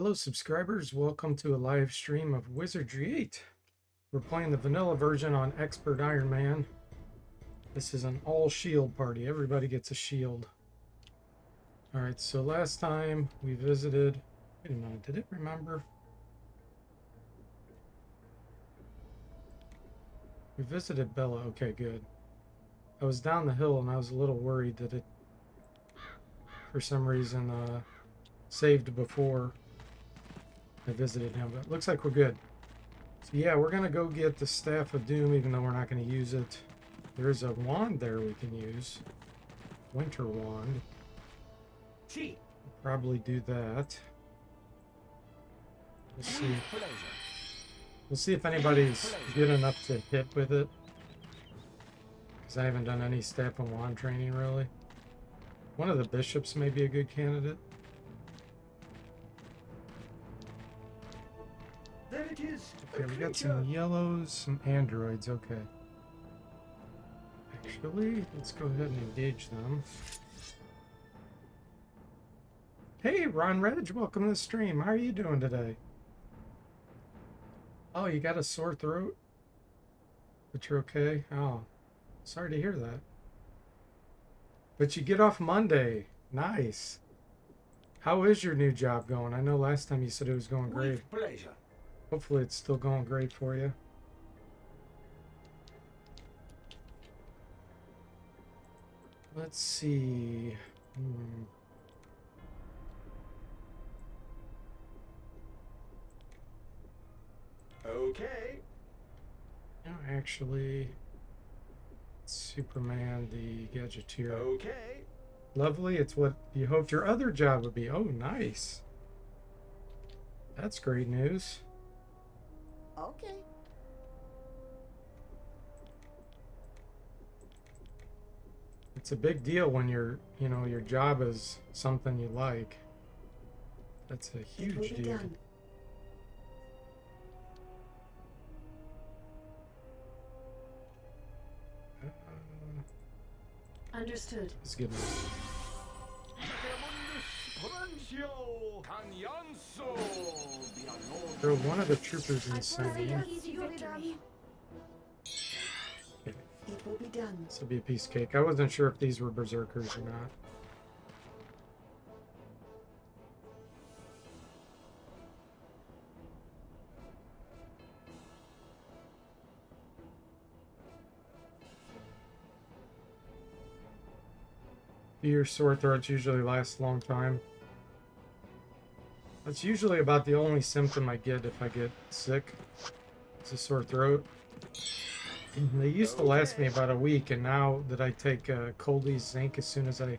Hello subscribers, welcome to a live stream of Wizardry 8. We're playing the vanilla version on Expert Iron Man. This is an all shield party, everybody gets a shield. Alright, so last time we visited, wait a minute, did it remember? We visited Bella, okay good. I was down the hill and I was a little worried that it, for some reason, saved before I visited him, but it looks like we're good. So yeah, we're gonna go get the Staff of Doom, even though we're not gonna use it. There is a wand there we can use. Winter wand. We'll probably do that. We'll see. We'll see if anybody's good enough to hit with it. Because I haven't done any Staff and Wand training really. One of the bishops may be a good candidate. There it is. Okay, we got some yellows, some androids, okay. Actually, let's go ahead and engage them. Hey, Ron Reg, welcome to the stream. How are you doing today? Oh, you got a sore throat? But you're okay? Oh, sorry to hear that. But you get off Monday. Nice. How is your new job going? I know last time you said it was going great. With pleasure. Hopefully it's still going great for you. Let's see. Okay. No, actually, Superman the Gadgeteer. Okay. Lovely. It's what you hoped your other job would be. Oh, nice. That's great news. Okay. It's a big deal when your job is something you like. That's a huge deal. Done. Understood. Let's give him. Throw one of the troopers insane. It will be done. This will be a piece of cake. I wasn't sure if these were berserkers or not. Your sore throats usually last a long time. That's usually about the only symptom I get if I get sick. It's a sore throat. They used to last me about a week, and now that I take Coldie's zinc as soon as I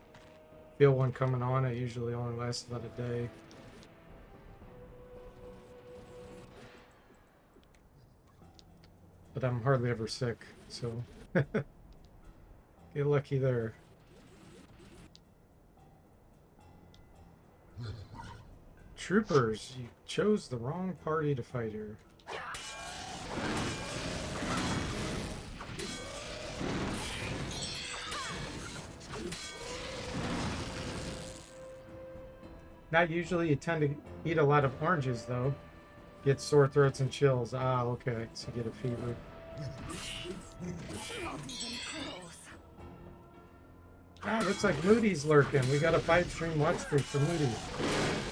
feel one coming on, it usually only lasts about a day. But I'm hardly ever sick, so get lucky there. Troopers, you chose the wrong party to fight here. Not usually. You tend to eat a lot of oranges, though. Get sore throats and chills. Ah, okay. So you get a fever. Ah, looks like Moody's lurking. We got a 5-stream watch streak for Moody.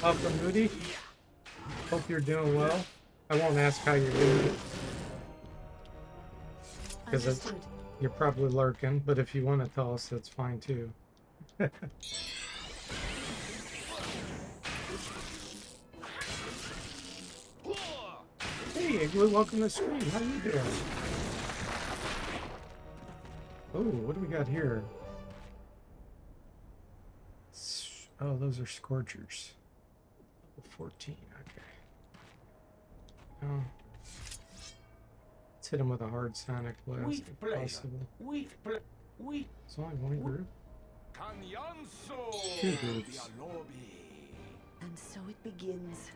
Welcome, Moody. Hope you're doing well. I won't ask how you're doing. Because you're probably lurking, but if you want to tell us, that's fine too. Hey, Igloo, welcome to the stream. How you doing? Oh, what do we got here? Oh, those are Scorchers. Level 14, okay. Oh. Let's hit him with a hard sonic blast if possible. It's only one group. Two groups. And so it begins.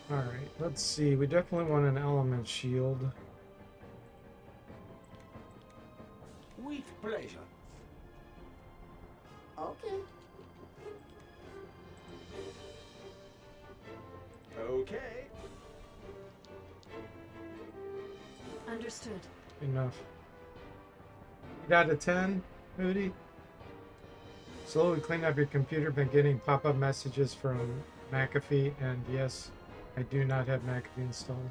Alright, let's see. We definitely want an element shield. With pleasure. Okay. Okay. Understood. Enough. 8 out of 10, Moody. Slowly clean up your computer. Been getting pop-up messages from McAfee, and yes, I do not have McAfee installed.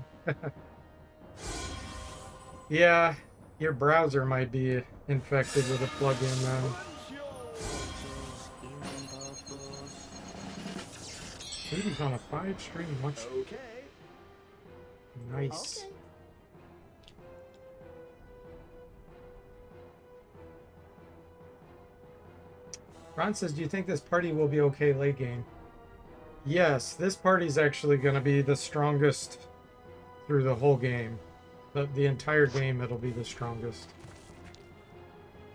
Yeah, your browser might be infected with a plugin then. Moody's on a 5-stream watch. Okay. Nice. Okay. Ron says, do you think this party will be okay late game? Yes, this party's actually going to be the strongest through the whole game. The entire game, it'll be the strongest.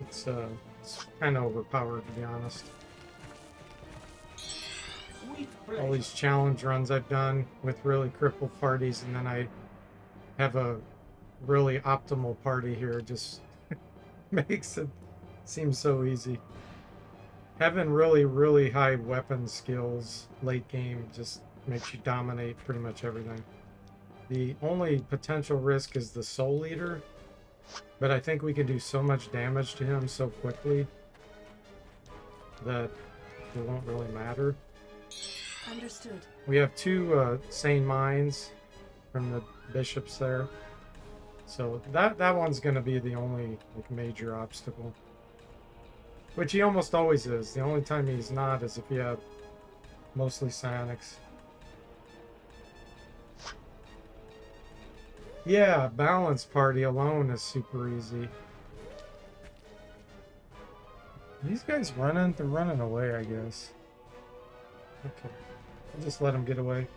It's kind of overpowered, to be honest. All these challenge runs I've done with really crippled parties, and then I have a really optimal party here. Just makes it seem so easy. Having really, really high weapon skills late game just makes you dominate pretty much everything. The only potential risk is the Soul Eater, but I think we can do so much damage to him so quickly that it won't really matter. Understood. We have 2 Sane Minds from the bishops there, so that one's going to be the only major obstacle. Which he almost always is. The only time he's not is if you have mostly psionics. Yeah, balance party alone is super easy. These guys running? They're running away, I guess. Okay. I'll just let them get away.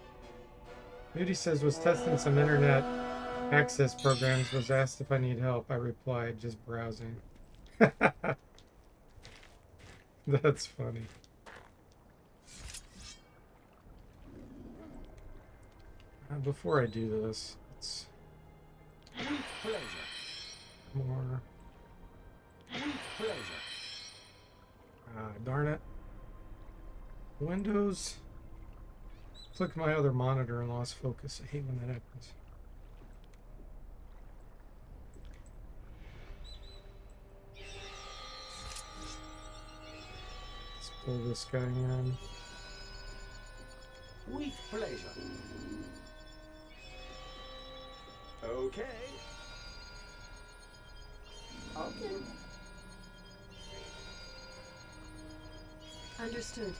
Moody says, was testing some internet access programs, was asked if I need help. I replied, just browsing. That's funny. Before I do this, let's more. Darn it. Windows. Click my other monitor and lost focus. I hate when that happens. Pull this guy in. With pleasure. Okay. Okay. Understood.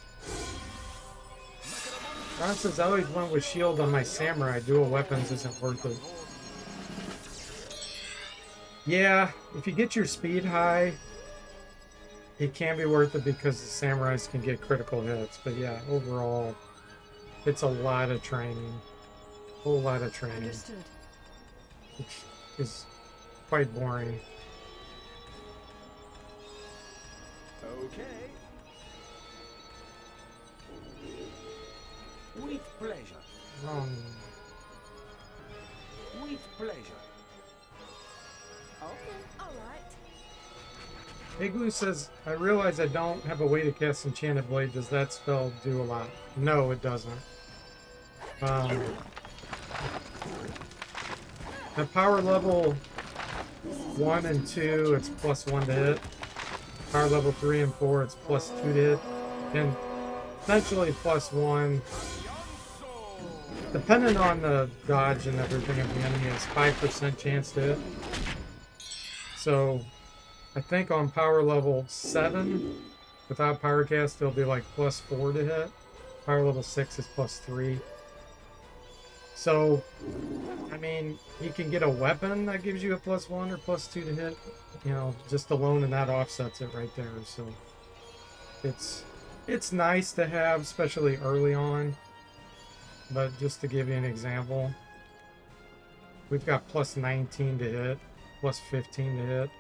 Ron says, I always went with shield on my samurai. Dual weapons isn't worth it. Yeah, if you get your speed high, it can be worth it because the samurais can get critical hits. But yeah, overall, it's a lot of training. A whole lot of training. Understood. Which is quite boring. Okay. With pleasure. Wrong. With pleasure. Okay. All right. Igloo says, I realize I don't have a way to cast Enchanted Blade. Does that spell do a lot? No, it doesn't. At power level 1 and 2, it's +1 to hit. Power level 3 and 4, it's +2 to hit. And essentially +1. Depending on the dodge and everything of the enemy, it's 5% chance to hit. So I think on power level 7, without power cast, it'll be like +4 to hit. Power level 6 is +3. So, I mean, you can get a weapon that gives you a +1 or +2 to hit. You know, just alone, and that offsets it right there. So it's nice to have, especially early on. But just to give you an example, we've got +19 to hit, +15 to hit,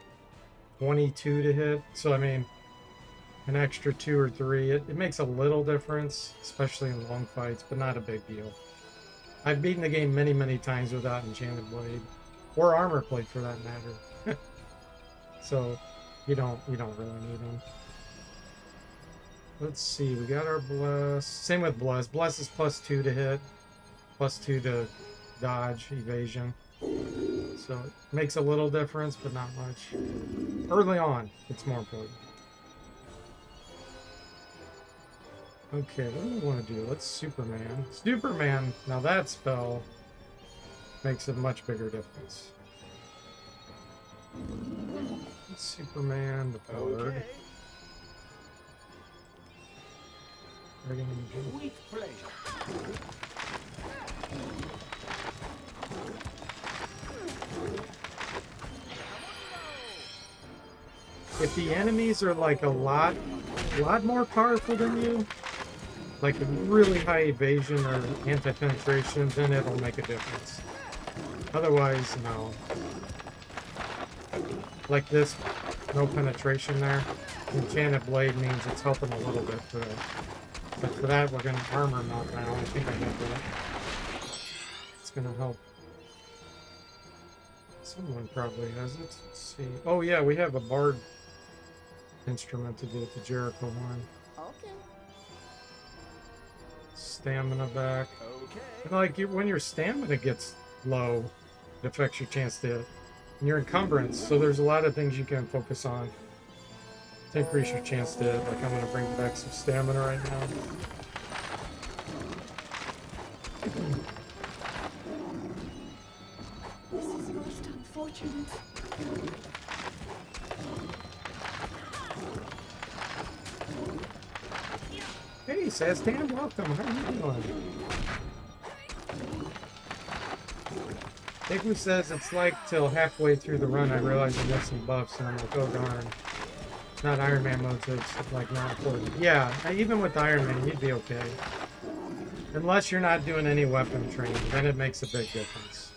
22 to hit. So I mean, an extra 2 or 3, it makes a little difference, especially in long fights, but not a big deal. I've beaten the game many, many times without Enchanted Blade, or Armor Plate for that matter. So you don't really need them. Let's see. We got our bless. Same with bless. Bless is +2 to hit, +2 to dodge, evasion. So it makes a little difference, but not much. Early on, it's more important. Okay, what do we want to do? Let's Superman. Superman, now that spell makes a much bigger difference. Let's Superman the Bard. Okay. Ready to do. With pleasure. If the enemies are like a lot more powerful than you, like a really high evasion or anti-penetration, then it'll make a difference. Otherwise, no. Like this, no penetration there. Enchanted Blade means it's helping a little bit for that. But for that, we're going to armor knock now. I think I have that. It's going to help. Someone probably has it. Let's see. Oh yeah, we have a Bard instrument to do with the Jericho one. Okay. Stamina back. Okay. And like when your stamina gets low, it affects your chance to hit. And your encumbrance, so there's a lot of things you can focus on to increase your chance to hit. Like I'm going to bring back some stamina right now. This is most unfortunate. Hey, Sastan, welcome. How are you doing? Higgley says it's like till halfway through the run I realized I missed some buffs and I'm like, oh darn. It's not Iron Man mode, so it's like not important. Yeah, even with Iron Man, you'd be okay. Unless you're not doing any weapon training, then it makes a big difference.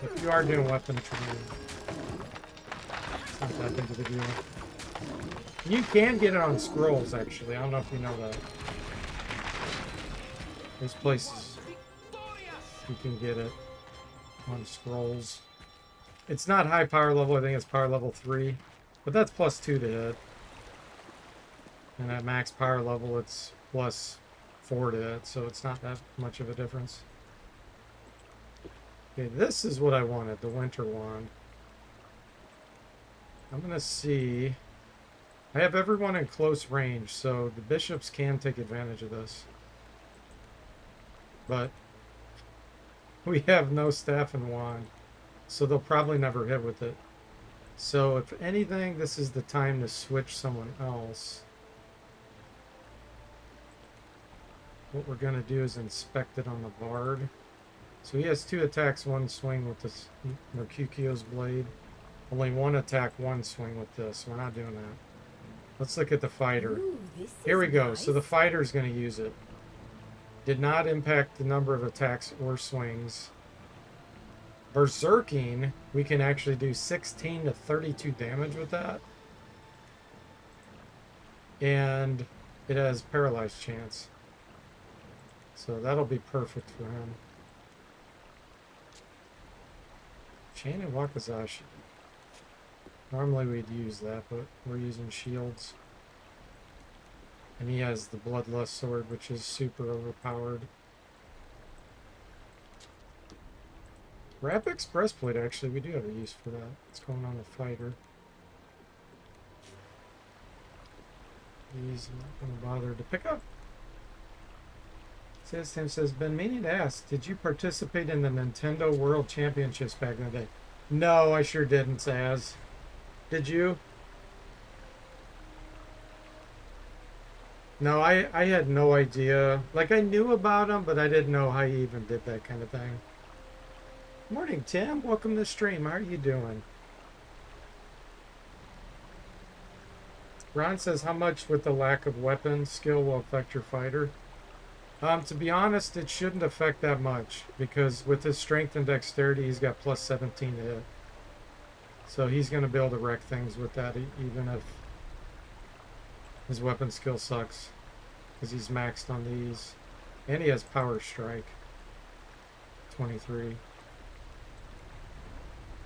If you are doing weapon training, it's not that big of a deal. You can get it on scrolls, actually. I don't know if you know that. There's places you can get it on scrolls. It's not high power level. I think it's power level 3. But that's +2 to hit. And at max power level, it's +4 to hit. So it's not that much of a difference. Okay, this is what I wanted. The Winter Wand. I'm going to see... I have everyone in close range, so the bishops can take advantage of this. But we have no staff and wand, so they'll probably never hit with it. So if anything, this is the time to switch someone else. What we're going to do is inspect it on the Bard. So he has 2 attacks, 1 swing with this Mercutio's Blade. Only 1 attack, 1 swing with this. We're not doing that. Let's look at the fighter. Ooh, this Here we is go. nice. So the fighter's going to use it. Did not impact the number of attacks or swings. Berserking, we can actually do 16 to 32 damage with that. And it has paralyzed chance. So that'll be perfect for him. Chain and Wakazashi. Normally we'd use that, but we're using shields. And he has the Bloodlust Sword, which is super overpowered. Rapix Breastplate, actually, we do have a use for that. It's going on the fighter. He's not going to bother to pick up. Tim says, been meaning to ask, did you participate in the Nintendo World Championships back in the day? No, I sure didn't, Saz. Did you? No, I had no idea. Like, I knew about him, but I didn't know how he even did that kind of thing. Morning, Tim. Welcome to the stream. How are you doing? Ron says, how much with the lack of weapon skill will affect your fighter? To be honest, it shouldn't affect that much, because with his strength and dexterity, he's got +17 to hit. So he's going to be able to wreck things with that, even if his weapon skill sucks, because he's maxed on these. And he has Power Strike, 23.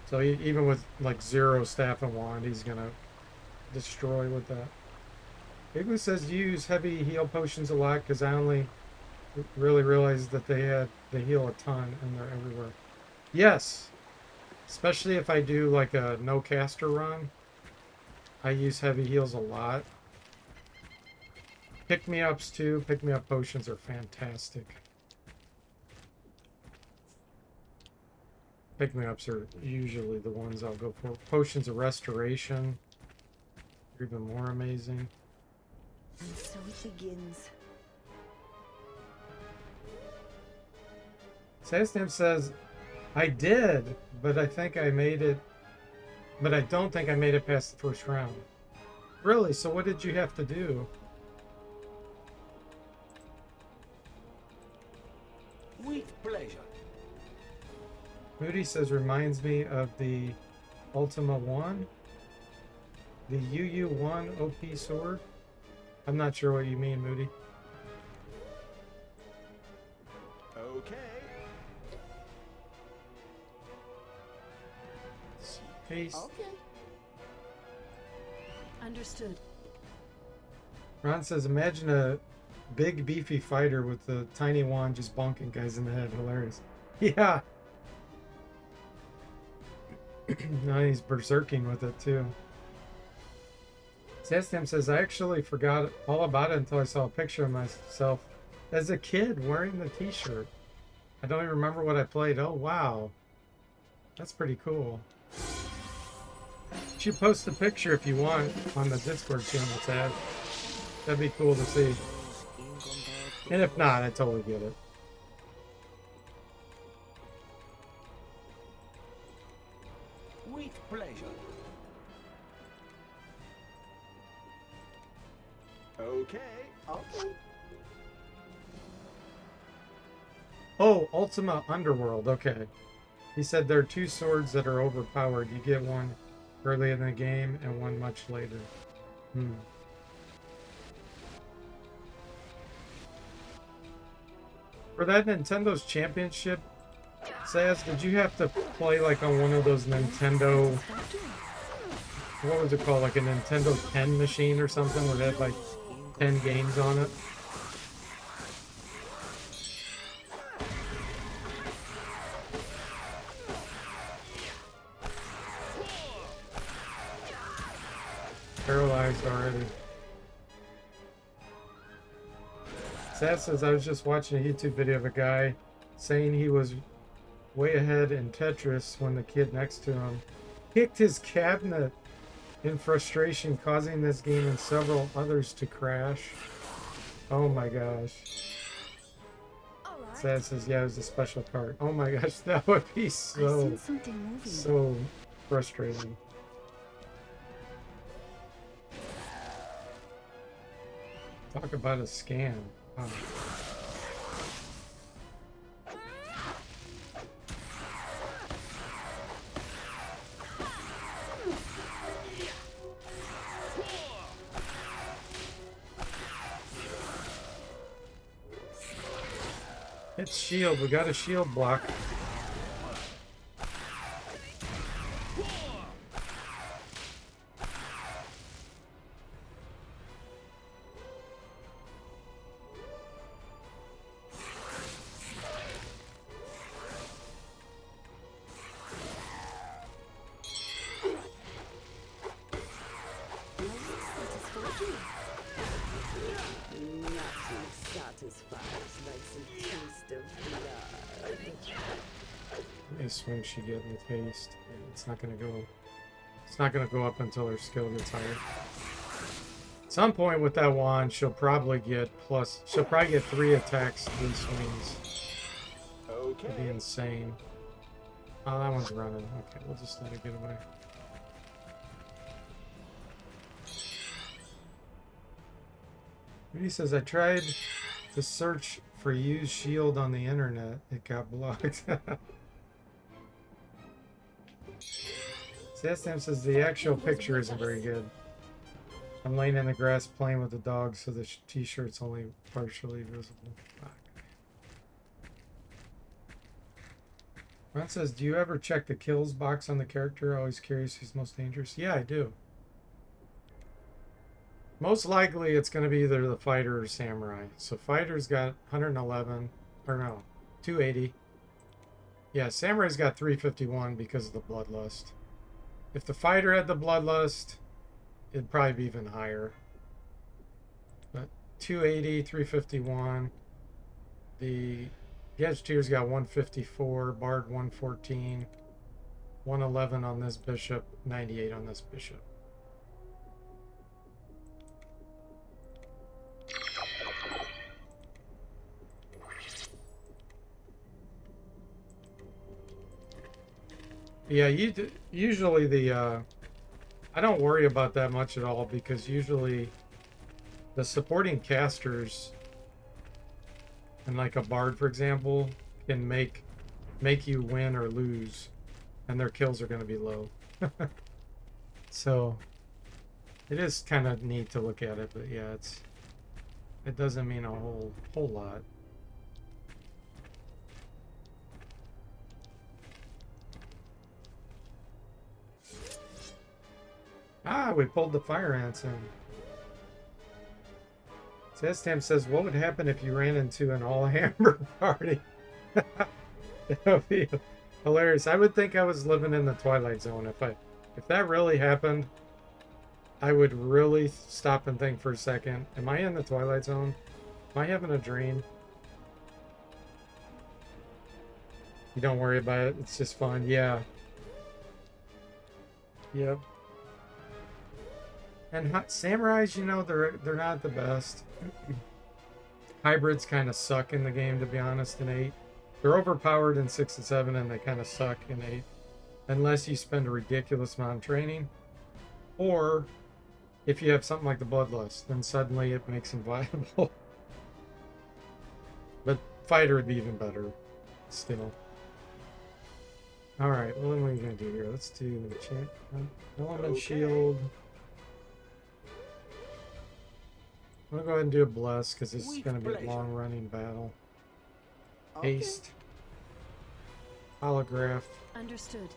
So even with like 0 staff and wand, he's going to destroy with that. Igloo says you use heavy heal potions a lot because I only really realized that they heal a ton and they're everywhere. Yes, especially if I do like a no caster run, I use heavy heals a lot. Pick me ups too. Pick me up potions are fantastic. Pick me ups are usually the ones I'll go for. Potions of restoration are even more amazing. And so it begins. Sastam says, I did, but I think I made it, but I don't think I made it past the first round. Really? So what did you have to do? With pleasure. Moody says, reminds me of the Ultima 1? The UU1 OP sword? I'm not sure what you mean, Moody. Okay. Paste. Okay. Understood. Ron says, imagine a big beefy fighter with a tiny wand just bonking guys in the head. Hilarious. Yeah. Now he's berserking with it too. Sastam says, I actually forgot all about it until I saw a picture of myself as a kid wearing the t-shirt. I don't even remember what I played. Oh, wow. That's pretty cool. You should post a picture if you want on the Discord channel, Tad. That'd be cool to see. And if not, I totally get it. With pleasure. Okay. Okay. Oh, Ultima Underworld. Okay. He said there are two swords that are overpowered. You get one early in the game and one much later. For that Nintendo's Championship, Saz, did you have to play like on one of those Nintendo, what was it called, like a Nintendo 10 machine or something where they had like 10 games on it? Paralyzed already. Saz says, I was just watching a YouTube video of a guy saying he was way ahead in Tetris when the kid next to him kicked his cabinet in frustration, causing this game and several others to crash. Oh my gosh. Saz says, yeah, it was a special card. Oh my gosh, that would be so frustrating. Talk about a scam. Wow. It's shield. We got a shield block. When she get with haste, it's not gonna go up until her skill gets higher. At some point with that wand, she'll probably get 3 attacks, 3 swings. Okay. That'd be insane. Oh, that one's running. Okay, we'll just let it get away. He says, I tried to search for use shield on the internet. It got blocked. Sastam says the actual picture isn't very good. I'm laying in the grass playing with the dog, so the t-shirt's only partially visible. Fuck. Ron says, do you ever check the kills box on the character? Always curious who's most dangerous. Yeah, I do. Most likely it's going to be either the fighter or samurai. So fighter's got 111, or no, 280. Yeah, samurai's got 351 because of the bloodlust. If the fighter had the bloodlust, it'd probably be even higher. But 280, 351. The Gadgeteer's got 154, Bard 114, 111 on this bishop, 98 on this bishop. Yeah, usually the I don't worry about that much at all because usually the supporting casters and like a bard, for example, can make you win or lose, and their kills are going to be low. So it is kind of neat to look at it, but yeah, it doesn't mean a whole lot. Ah, we pulled the fire ants in. Sestam says, what would happen if you ran into an all-hammer party? That would be hilarious. I would think I was living in the Twilight Zone. If that really happened, I would really stop and think for a second. Am I in the Twilight Zone? Am I having a dream? You don't worry about it. It's just fun. Yeah. Yep. And samurais, you know, they're not the best. Hybrids kind of suck in the game, to be honest, in 8. They're overpowered in 6 and 7, and they kind of suck in 8. Unless you spend a ridiculous amount of training. Or, if you have something like the Bloodlust, then suddenly it makes them viable. But Fighter would be even better, still. Alright, what are we going to do here? Let's do Element Shield. I'm going to go ahead and do a Bless, because this is going to be a long-running battle. Okay. Haste. Holograph. Understood.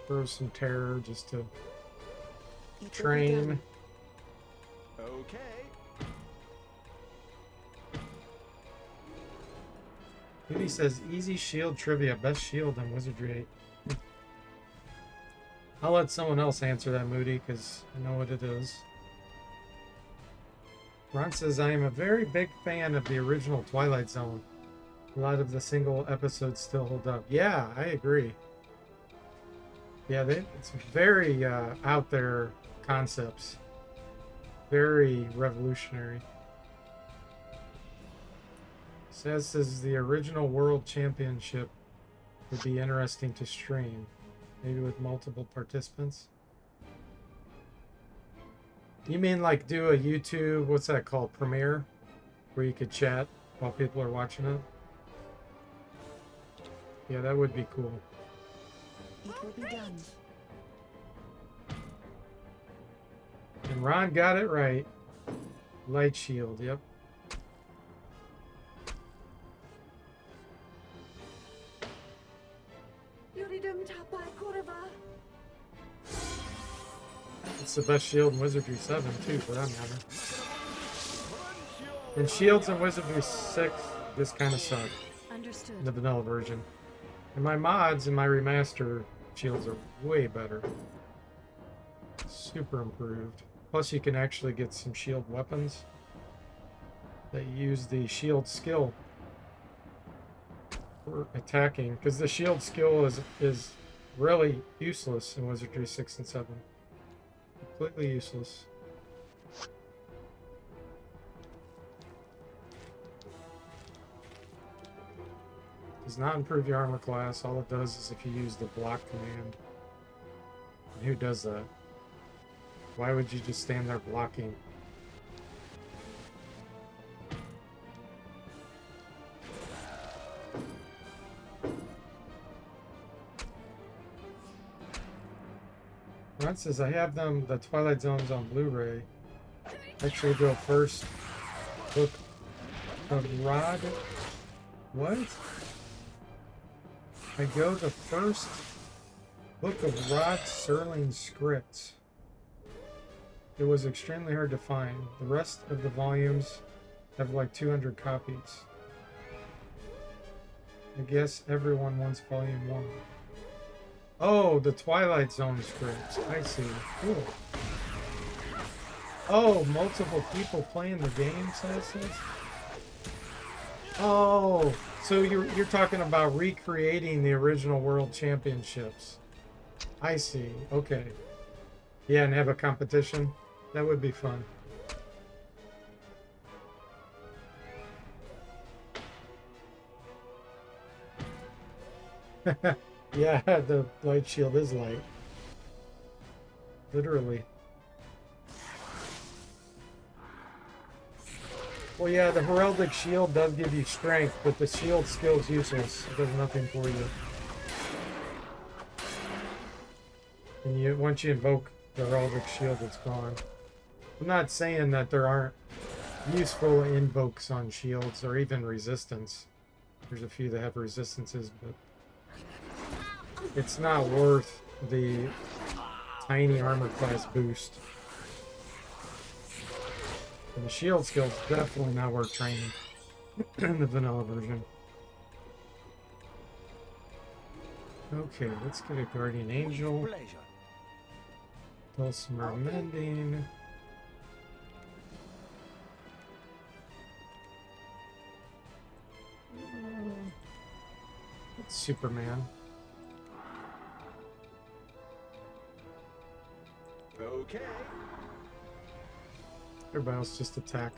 Throw some terror just to It will be train. done. Okay. Moody says, easy shield trivia. Best shield in Wizardry 8. I'll let someone else answer that, Moody, because I know what it is. Ron says, I am a very big fan of the original Twilight Zone. A lot of the single episodes still hold up. Yeah, I agree. Yeah, it's very out there concepts. Very revolutionary. Says the original World Championship would be interesting to stream. Maybe with multiple participants. You mean like do a YouTube, what's that called, premiere? Where you could chat while people are watching it? Yeah, that would be cool. It will be done. And Ron got it right. Light shield, yep. It's the best shield in Wizardry 7 too, for that matter. And shields in Wizardry 6 just kind of suck. Understood. The vanilla version. And my mods and my remaster shields are way better. Super improved. Plus you can actually get some shield weapons that use the shield skill for attacking. Because the shield skill is really useless in Wizardry 6 and 7. Completely useless. Does not improve your armor class. All it does is if you use the block command. And who does that? Why would you just stand there blocking? Ron says, I have them, the Twilight Zones on Blu-ray. Actually go first. Book of Rod. What? I go the first book of Rod Serling scripts. It was extremely hard to find. The rest of the volumes have like 200 copies. I guess everyone wants volume 1. Oh, the Twilight Zone scripts. I see. Cool. Oh, multiple people playing the game, says this? Oh, so you're talking about recreating the original World Championships. I see. Okay. Yeah, and have a competition. That would be fun. Yeah, the light shield is light. Literally. Well, yeah, the heraldic shield does give you strength, but the shield skill's useless. It does nothing for you. And once you invoke the heraldic shield, it's gone. I'm not saying that there aren't useful invokes on shields or even resistance. There's a few that have resistances, but it's not worth the tiny armor class boost. And the shield skill's definitely not worth training in the vanilla version. Okay, let's get a guardian angel. Dulcimer mending. It's Superman. Okay. Everybody else just attack.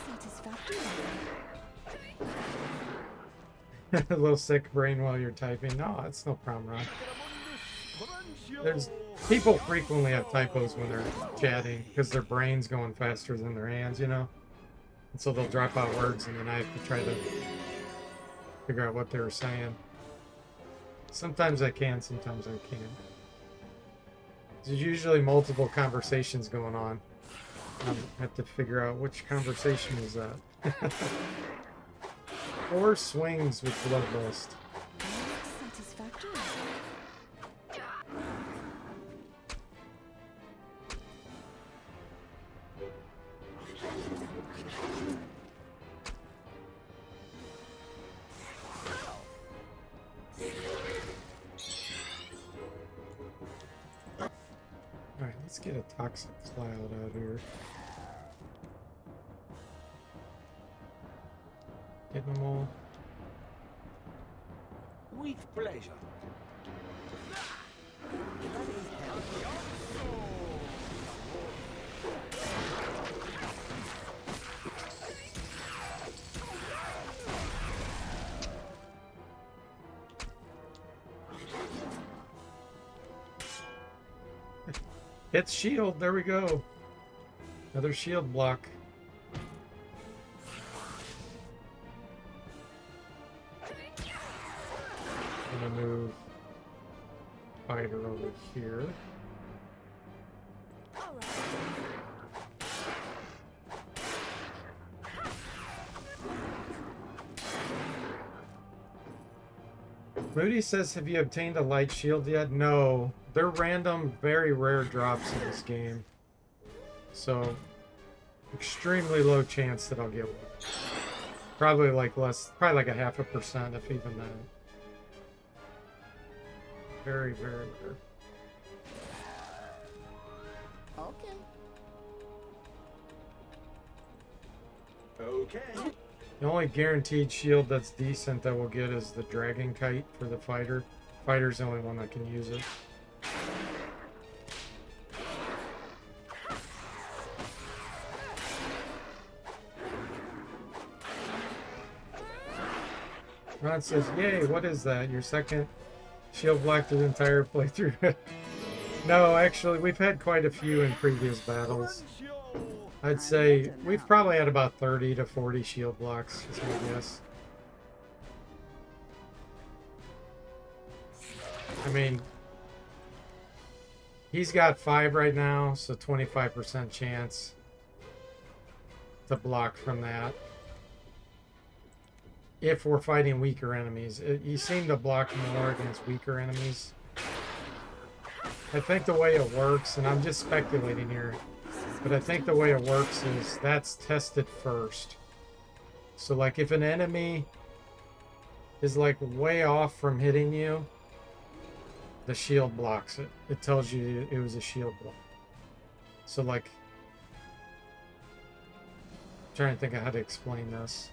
Satisfactory. A little sick brain while you're typing. No, that's no problem, Ron. There's people frequently have typos when they're chatting because their brain's going faster than their hands, you know? And so they'll drop out words and then I have to try to figure out what they were saying. Sometimes I can, sometimes I can't. There's usually multiple conversations going on. I have to figure out which conversation is that. Or swings with Bloodlust. Satisfactory. Alright, let's get a toxic cloud out here. Getting them all. With pleasure. Hits shield, there we go. Another shield block. I'm gonna move fighter over here. Moody says, have you obtained a light shield yet? No. They're random, very rare drops in this game. So, extremely low chance that I'll get one. Probably like less, probably like a 0.5%, if even that. Very, very rare. Okay. Okay. The only guaranteed shield that's decent that we'll get is the Dragon Kite for the fighter. Fighter's the only one that can use it. Ron says, yay, what is that? Your second shield block the entire playthrough? No, actually, we've had quite a few in previous battles. I'd say we've probably had about 30 to 40 shield blocks, is my guess. I mean, he's got 5 right now, so 25% chance to block from that. If we're fighting weaker enemies. You seem to block more against weaker enemies. I think the way it works, and I'm just speculating here, but I think the way it works is that's tested first. So like if an enemy is like way off from hitting you, the shield blocks it. It tells you it was a shield block. So like, I'm trying to think of how to explain this.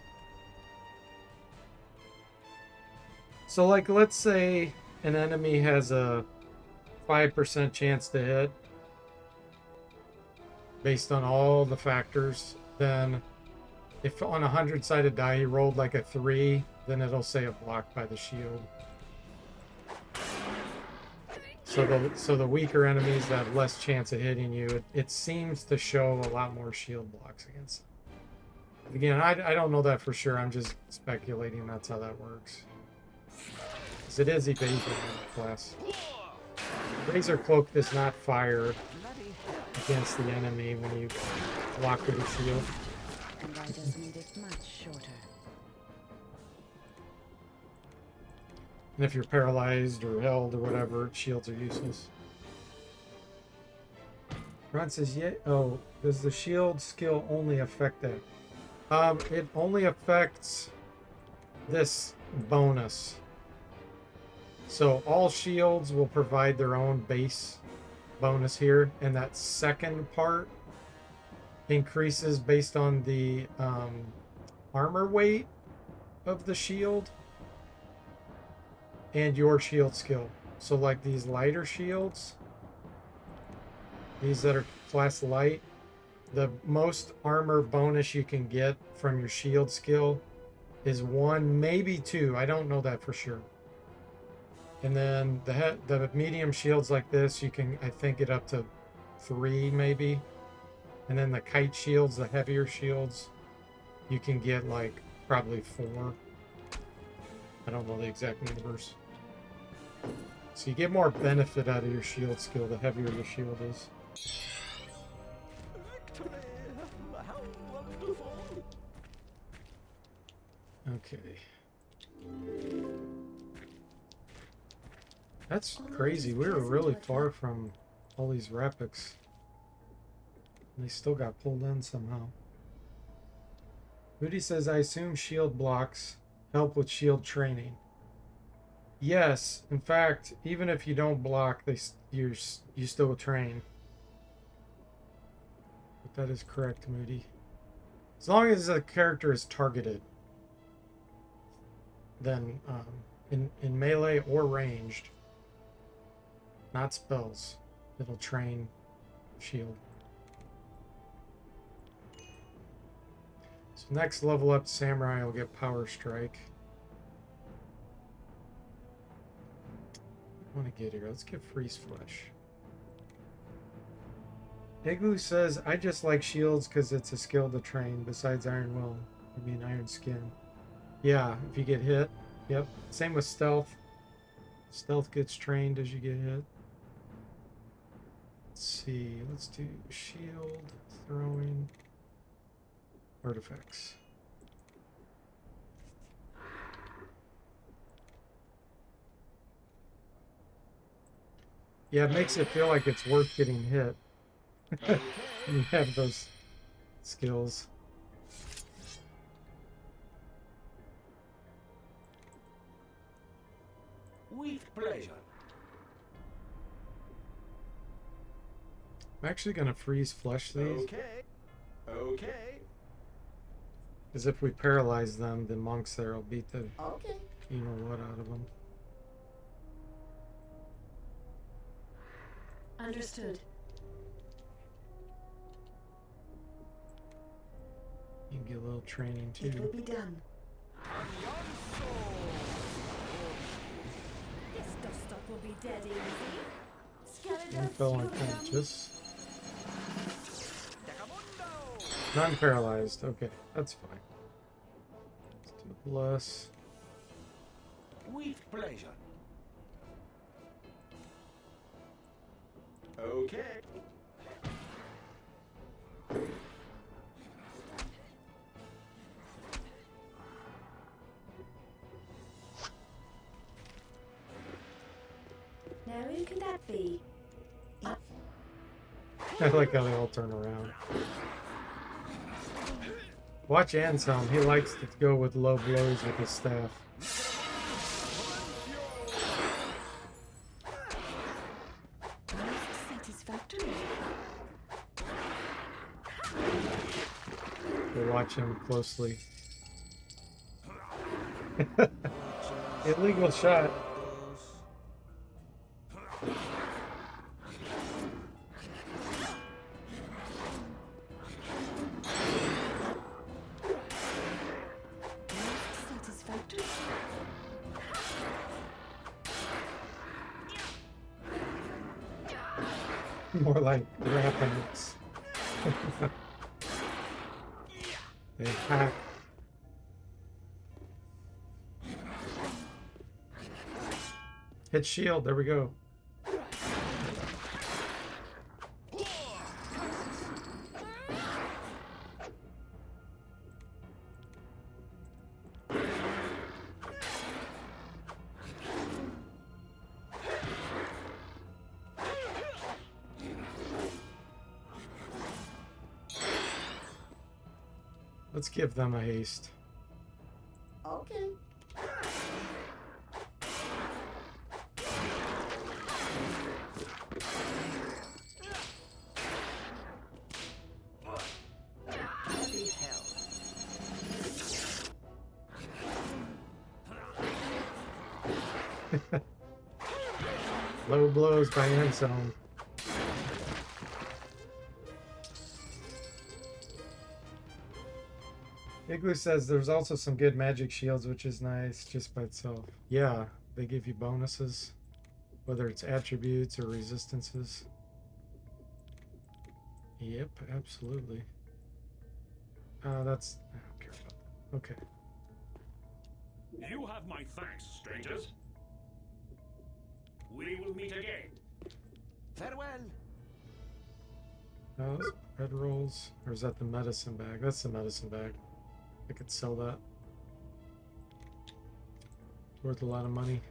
So like, let's say an enemy has a 5% chance to hit based on all the factors. Then if on a 100-sided die he rolled like a 3, then it'll say a block by the shield. So the weaker enemies that have less chance of hitting you, it seems to show a lot more shield blocks against them. Again, I don't know that for sure. I'm just speculating that's how that works. Because it is evasion class. Razor Cloak does not fire against the enemy when you block with a shield. And I just made it much shorter. And if you're paralyzed or held or whatever, shields are useless. Ron says, yeah. Oh, does the shield skill only affect that? It only affects this bonus. So all shields will provide their own base bonus here, and that second part increases based on the armor weight of the shield and your shield skill. So like these lighter shields, these that are class light, the most armor bonus you can get from your shield skill is 1, maybe 2. I don't know that for sure. And then the medium shields like this, you can, I think, get up to 3 maybe. And then the kite shields, the heavier shields, you can get like probably 4. I don't know the exact numbers. So you get more benefit out of your shield skill the heavier the shield is. Victory! How wonderful! Okay. That's crazy. We were really far from all these repics. And they still got pulled in somehow. Moody says, I assume shield blocks help with shield training. Yes, in fact, even if you don't block, you still train. But that is correct, Moody. As long as the character is targeted, then in melee or ranged, not spells, it'll train shield. So next level up, Samurai will get Power Strike. I want to get here. Let's get Freeze Flesh. Igloo says, I just like shields because it's a skill to train besides Iron Will. I mean Iron Skin. Yeah, if you get hit. Yep. Same with Stealth. Stealth gets trained as you get hit. Let's see. Let's do shield, throwing, artifacts. Yeah, it makes it feel like it's worth getting hit. You have those skills. With pleasure. I'm actually going to freeze flesh these. Okay. Okay. Because if we paralyze them, the monks there will beat the Okay. you know what out of them. Understood. You can get a little training It will too. be done. This dust up will be dead easy. One Skeletons, fell you unconscious. Non paralyzed. Okay, that's fine. Let's do bless. With pleasure. Okay. Now who can that be? I like how they all turn around. Watch Anselm. He likes to go with low blows with his staff. Satisfactory. We'll watch him closely. Illegal shot. Satisfactory. More like rappings. They hack. Hit shield. There we go. Let's give them a haste. Okay. Bloody hell. Low blows by Anselm. Igloo says there's also some good magic shields, which is nice just by itself. Yeah, they give you bonuses, whether it's attributes or resistances. Yep, absolutely. I don't care about that. Okay. You have my thanks, strangers. We will meet again. Farewell. Those red rolls, or is that the medicine bag? That's the medicine bag. I could sell that. It's worth a lot of money.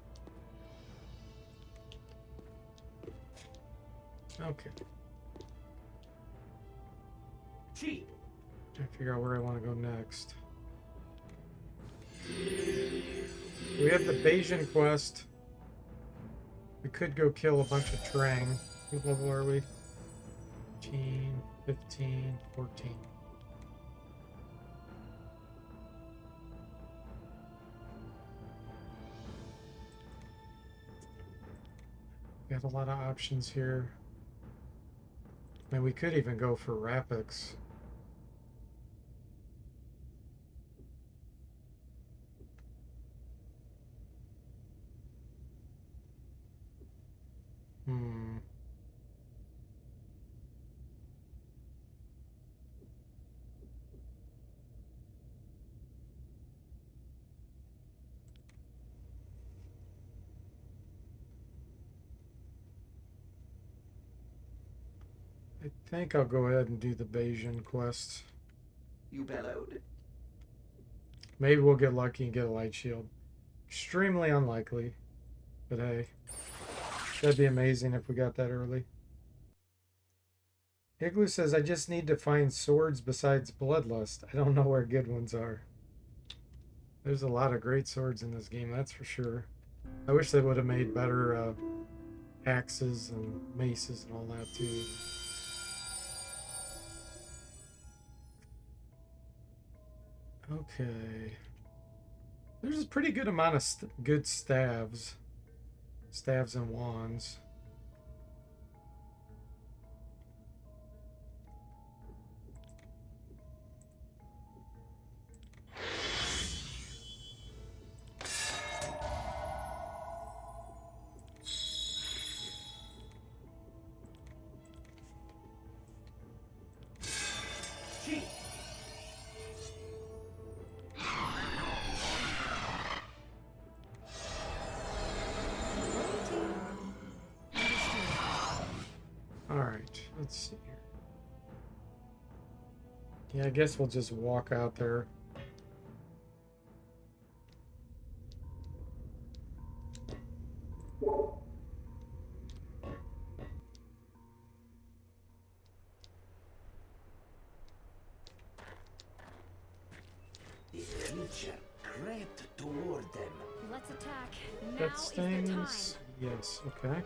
Okay. Cheap. Trying to figure out where I want to go next. We have the Bayesian quest. We could go kill a bunch of Trang. What level are we? 15, 15, 14. We have a lot of options here. I mean, we could even go for Rapix. Hmm. I think I'll go ahead and do the Bayesian quest. You bellowed. Maybe we'll get lucky and get a light shield. Extremely unlikely, but hey, that'd be amazing if we got that early. Igloo says, I just need to find swords besides Bloodlust. I don't know where good ones are. There's a lot of great swords in this game, that's for sure. I wish they would have made better axes and maces and all that too. Okay. There's a pretty good amount of good staves. Staves and wands. Cheap. Alright, let's see here. Yeah, I guess we'll just walk out there. creature crept toward them. Let's attack. Now That is the time. stings. Yes, okay.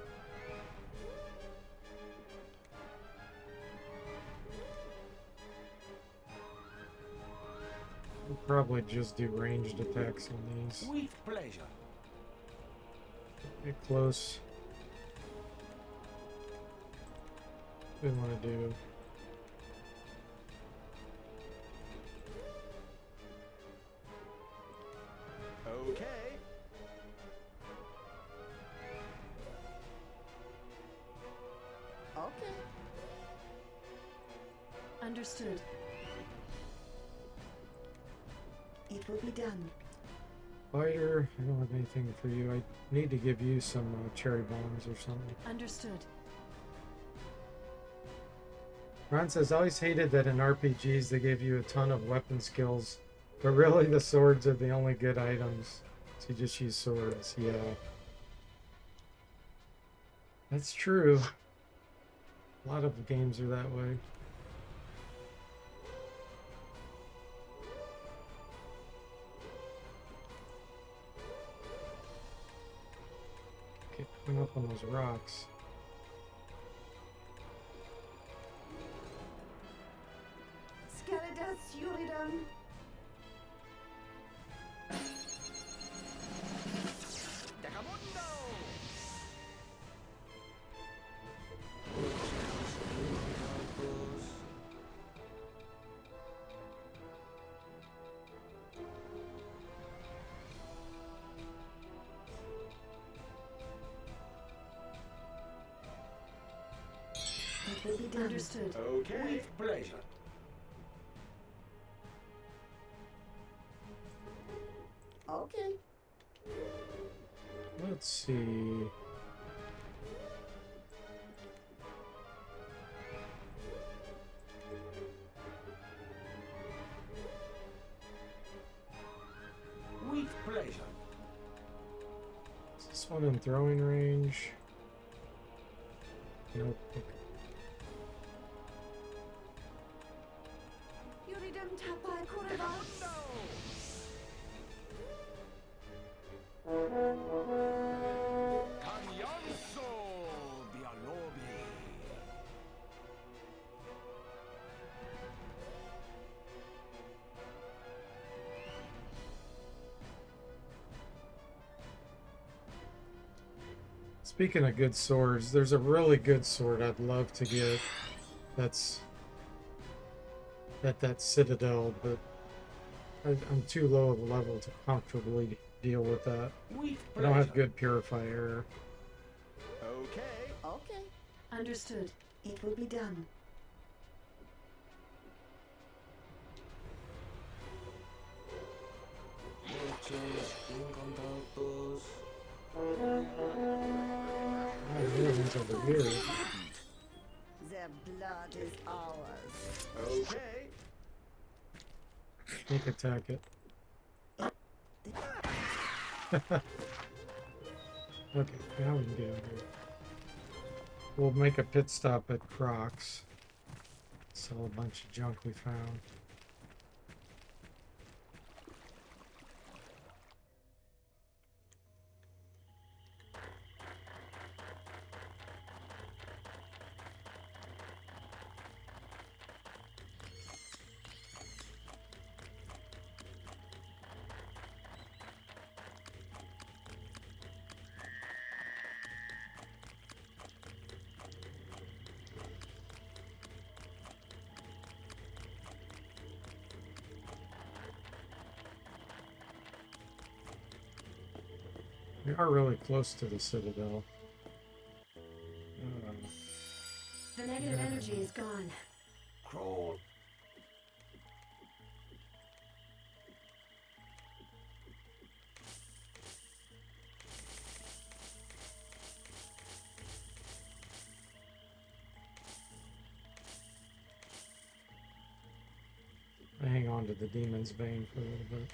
We'll probably just do ranged attacks on these. With pleasure. Get close. What do we want to do? Okay. Okay. Understood. It will be done. Fighter, I don't have anything for you. I need to give you some cherry bombs or something. Understood. Ron says, I always hated that in RPGs they gave you a ton of weapon skills, but really the swords are the only good items. So you just use swords. Yeah. That's true. A lot of games are that way. Okay, coming up on those rocks. Skeletus Uridum. Decamundo! It will be done. Understood. Okay. With pleasure. Okay. Let's see. With pleasure. Is this one in throwing range? Nope. Uridum Tapai Kureva. Canyanso Bialobi. Speaking of good swords, there's a really good sword I'd love to get. That's at that Citadel, but I'm too low of a level to comfortably deal with that. With I don't have pleasure. good purifier. Okay. Okay. Understood. It will be done. Oh, the other one's over here. Their blood is ours. Okay. Sneak attack it. Okay, now we can get over here. We'll make a pit stop at Crocs. Sell a bunch of junk we found. We are really close to the Citadel. The negative energy is gone. Crawl. I hang on to the Demon's Bane for a little bit.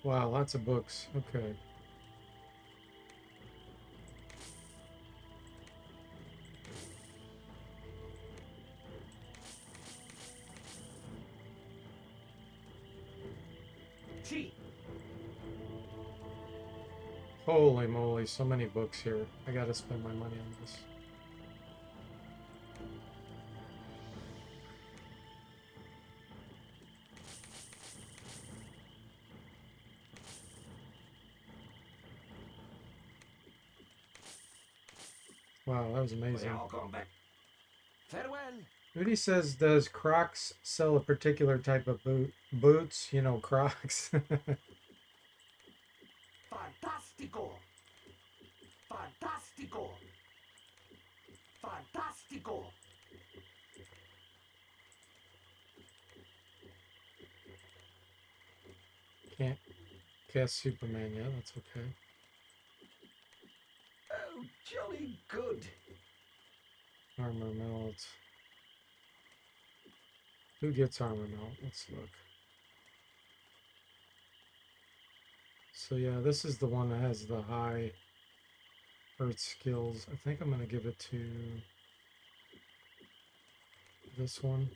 Wow, lots of books. Okay. Chi. Holy moly, so many books here. I gotta spend my money on this. Wow, that was We amazing. are going back. Farewell. Udi says, does Crocs sell a particular type of boots? You know, Crocs. Fantastico. Fantastico. Fantastico. Can't cast Superman yet, that's okay. Oh, jolly good. Armor melt. Who gets armor melt? Let's look. So yeah, this is the one that has the high earth skills. I think I'm gonna give it to this one.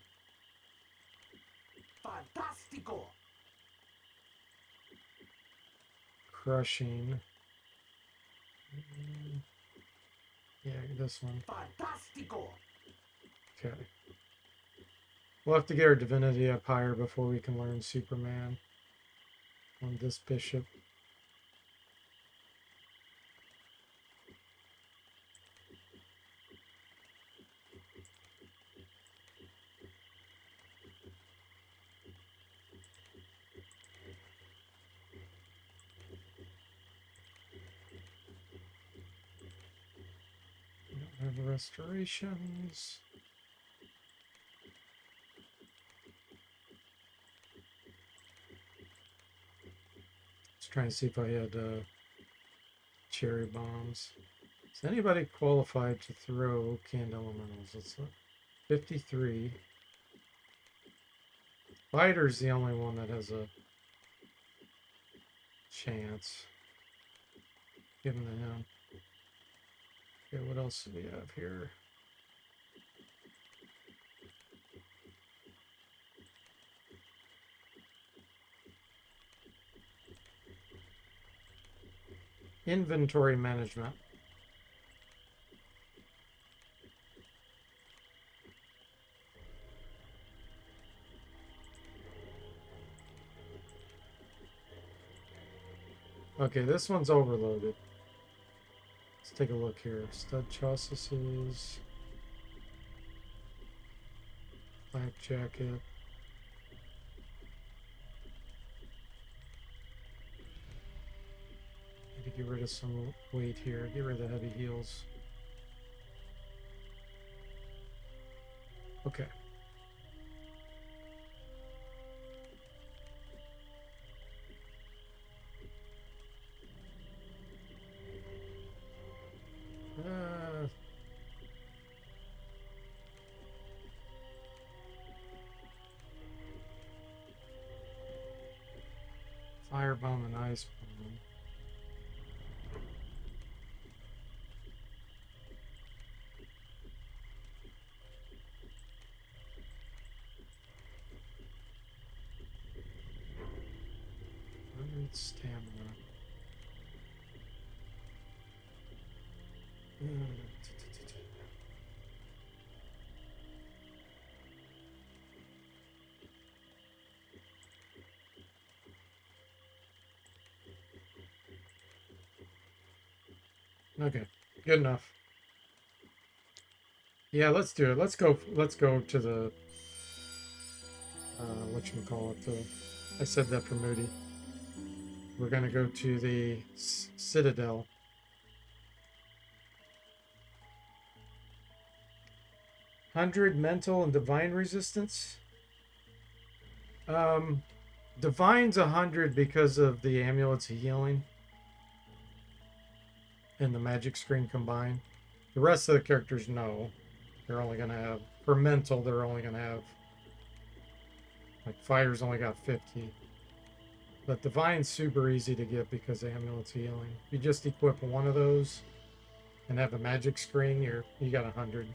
Fantastico. Crushing. Yeah, this one. Fantastico. Okay. We'll have to get our divinity up higher before we can learn Superman on this bishop. We don't have the restorations. Just trying to see if I had cherry bombs. Is anybody qualified to throw canned elementals? Let's look. 53. Fighter's the only one that has a chance. Give him to him. Okay, what else do we have here? Inventory management. Okay, this one's overloaded. Let's take a look here. Stud chassis. Black jacket. Need to get rid of some weight here. Get rid of the heavy heels. Okay. Firebomb and ice bomb. Stamina. Okay, good enough. Yeah, let's do it. Let's go to the whatchamacallit. I said that for Moody. We're gonna go to the Citadel. $100 mental and divine resistance. Divine's 100 because of the amulets of healing and the magic screen combined. The rest of the characters, no. They're only gonna have, for mental, they're only gonna have, like Fire's only got 50. But Divine's super easy to get because Amulet's healing. If you just equip one of those and have a magic screen, you got 100.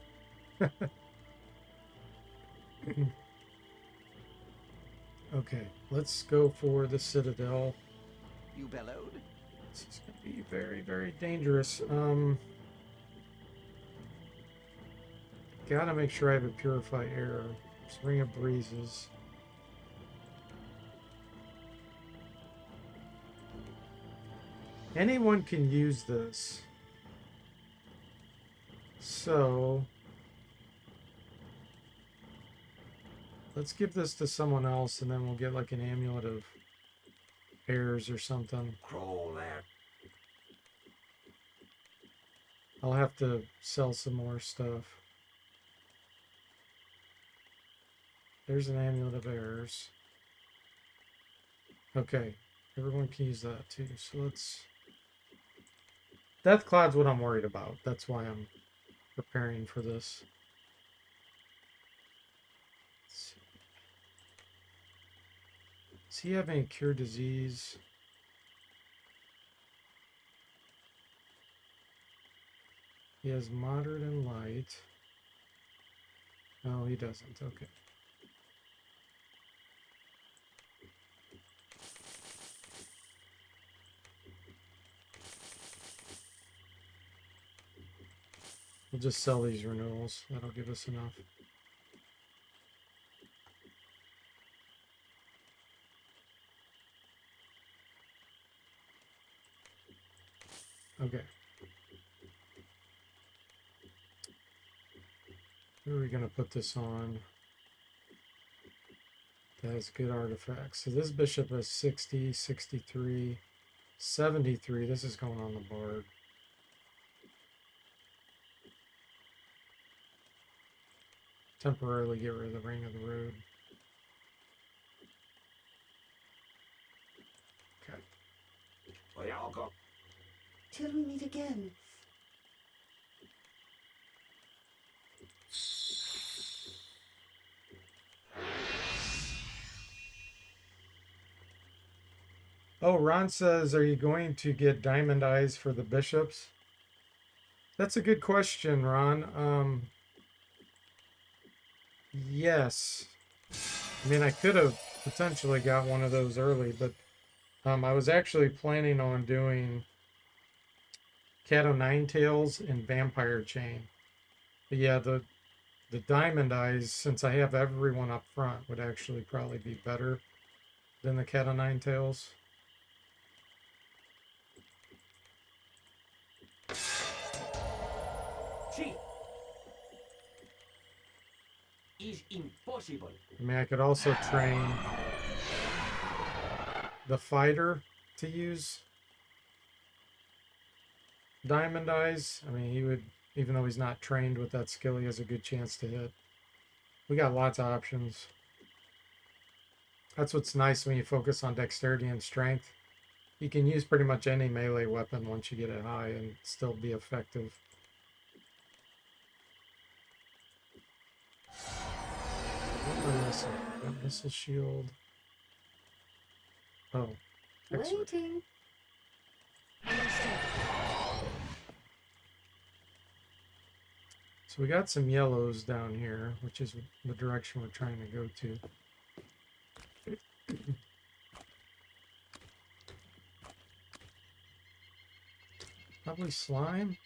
Okay, let's go for the Citadel. You bellowed? This is going to be very, very dangerous. Gotta make sure I have a Purify Air. Ring of Breezes. Anyone can use this. So let's give this to someone else and then we'll get like an amulet of airs or something. Crawl there. I'll have to sell some more stuff. There's an amulet of airs. Okay, everyone can use that too. So let's... Death Cloud's what I'm worried about. That's why I'm preparing for this. Let's see. Does he have any cure disease? He has moderate and light. No, he doesn't. Okay. We'll just sell these renewals. That'll give us enough. Okay. Who are we going to put this on? That has good artifacts. So this bishop has 60, 63, 73. This is going on the board. Temporarily get rid of the Ring of the Road. Okay. Well, y'all go. Till we meet again. Oh, Ron says, are you going to get diamond eyes for the bishops? That's a good question, Ron. Yes. I mean, I could have potentially got one of those early, but I was actually planning on doing Cat o' Nine Tails and Vampire Chain. But yeah, the diamond eyes, since I have everyone up front, would actually probably be better than the Cat o' Nine Tails. Cheat is impossible. I mean, I could also train the fighter to use diamond eyes. I mean, he would, even though he's not trained with that skill, he has a good chance to hit. We got lots of options. That's what's nice when you focus on dexterity and strength. You can use pretty much any melee weapon once you get it high and still be effective. What am I missing? Got missile shield. Oh. Excellent. Waiting. So we got some yellows down here, which is the direction we're trying to go to. Probably slime.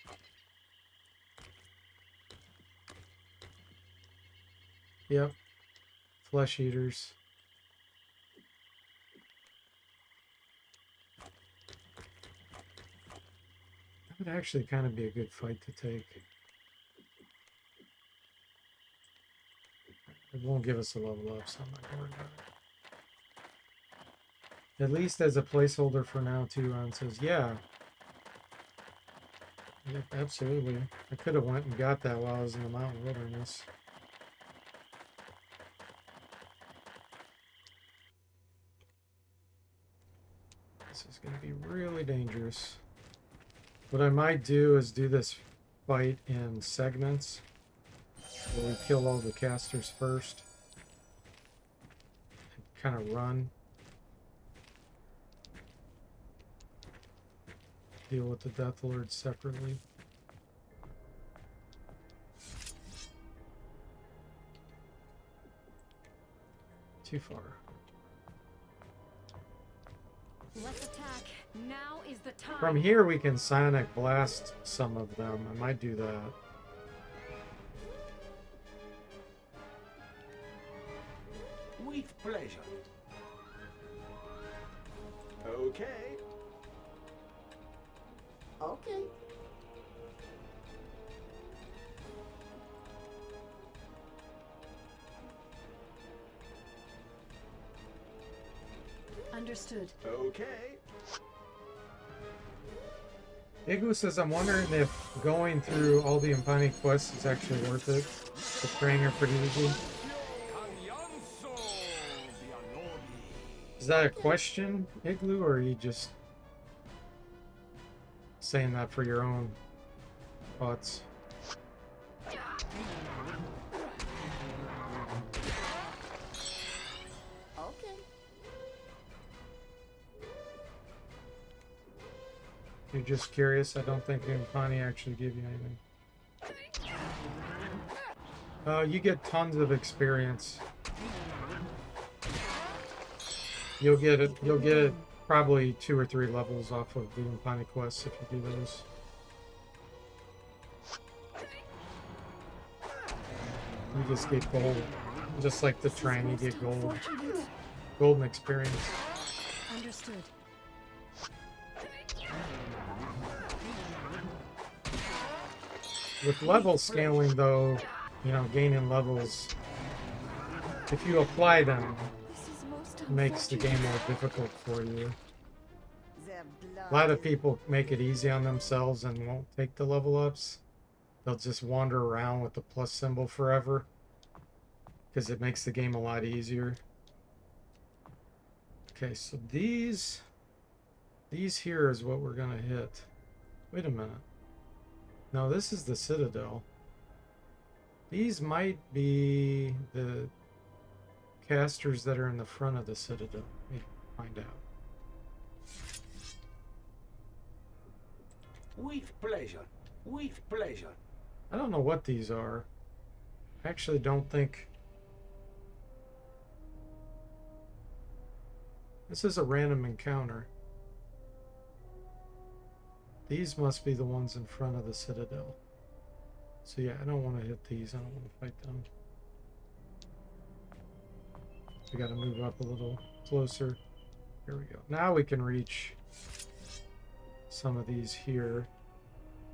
Yep. Flesh eaters. That would actually kind of be a good fight to take. It won't give us a level up, so I'm not going to worry about it. At least as a placeholder for now, too, Ron says, yeah. Yep, absolutely. I could have went and got that while I was in the mountain wilderness. This is going to be really dangerous. What I might do is do this fight in segments, where we kill all the casters first. And kind of run. deal with the Death Lords separately. Too far. Let's attack. Now is the time. From here we can Sonic Blast some of them. I might do that. With pleasure. Okay. Okay. Understood. Okay. Igloo says, I'm wondering if going through all the Impani quests is actually worth it. The praying are pretty easy. Is that a question, Igloo, or are you just saying that for your own thoughts? Okay. You're just curious? I don't think Impani actually give you anything. You get tons of experience. You'll get it. You'll get probably 2 or 3 levels off of the Impani quests if you do those. You just get gold, just like the train. You get gold, golden experience. Understood. With level scaling, though, you know, gaining levels, if you apply them, it makes the game more difficult for you. A lot of people make it easy on themselves and won't take the level ups. They'll just wander around with the plus symbol forever because it makes the game a lot easier. Okay, so these here is what we're gonna hit. Wait a minute. No, this is the Citadel. These might be the casters that are in the front of the Citadel. Let me find out. With pleasure. With pleasure. I don't know what these are. I actually don't think... This is a random encounter. These must be the ones in front of the Citadel. So yeah, I don't want to hit these. I don't want to fight them. We got to move up a little closer. Here we go. Now we can reach some of these here.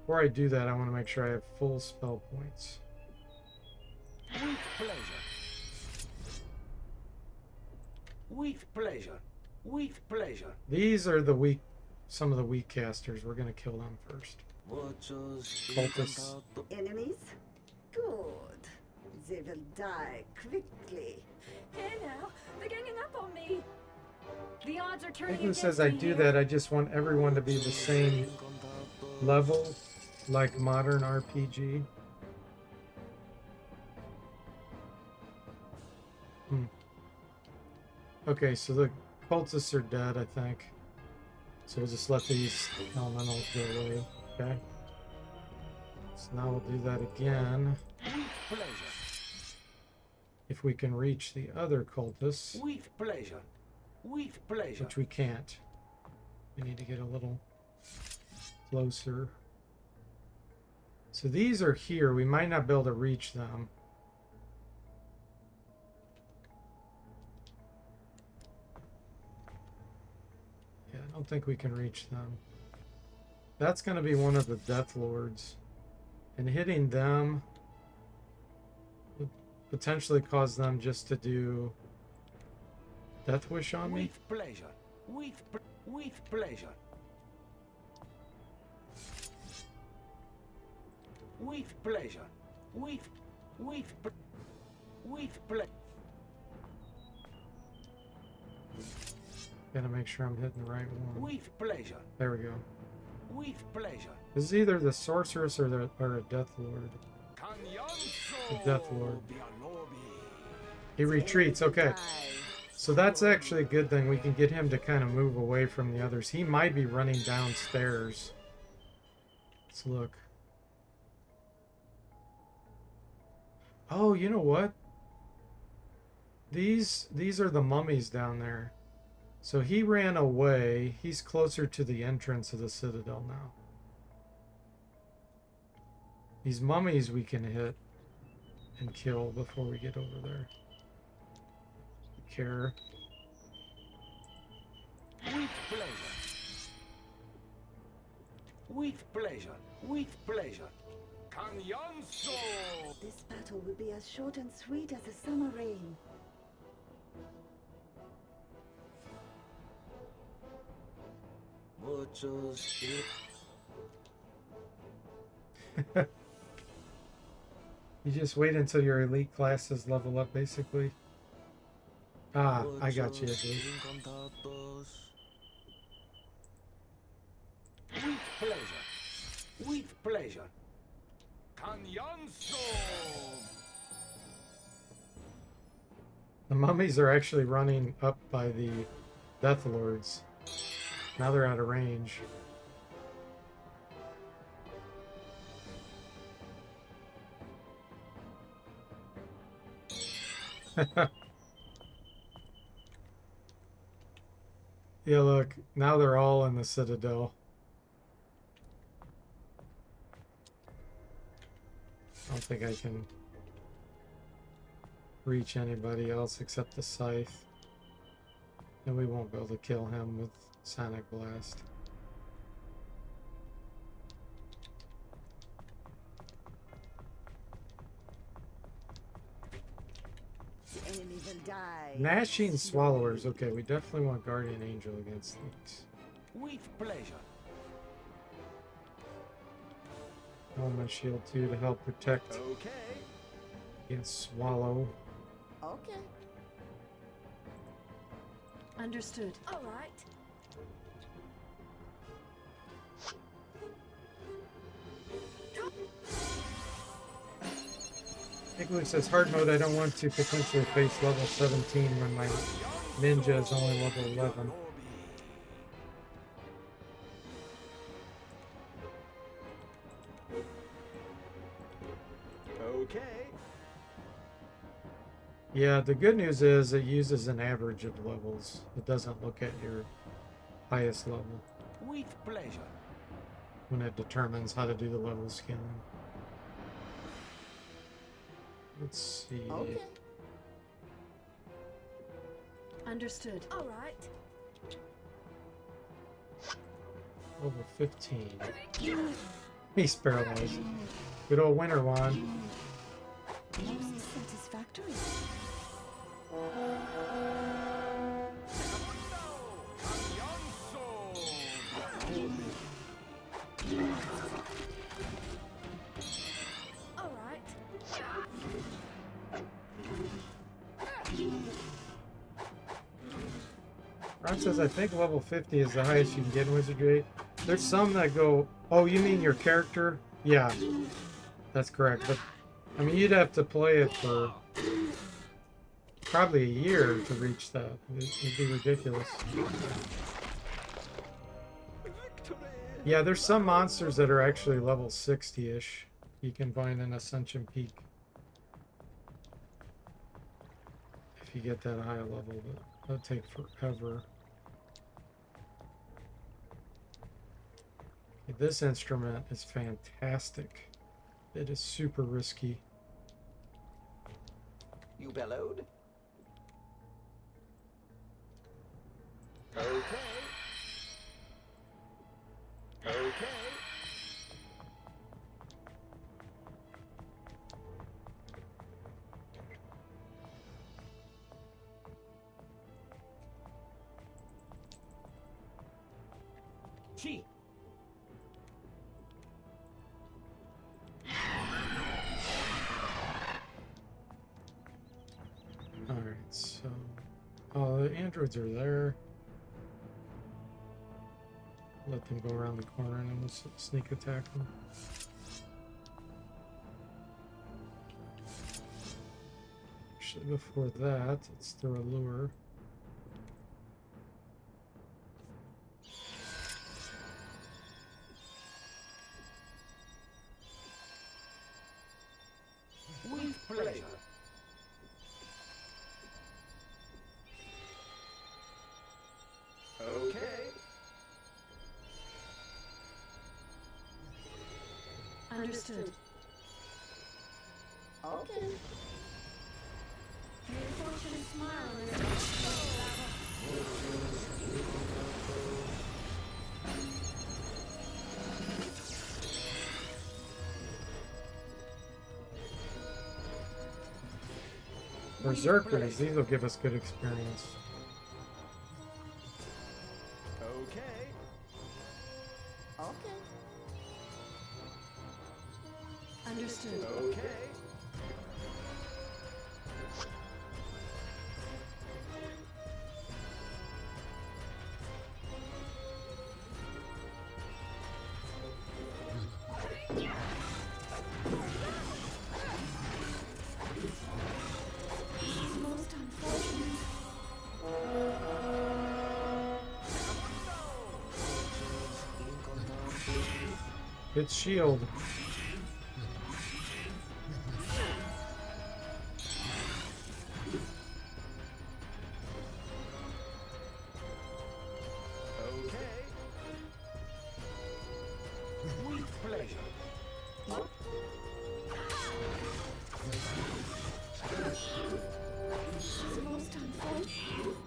Before I do that, I want to make sure I have full spell points. With pleasure. With pleasure. With pleasure. These are the weak, some of the weak casters. We're going to kill them first. Cultists. Enemies? Good. They will die quickly. Hey now, they're ganging up on me. The odds are turning Igloo against says I me do here. that. I just want everyone to be the same level, like modern RPG. Okay, so the cultists are dead, I think. So we'll just let these elementals go away. Okay. So now we'll do that again. With pleasure. If we can reach the other cultists, With pleasure. With pleasure. which we can't. We need to get a little closer. So these are here. We might not be able to reach them. Yeah, I don't think we can reach them. That's going to be one of the Death Lords. And hitting them would potentially cause them just to do Death Wish on me. With pleasure. With pleasure. With pleasure. With pleasure. Gotta make sure I'm hitting the right one. With pleasure. There we go. With pleasure. This is either the Sorceress or a Death Lord. The Death Lord. He retreats. Okay. So that's actually a good thing. We can get him to kind of move away from the others. He might be running downstairs. Let's look. Oh, you know what? These are the mummies down there. So he ran away. He's closer to the entrance of the citadel now. These mummies we can hit and kill before we get over there. Care. With pleasure. With pleasure. With pleasure. Canyanso! This battle will be as short and sweet as a summer rain. Muchos You just wait until your elite classes level up, basically. Ah, I got you, dude. With pleasure. With pleasure. Canyanso! The mummies are actually running up by the Death Lords. Now they're out of range. Yeah, look, now they're all in the Citadel. I don't think I can reach anybody else except the Scythe. And we won't be able to kill him with Sonic Blast. The enemy will die. Gnashing Swallowers. Okay, we definitely want Guardian Angel against these. With pleasure. Element Shield 2 to help protect Okay. against Swallow. Okay. Understood. All right. Igloo says, hard mode, I don't want to potentially face level 17 when my ninja is only level 11. Okay. Yeah, the good news is it uses an average of levels. It doesn't look at your highest level With pleasure. when it determines how to do the level scaling. Let's see. Okay. Understood. All right. Level 15. He's paralyzed. Good old Winter Wand. Most satisfactory. All right. Ron says, I think level 50 is the highest you can get in Wizardry. There's some that go... Oh, you mean your character? Yeah, that's correct. But, I mean, you'd have to play it for probably a year to reach that. It'd be ridiculous. Yeah, there's some monsters that are actually level 60-ish. You can find an Ascension Peak. If you get that high a level, but that'll take forever. Okay, this instrument is fantastic. It is super risky. You bellowed? Okay. Okay. Chi. Alright, so... Oh, the androids are there. Let them go around the corner and then we'll sneak attack them. Actually, before that, let's throw a lure. Understood. Okay. May fortune smile on this battle. Berserkers, these will give us good experience. Okay. Okay. Understood. Okay. It's most unfortunate. It's shield. Okay. With pleasure. It's most unfortunate.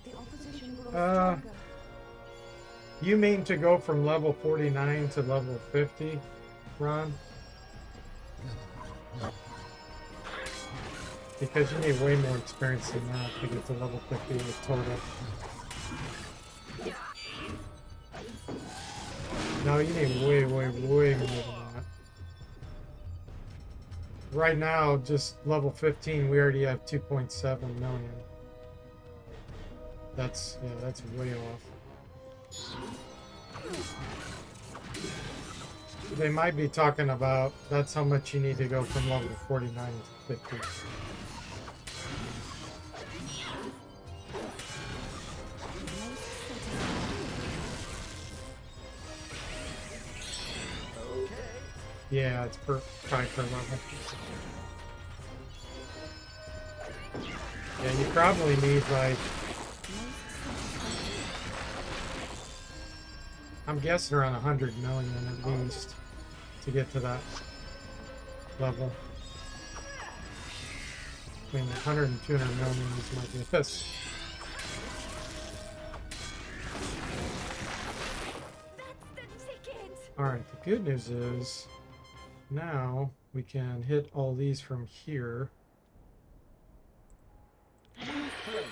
The opposition grows Uh, stronger. You mean to go from level 49 to level 50, Ron? Because you need way more experience than that to get to level 50 with total. No, you need way more than that. Right now, just level 15, we already have 2.7 million. That's way off. They might be talking about that's how much you need to go from level 49 to 50. Yeah, it's per level. Yeah, you probably need like, I'm guessing around 100 million at least to get to that level. Between 100 and 200 million is my guess. That's the ticket. Alright, the good news is now we can hit all these from here. With pleasure.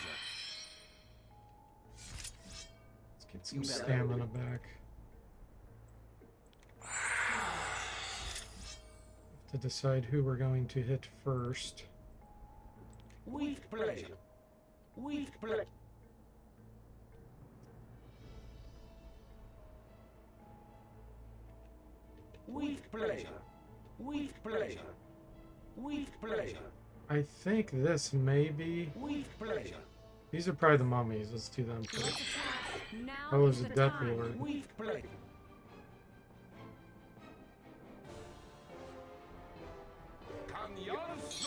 Let's get some stamina back. To decide who we're going to hit first. With pleasure. With pleasure. With pleasure. With pleasure. With pleasure. I think this may be. With pleasure. These are probably the mummies. Let's do them first. Let's attack. Now Oh, is is the it Death time. Lord? With pleasure.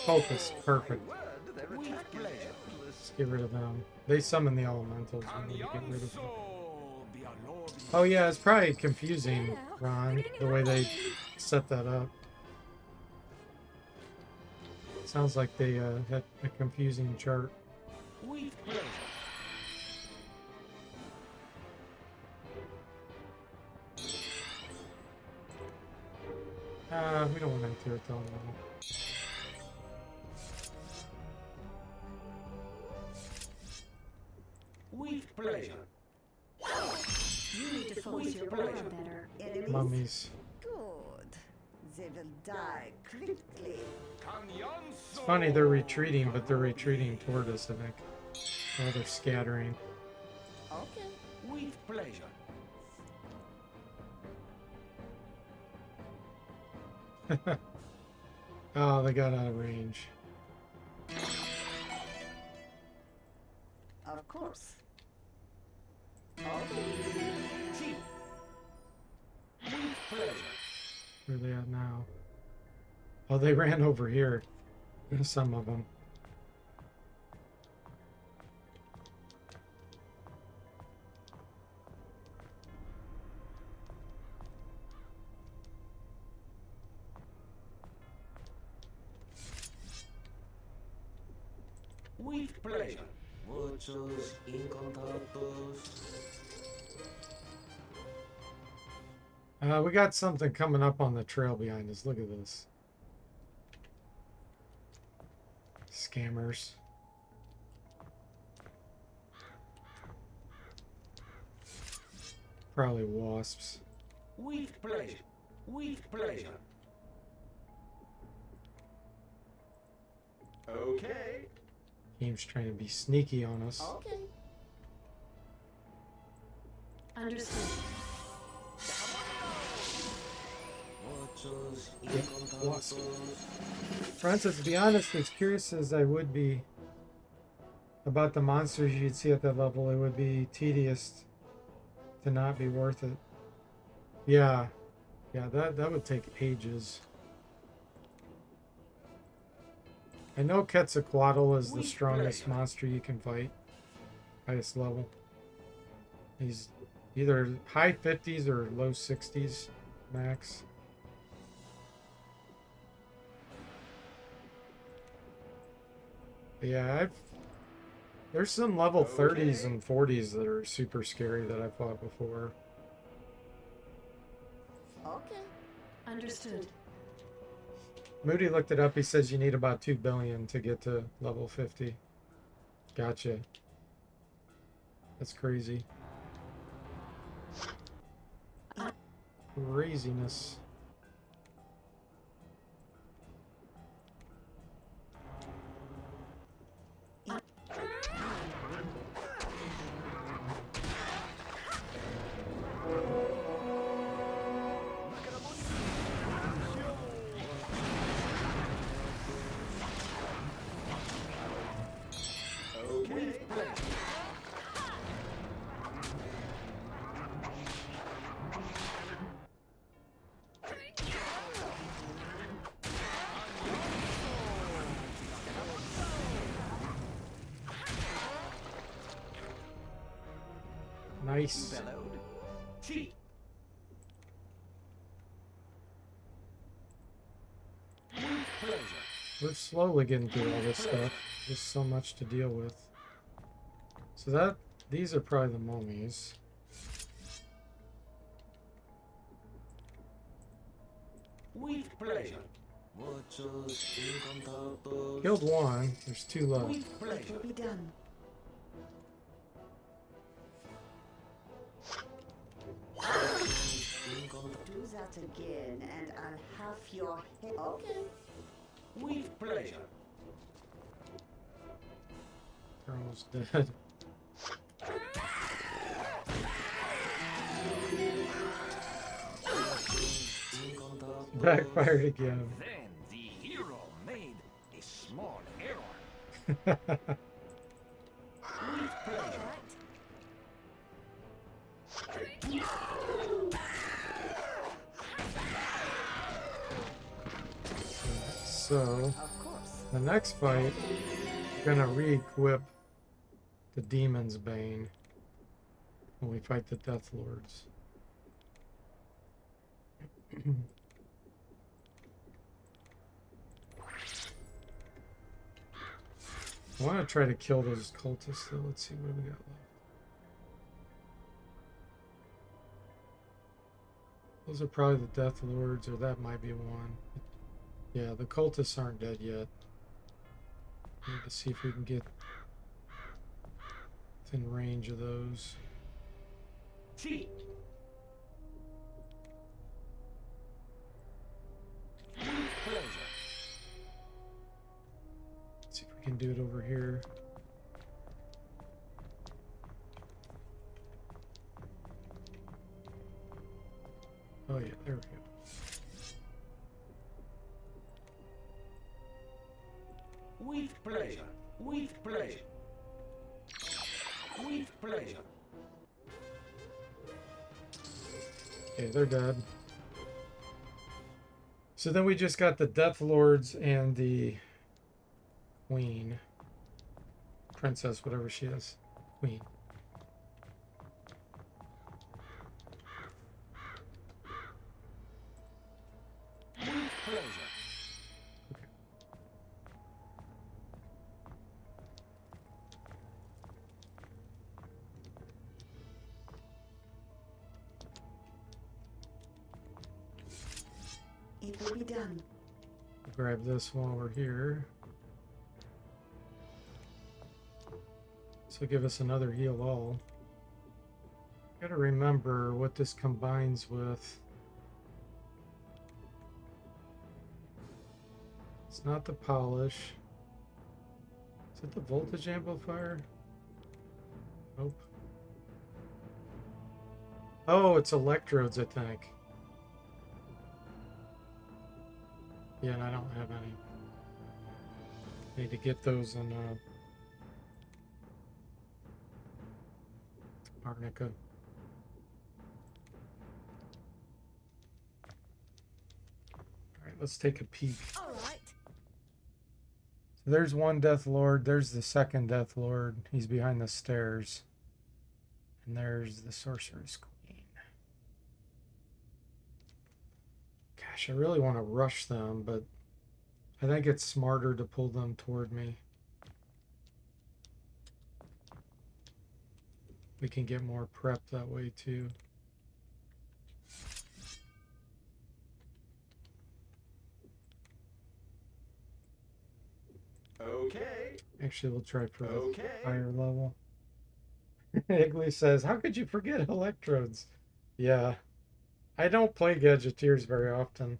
Focus, perfect. With pleasure. Let's get rid of them. They summon the elementals. We need to get rid of them. Oh yeah, it's probably confusing, Ron, the way they set that up. Sounds like they had a confusing chart. With pleasure. We don't want to enter it though. With pleasure. You need to focus your power better. Enemies? Mummies. Good. They will die quickly. It's funny, they're retreating, but they're retreating toward us, I think. Oh, they're scattering. Okay. With pleasure. Oh, they got out of range. Of course. Chief. With pleasure. Where are they at now? Oh, they ran over here. Some of them. With pleasure. Muchos incontados. We got something coming up on the trail behind us. Look at this. Scammers. Probably wasps. With pleasure. With pleasure. Okay. Game's trying to be sneaky on us. Okay. Understood. Muchos Yep, wasp. incontados. Francis, to be honest, as curious as I would be about the monsters you'd see at that level, it would be tedious to not be worth it. Yeah. Yeah, that would take ages. I know Quetzalcoatl is the strongest monster you can fight. Highest level. He's either high 50s or low 60s max. But yeah, there's some level 30s and 40s that are super scary that I fought before. Okay. Understood. Moody looked it up. He says you need about 2 billion to get to level 50. Gotcha. That's crazy. Craziness. Nice. Bellowed. Chief. With pleasure. We're slowly getting through all this stuff. There's so much to deal with. So these are probably the mummies. With pleasure. Muchos incontados. Killed one. There's 2 left. With It pleasure. will be done. Do that again, and I'll have your head. Okay. With pleasure. They're almost dead. Backfired again. Then the hero made a small error. With pleasure. So, Of course. the next fight, we're gonna re-equip the Demon's Bane when we fight the Death Lords. I want to try to kill those cultists though. Let's see what we got left. Those are probably the Death Lords, or that might be one. Yeah, the cultists aren't dead yet. Need to see if we can get within range of those. Chief. With pleasure. See if we can do it over here. Oh yeah, there we go. With pleasure. With pleasure. With pleasure. Okay, they're dead. So then we just got the Death Lords and the Queen. Princess, whatever she is. Queen. With pleasure. It will be done. Grab this while we're here. So give us another heal all. Gotta remember what this combines with. It's not the polish. Is it the voltage amplifier? Nope. Oh, it's electrodes, I think. Yeah, and I don't have any. Need to get those in Arnica. Alright, let's take a peek. All right. So there's one Death Lord. There's the second Death Lord. He's behind the stairs. And there's the Sorceress Queen. Gosh, I really want to rush them, but I think it's smarter to pull them toward me. We can get more prep that way too. Okay. Actually, we'll try for the Okay. higher level. Igloo says, how could you forget electrodes? Yeah. I don't play Gadgeteers very often.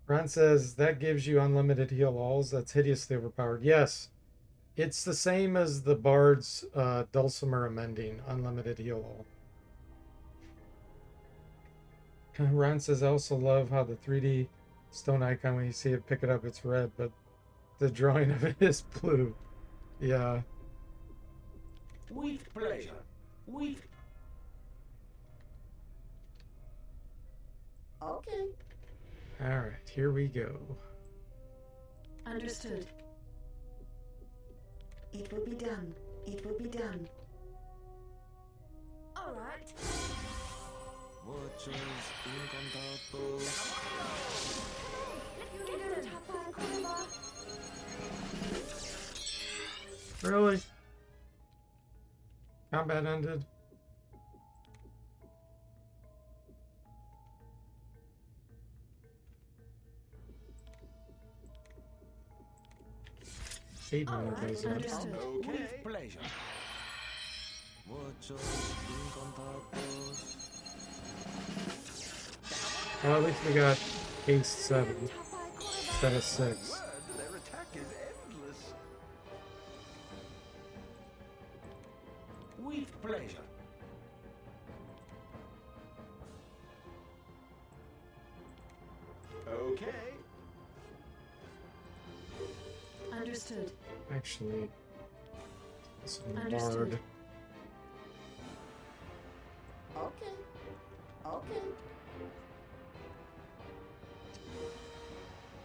Ron says, that gives you unlimited heal alls. That's hideously overpowered. Yes. It's the same as the Bard's Dulcimer Amending, unlimited heal all. Ron says, I also love how the 3D stone icon, when you see it pick it up, it's red, but the drawing of it is blue. Yeah. With pleasure. With Okay. All right, here we go. Understood. It will be done. It will be done. All right. Watchers incontactos. Really? Combat ended? Eight All minute right, does that. understood. Okay. With pleasure. Watchers incontactos. Well, at least we got haste 7 instead of 6. Word, their attack is endless. With pleasure. Okay. Understood. Actually, it's a Understood. Bard. Okay. Okay.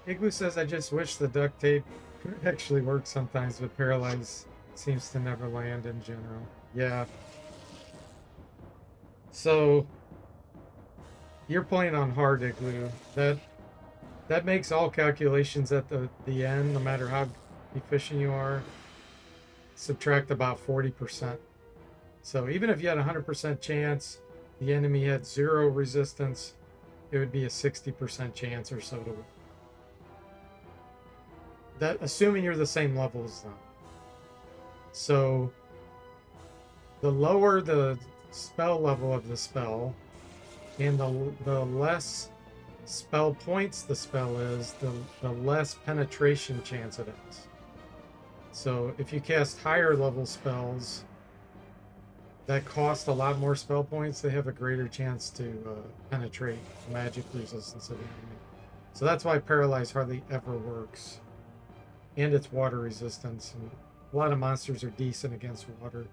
Igloo says, I just wish the duct tape actually worked sometimes, but Paralyze seems to never land in general. Yeah. So, you're playing on hard, Igloo. That makes all calculations at the end, no matter how efficient you are, subtract about 40%. So even if you had a 100% chance, the enemy had 0 resistance, it would be a 60% chance or so to win. That, assuming you're the same level as them. So the lower the spell level of the spell, and the less spell points the spell is, the less penetration chance it is. So if you cast higher level spells that cost a lot more spell points, they have a greater chance to penetrate magic resistance of the enemy. So that's why Paralyze hardly ever works. And it's water resistance, and a lot of monsters are decent against water.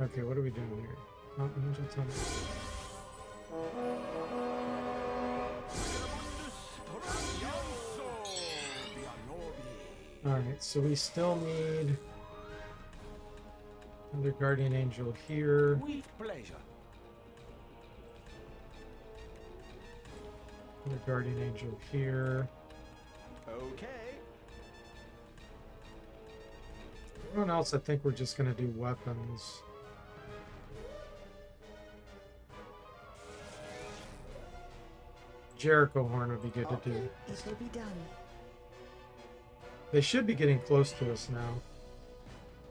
Okay, what are we doing here? Oh, Angel Tunnel. Alright, so we still need another Guardian Angel here. With pleasure. Another Guardian Angel here. Okay. Everyone else, I think we're just going to do weapons. Jericho Horn would be good to do. It will be done. They should be getting close to us now.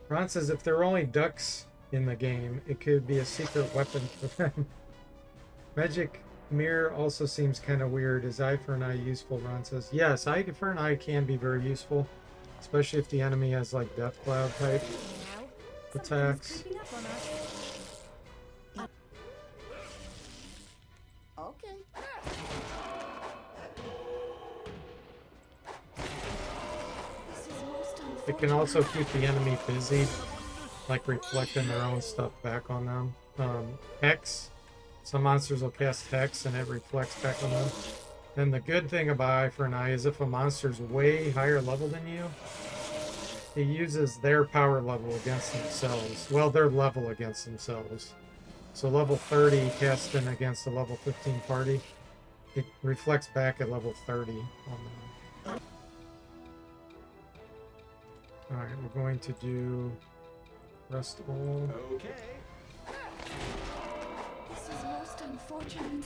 Ron says if there were only ducks in the game, it could be a secret weapon for them. Magic Mirror also seems kind of weird. Is eye for an eye useful? Ron says yes, eye for an eye can be very useful, especially if the enemy has like Death Cloud type attacks. Creeping up on us. Okay. This is most It can also keep the enemy busy, like reflecting their own stuff back on them. Hex. Some monsters will cast Hex and it reflects back on them. Then the good thing about Eye for an Eye is if a monster's way higher level than you, it uses their power level against themselves. Well, their level against themselves. So level 30 casting against a level 15 party, it reflects back at level 30 on them. Alright, we're going to do rest all. Okay. This is most unfortunate.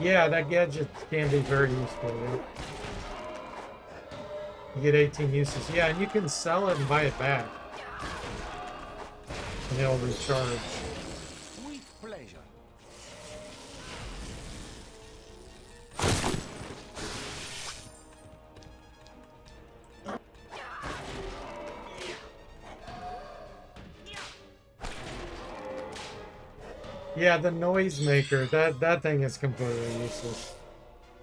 Yeah, that gadget can be very useful. Yeah. You get 18 uses. Yeah, and you can sell it and buy it back. And it'll recharge. With pleasure. Yeah, the noisemaker, that thing is completely useless.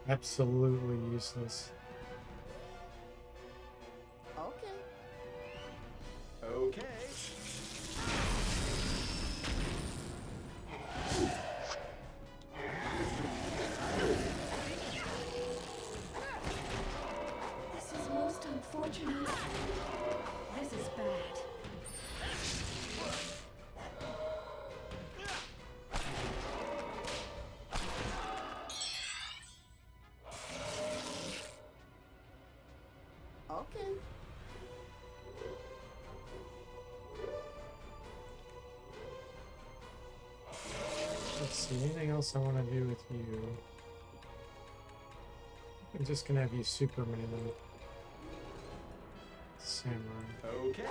Absolutely useless. Okay. Okay. This is most unfortunate. This is bad. Okay. Let's see, anything else I want to do with you? I'm just gonna have you Superman and Samurai. Okay.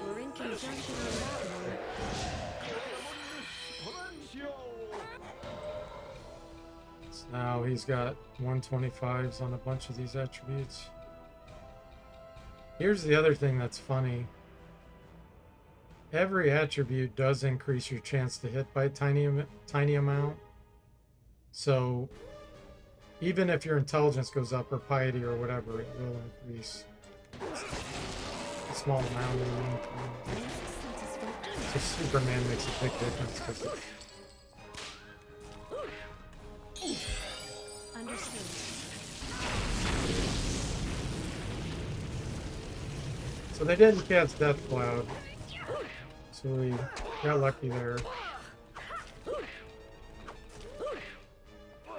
We're in conjunction on that one. So now he's got 125s on a bunch of these attributes. Here's the other thing that's funny. Every attribute does increase your chance to hit by a tiny amount. So even if your intelligence goes up or piety or whatever, it will increase a small amount. I mean. So Superman makes a big difference because Understood. so they didn't cast Death Cloud. So we got lucky there.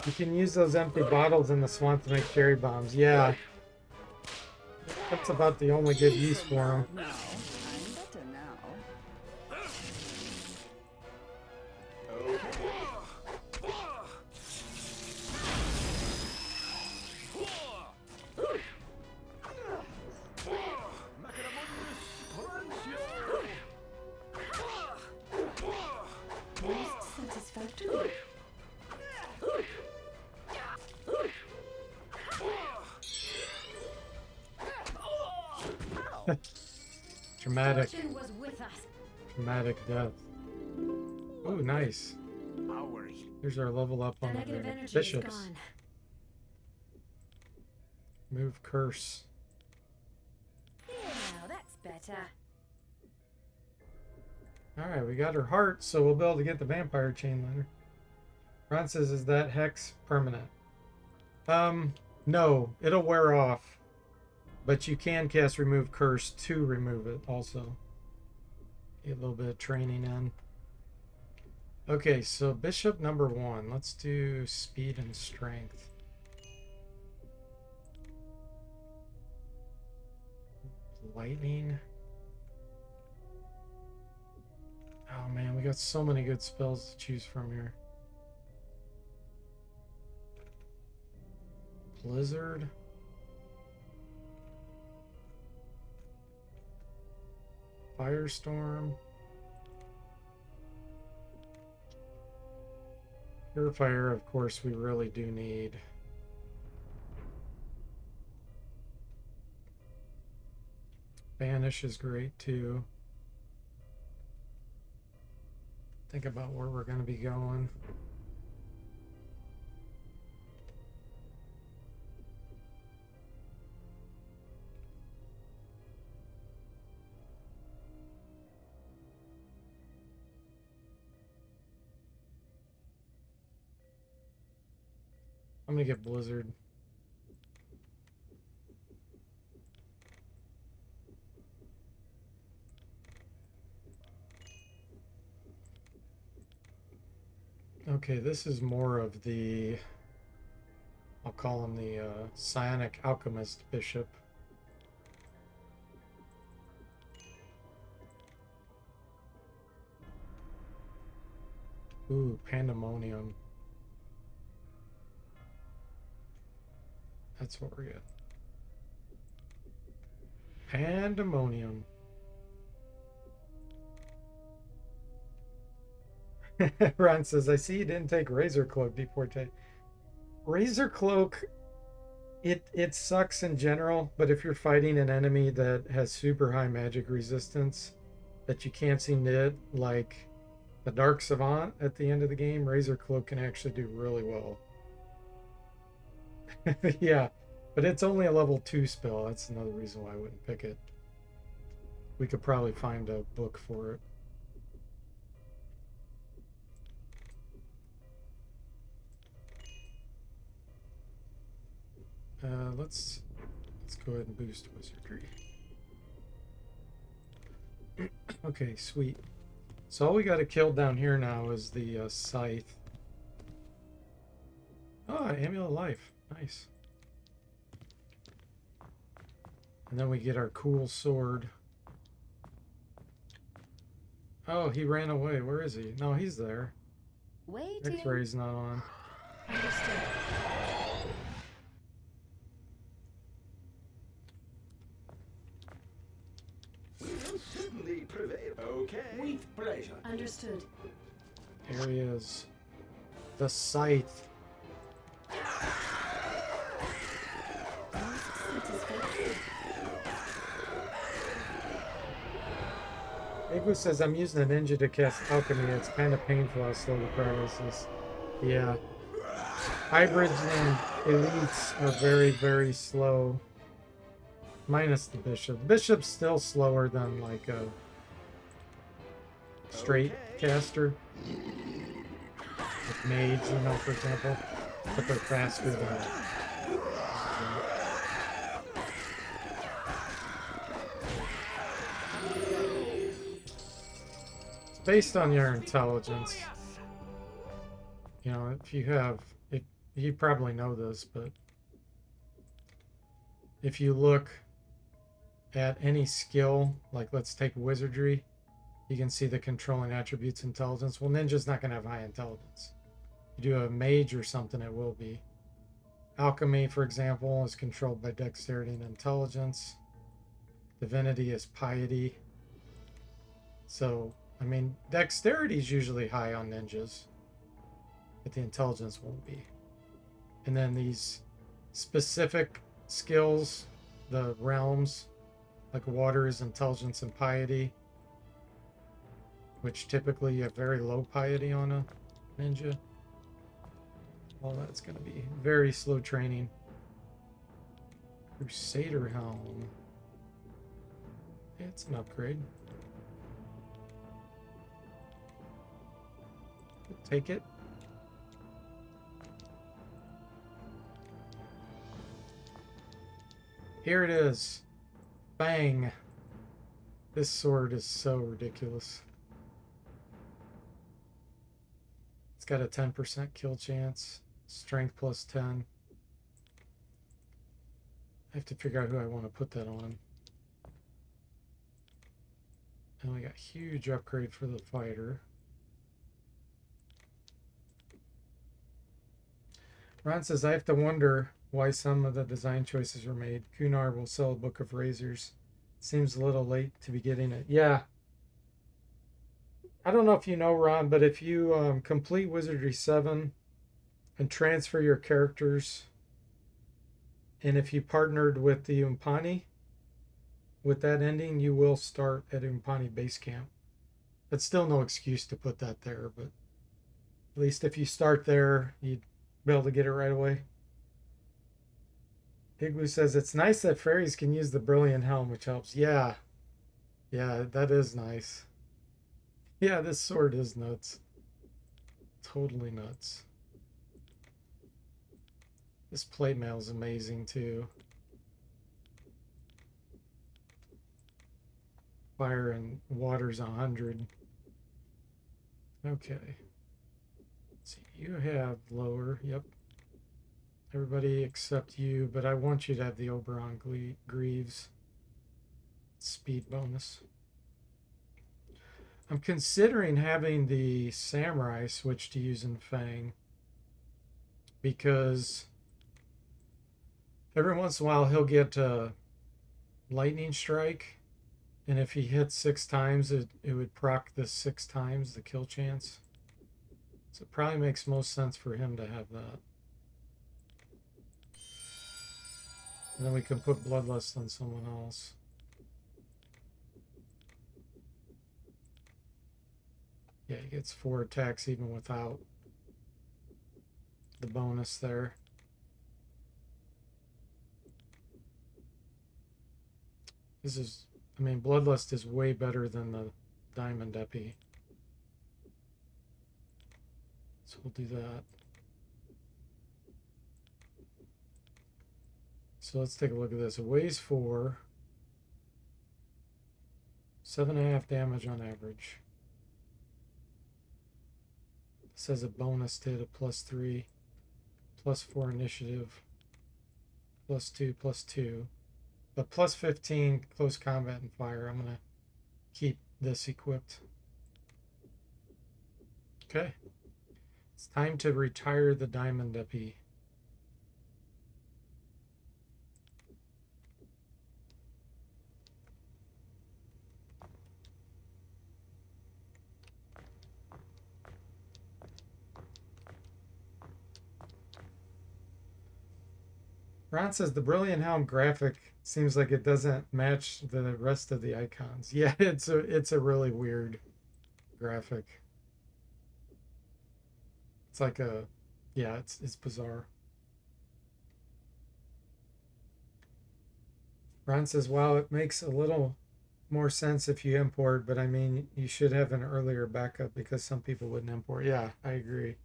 You can use those empty bottles in the swamp to make cherry bombs. Yeah. That's about the only good use for them. I'm better now. Dramatic, Fortune was with us. dramatic death. Oh, nice. Our Here's our level up The on negative the energy is bishops. gone. Move curse. Here now, that's better. Alright, we got her heart, so we'll be able to get the vampire chain later. Ron says, is that hex permanent? No, it'll wear off. But you can cast remove curse to remove it also. Get a little bit of training in. Okay, so bishop number 1. Let's do speed and strength. Lightning. Oh man, we got so many good spells to choose from here. Blizzard. Firestorm. Purifier, of course, we really do need. Banish is great too. Think about where we're going to be going. I'm going to get Blizzard. Okay, this is more of the, I'll call him the Psionic Alchemist Bishop. Ooh, Pandemonium. That's what we're getting. Pandemonium. Ron says, I see you didn't take Razor Cloak before take. Razor Cloak, it sucks in general, but if you're fighting an enemy that has super high magic resistance that you can't seem to hit, like the Dark Savant at the end of the game, Razor Cloak can actually do really well. Yeah, but it's only a level 2 spell. That's another reason why I wouldn't pick it. We could probably find a book for it. Let's go ahead and boost Wizardry. Okay, sweet. So all we got to kill down here now is the scythe. Oh, Amulet of Life. Nice. And then we get our cool sword. Oh, he ran away. Where is he? No, he's there. Waiting. X-ray's not on. Understood. certainly prevail. Okay. With pleasure. Understood. Areas. The scythe. Igu says, I'm using a ninja to cast alchemy. It's kind of painful how slow the progress is. Yeah. Hybrids and elites are very, very slow. Minus the bishop. The bishop's still slower than like a straight caster. Like mage, you know, for example. But they're faster than it's based on your intelligence. You know, if you have, if you probably know this, but if you look at any skill, like let's take wizardry, you can see the controlling attributes intelligence. Well, ninja's not going to have high intelligence. You do a mage or something, it will be. Alchemy, for example, is controlled by dexterity and intelligence. Divinity is piety. So, I mean, dexterity is usually high on ninjas, but the intelligence won't be. And then these specific skills, the realms, Like water is intelligence and piety, which typically you have very low piety on a ninja. All that's going to be very slow training. Crusader helm. It's an upgrade. We'll take it. Here it is. Bang. This sword is so ridiculous. It's got a 10% kill chance. Strength plus 10. I have to figure out who I want to put that on. And we got huge upgrade for the fighter. Ron says, I have to wonder why some of the design choices were made. Kunar will sell a book of razors. Seems a little late to be getting it. Yeah. I don't know if you know, Ron, but if you complete Wizardry 7 and transfer your characters, and if you partnered with the Umpani, with that ending, you will start at Umpani base camp. That's still no excuse to put that there, but at least if you start there, you'd be able to get it right away. Igloo says, it's nice that fairies can use the brilliant helm, which helps. Yeah. Yeah, that is nice. Yeah, this sword is nuts. Totally nuts. This plate mail is amazing, too. Fire and water's 100. Okay. Let's see, you have lower. Yep. Everybody except you, but I want you to have the Oberon Greaves speed bonus. I'm considering having the Samurai switch to using Fang, because every once in a while he'll get a lightning strike, and if he hits 6 times, it would proc the 6 times the kill chance. So it probably makes most sense for him to have that. And then we can put Bloodlust on someone else. Yeah, he gets 4 attacks even without the bonus there. This is, I mean, Bloodlust is way better than the Diamond Epi. So we'll do that. So let's take a look at this. It weighs 4. 7.5 damage on average. This has a bonus to hit a +3, +4 initiative, +2, +2. But +15 close combat and fire. I'm going to keep this equipped. Okay. It's time to retire the Diamond Epi. Ron says the Brilliant Helm graphic seems like it doesn't match the rest of the icons. Yeah, it's a really weird graphic. It's like a, yeah, it's bizarre. Ron says, wow, it makes a little more sense if you import, but I mean, you should have an earlier backup because some people wouldn't import. Yeah, I agree.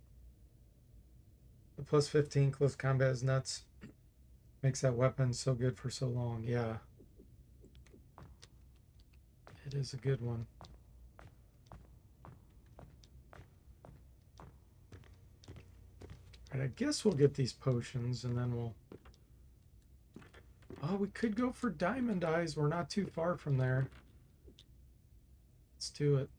The +15 close combat is nuts. Makes that weapon so good for so long. Yeah. It is a good one. Alright, I guess we'll get these potions and then we'll... Oh, we could go for Diamond Eyes. We're not too far from there. Let's do it.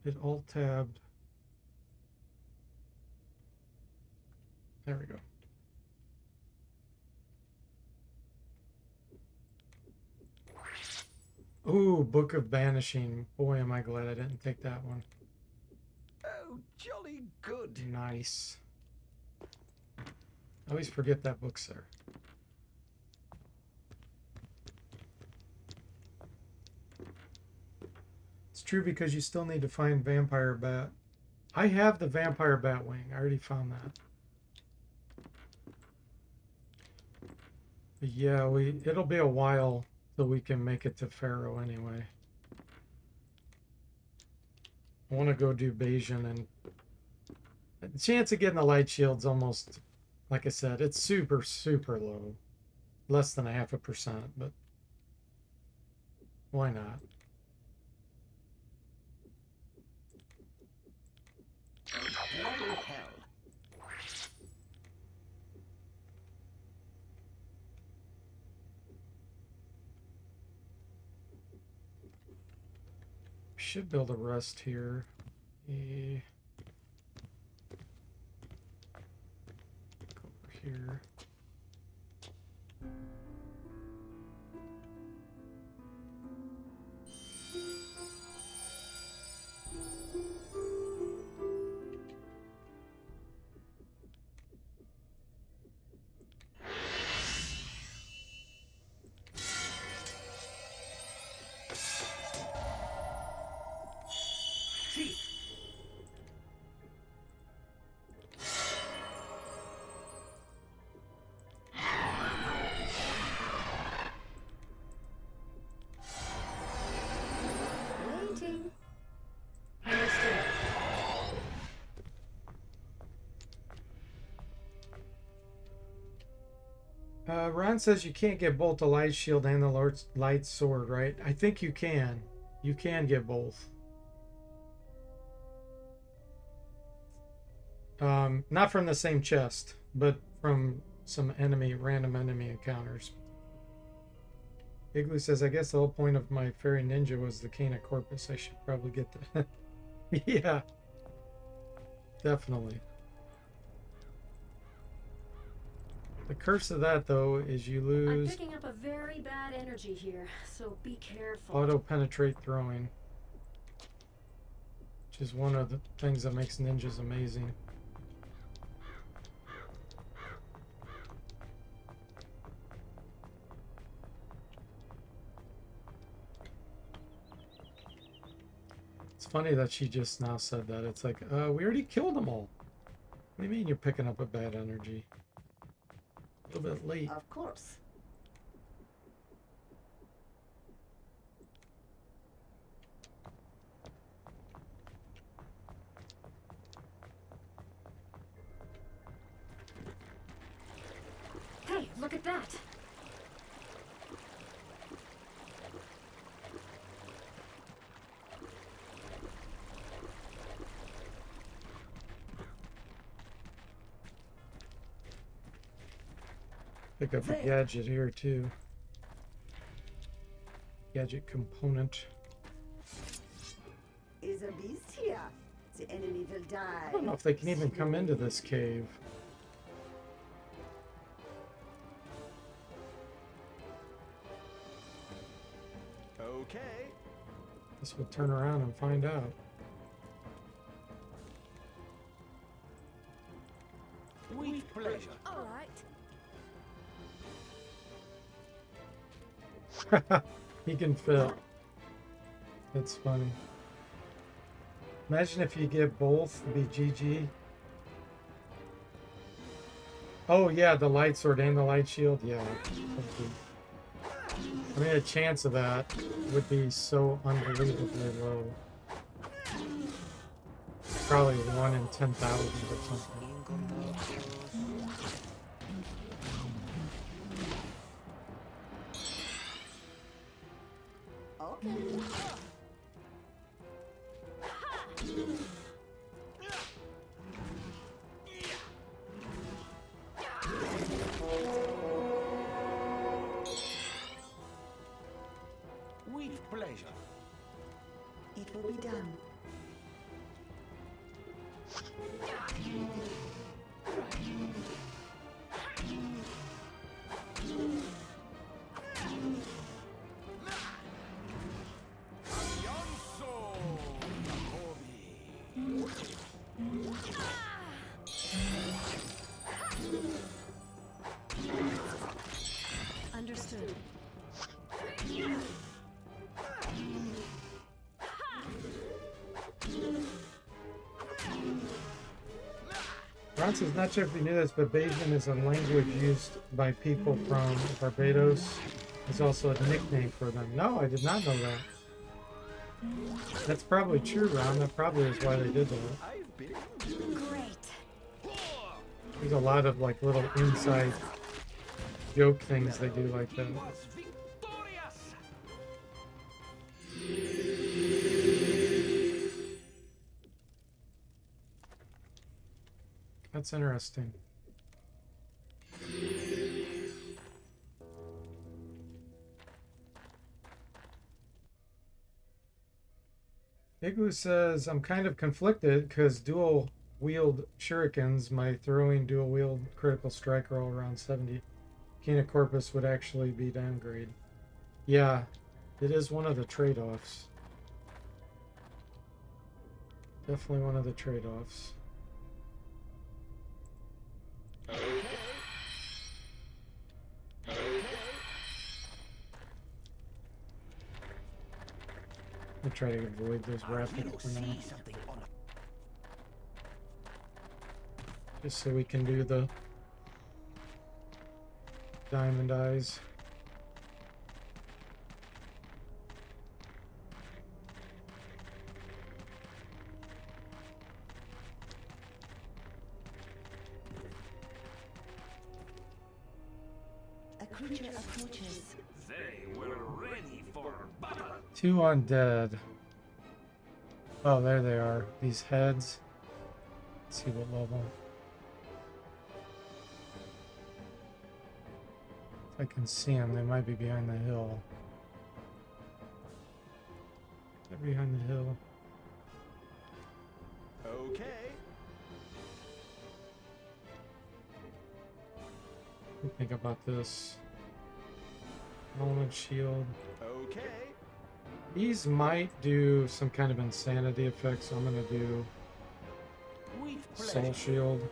It alt tabbed. There we go. Ooh, Book of Banishing. Boy, am I glad I didn't take that one. Oh, jolly good. Nice. I always forget that book's there. It's true because you still need to find Vampire Bat. I have the Vampire Bat Wing. I already found that. But yeah, it'll be a while till we can make it to Pharaoh anyway. I want to go do Bayesian, and the chance of getting the light shield's almost, like I said, it's super, super low. Less than 0.5%, but why not? Bloody hell. Should build a rest here. Go over here. Chief. Waiting. Understood. Ron says you can't get both the light shield and the light sword, right? I think you can. You can get both. Not from the same chest, but from some random enemy encounters. Igloo says, I guess the whole point of my fairy ninja was the Cana Corpus. I should probably get that. Yeah, definitely. The curse of that, though, is you I'm lose picking up a very bad energy here, so be careful. auto-penetrate throwing, which is one of the things that makes ninjas amazing. It's funny that she just now said that. It's like, we already killed them all. What do you mean you're picking up a bad energy? A little bit late. Of course. Hey, look at that. Pick up a gadget here too. Gadget component. Is a beast here. The enemy will die. I don't know if they can even come into this cave. Okay. Guess we'll turn around and find out. With pleasure. All right. He can fit. That's funny. Imagine if you get both, it'd be GG. Oh yeah, the light sword and the light shield. Yeah. I mean, the chance of that would be so unbelievably low. Probably 1 in 10,000 or something. Okay. With pleasure. It will be done. Ron says, not sure if you knew this, but Bayesian is a language used by people from Barbados. It's also a nickname for them. No, I did not know that. That's probably true, Ron. That probably is why they did that. Great. There's a lot of like little inside joke things they do like that. Was victorious. That's interesting. Igloo says, I'm kind of conflicted because dual wield shurikens, my throwing dual wield critical strike roll around 70. Kina Corpus would actually be downgrade. Yeah, it is one of the trade-offs. Definitely one of the trade-offs. I try to avoid those rapid for now, See something on just so we can do the diamond eyes. A creature approaches. They were ready for battle. 2 undead. Oh, there they are. These heads. Let's see what level. If I can see them, they might be behind the hill. They're behind the hill. Okay. What do you think about this? Element shield. Okay. These might do some kind of insanity effect, so I'm gonna do With soul pleasure. shield.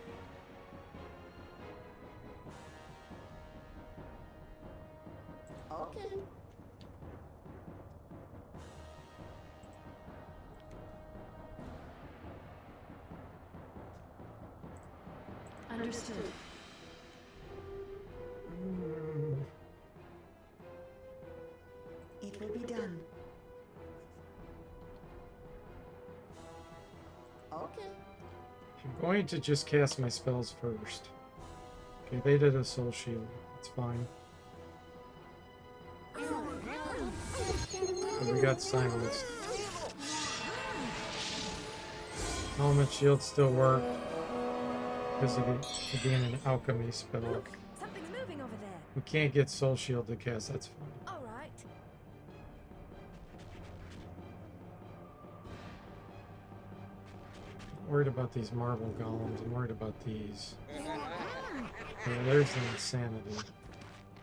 Okay. Understood. It will be done. Okay. I'm going to just cast my spells first. Okay, they did a soul shield. It's fine. But we got silenced. Element shield still worked because of it being an alchemy spell. Look, something's moving over there. We can't get soul shield to cast. That's fine. All right. Not worried about these marble golems. I'm worried about these. Yeah, there's the insanity.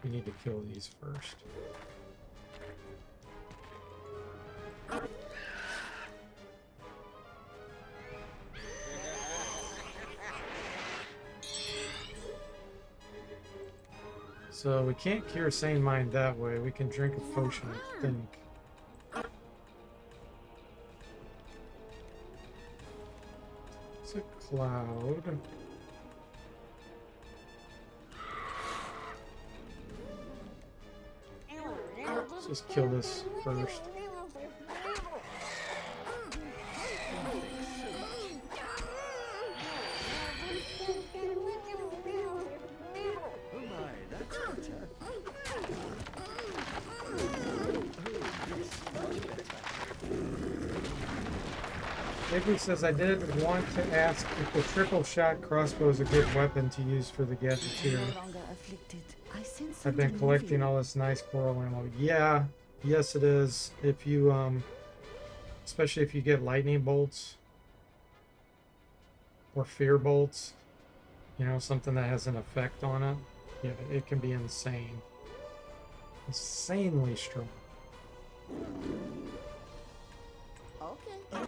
We need to kill these first. So we can't cure sane mind that way. We can drink a potion, I think. It's a cloud. Let's just kill this first. Oh my, that's better. Nicholas says, I did want to ask if the triple shot crossbow is a good weapon to use for the gadgeteer. No longer afflicted. I sense I've been something collecting moving. all this nice coral ammo. Yeah, yes it is. If you, especially if you get lightning bolts or fear bolts, you know, something that has an effect on it, yeah, it can be insane. Insanely strong. Okay.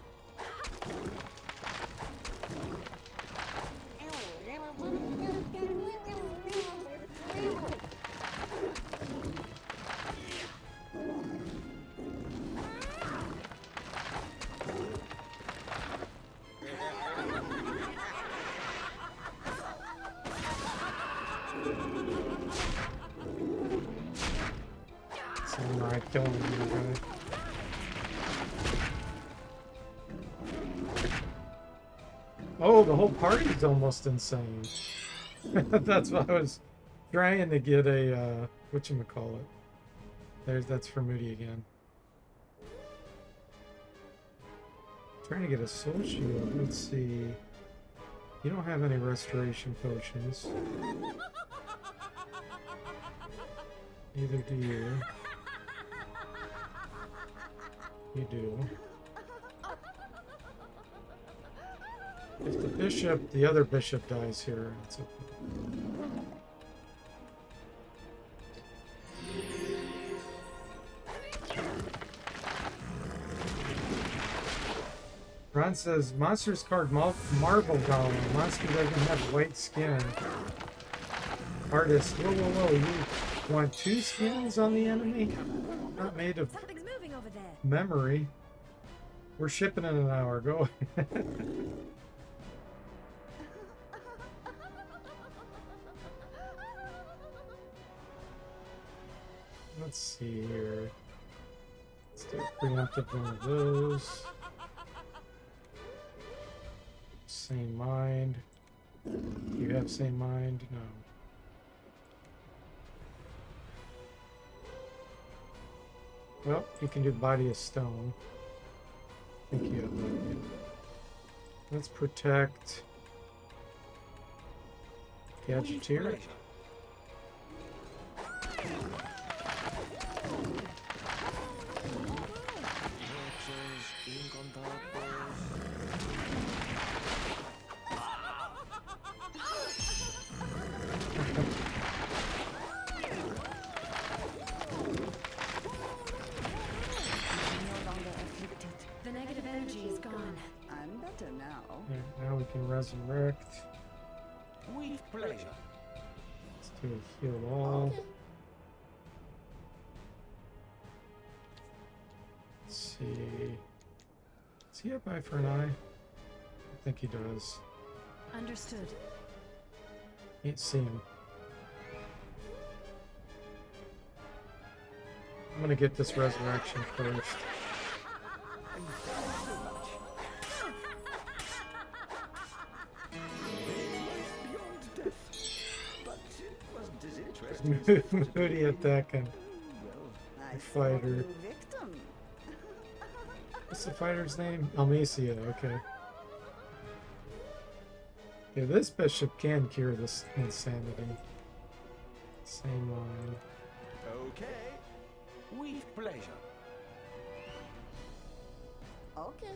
Samurai killing the guy. Oh, the whole party's almost insane. That's why I was trying to get a, whatchamacallit. That's for Moody again. Trying to get a soul shield. Let's see. You don't have any restoration potions. Neither do you. You do. If the bishop, the other bishop dies here, it's okay. Ron says, monsters card marble golem. Monster doesn't have white skin. Artist, whoa, whoa, whoa. You want 2 skins on the enemy? Not made of Something's moving over there. memory. We're shipping in an hour. Go ahead. Let's see here. Let's do a preemptive one of those. Same mind. You have same mind? No. Well, you can do body of stone. I think you have that. Let's protect Gadgeteer. The negative energy is gone. I'm better now. Now we can resurrect. With pleasure. Let's do a heal all. Okay. Let's see. Does he have eye for an eye? I think he does. Understood. Can't see him. I'm gonna get this resurrection first. Moody attacking I the saw a fighter. new victim. What's the fighter's name? Almesia, okay. Yeah, this bishop can cure this insanity. Same line. Okay. With pleasure. Okay.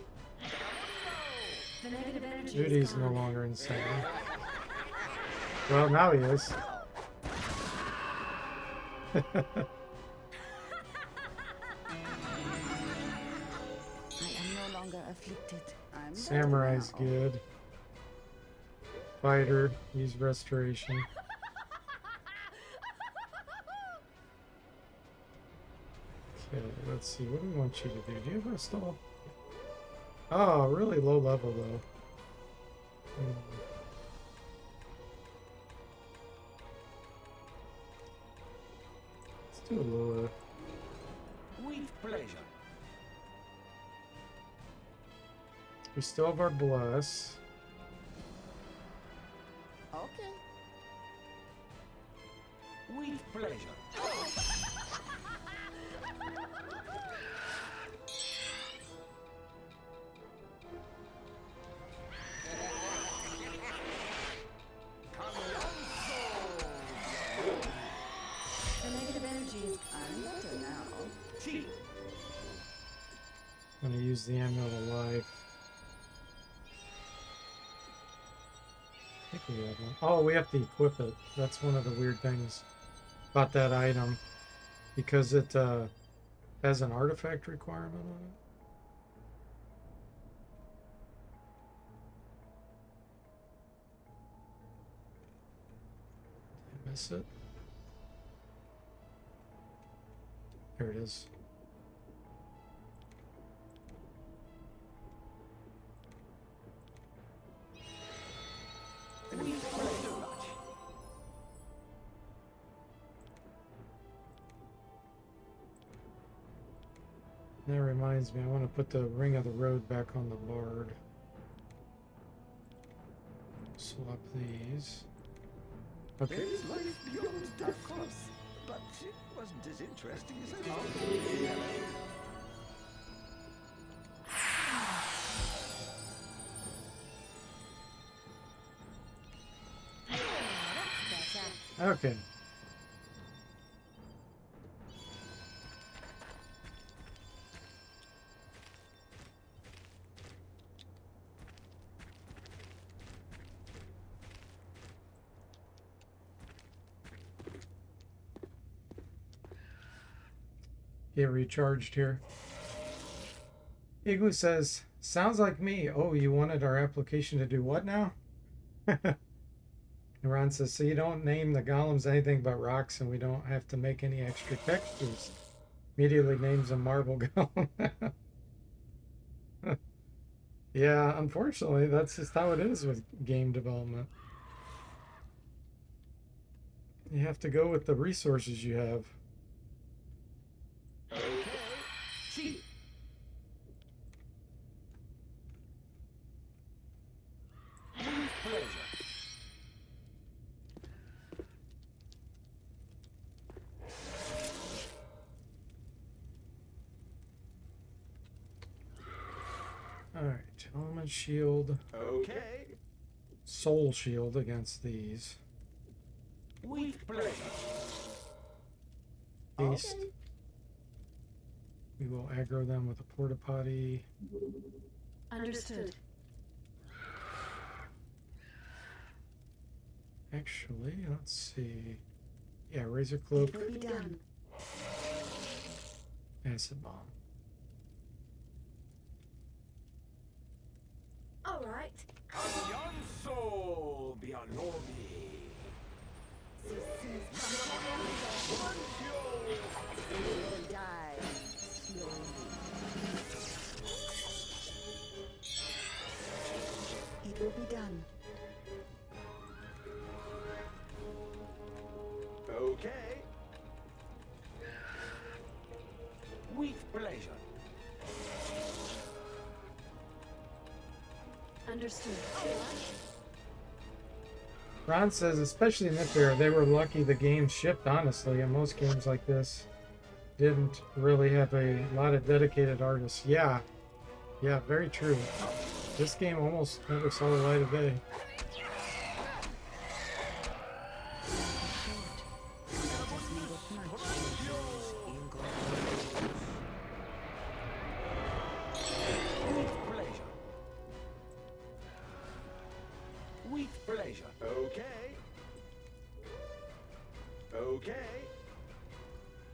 The negative energy Moody's is no gone. longer insane. Well, now he is. I am no longer afflicted. I'm better Samurai's now. good. Fighter, use restoration. Okay, let's see. What do we want you to do? Do you have restore? Oh, really low level though. Let's do a lower. With pleasure. We still have our bless. Okay. With pleasure. The negative energy is I'm better now. Tea. I'm gonna use the Amulet of Life. I think we have one. Oh, we have to equip it. That's one of the weird things about that item. Because it has an artifact requirement on it. Did I miss it? There it is. That reminds me, I want to put the Ring of the Road back on the Bard. Swap these. Okay. There is life beyond darkness, but it wasn't as interesting as I thought. Okay. Get recharged here. Igloo says, sounds like me. Oh, you wanted our application to do what now? And Ron says, so you don't name the golems anything but rocks and we don't have to make any extra textures. Immediately names a marble golem. Yeah, unfortunately, that's just how it is with game development. You have to go with the resources you have. Okay. See. With pleasure. Alright, element shield, Okay. soul shield against these. With pleasure. Haste. We will aggro them with a porta potty. Understood. Actually, let's see. Yeah, razor cloak, It will be done. acid bomb. All right. Allianzo Bianomi. It will die slowly. It will be done. Okay. With pleasure. Understood. Ron says, especially in this era, they were lucky the game shipped, honestly, and most games like this didn't really have a lot of dedicated artists. Yeah, very true. This game almost never saw the light of day. With pleasure. With pleasure. Okay. Okay.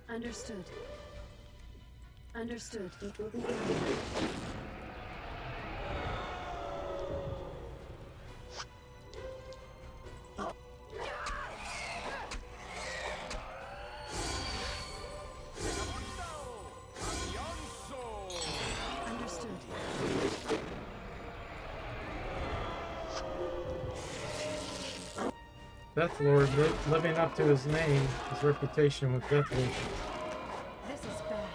Understood. Understood. It will be done. Understood. Death Lord living up to his name, his reputation with Death Wish. This is bad.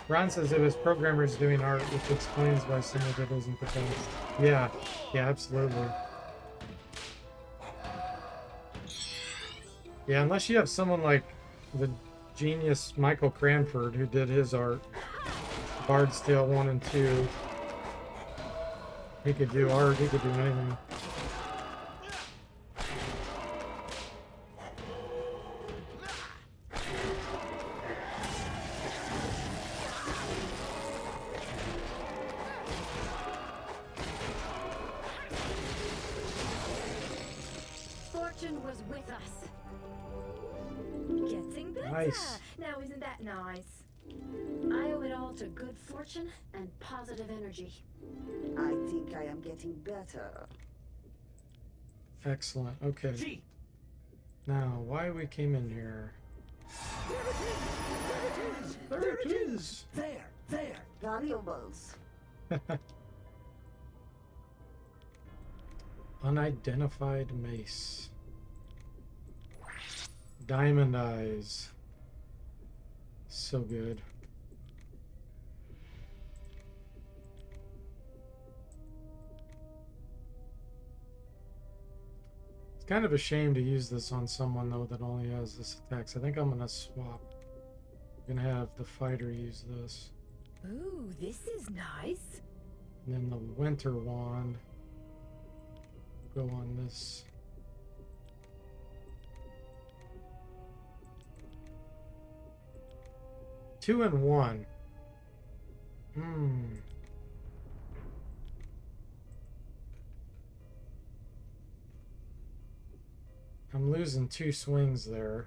Ron says it was programmers doing art, which explains why some of it isn't the best. Yeah, absolutely. Yeah, unless you have someone like the genius Michael Cranford who did his art, Bard's Tale 1 and 2. He could do art, he could do anything. Fortune was with us. Getting better. Nice. Now, isn't that nice? I owe it all to good fortune and positive energy. I think I am getting better. Excellent. Okay. Gee. Now, why we came in here? There it is. There. Valuables. Unidentified mace. Diamond eyes. So good. kind of a shame to use this on someone though that only has this attacks. I think I'm gonna swap. I'm gonna have the fighter use this. Ooh, this is nice. And then the winter wand go on this. Two and one. I'm losing 2 swings there.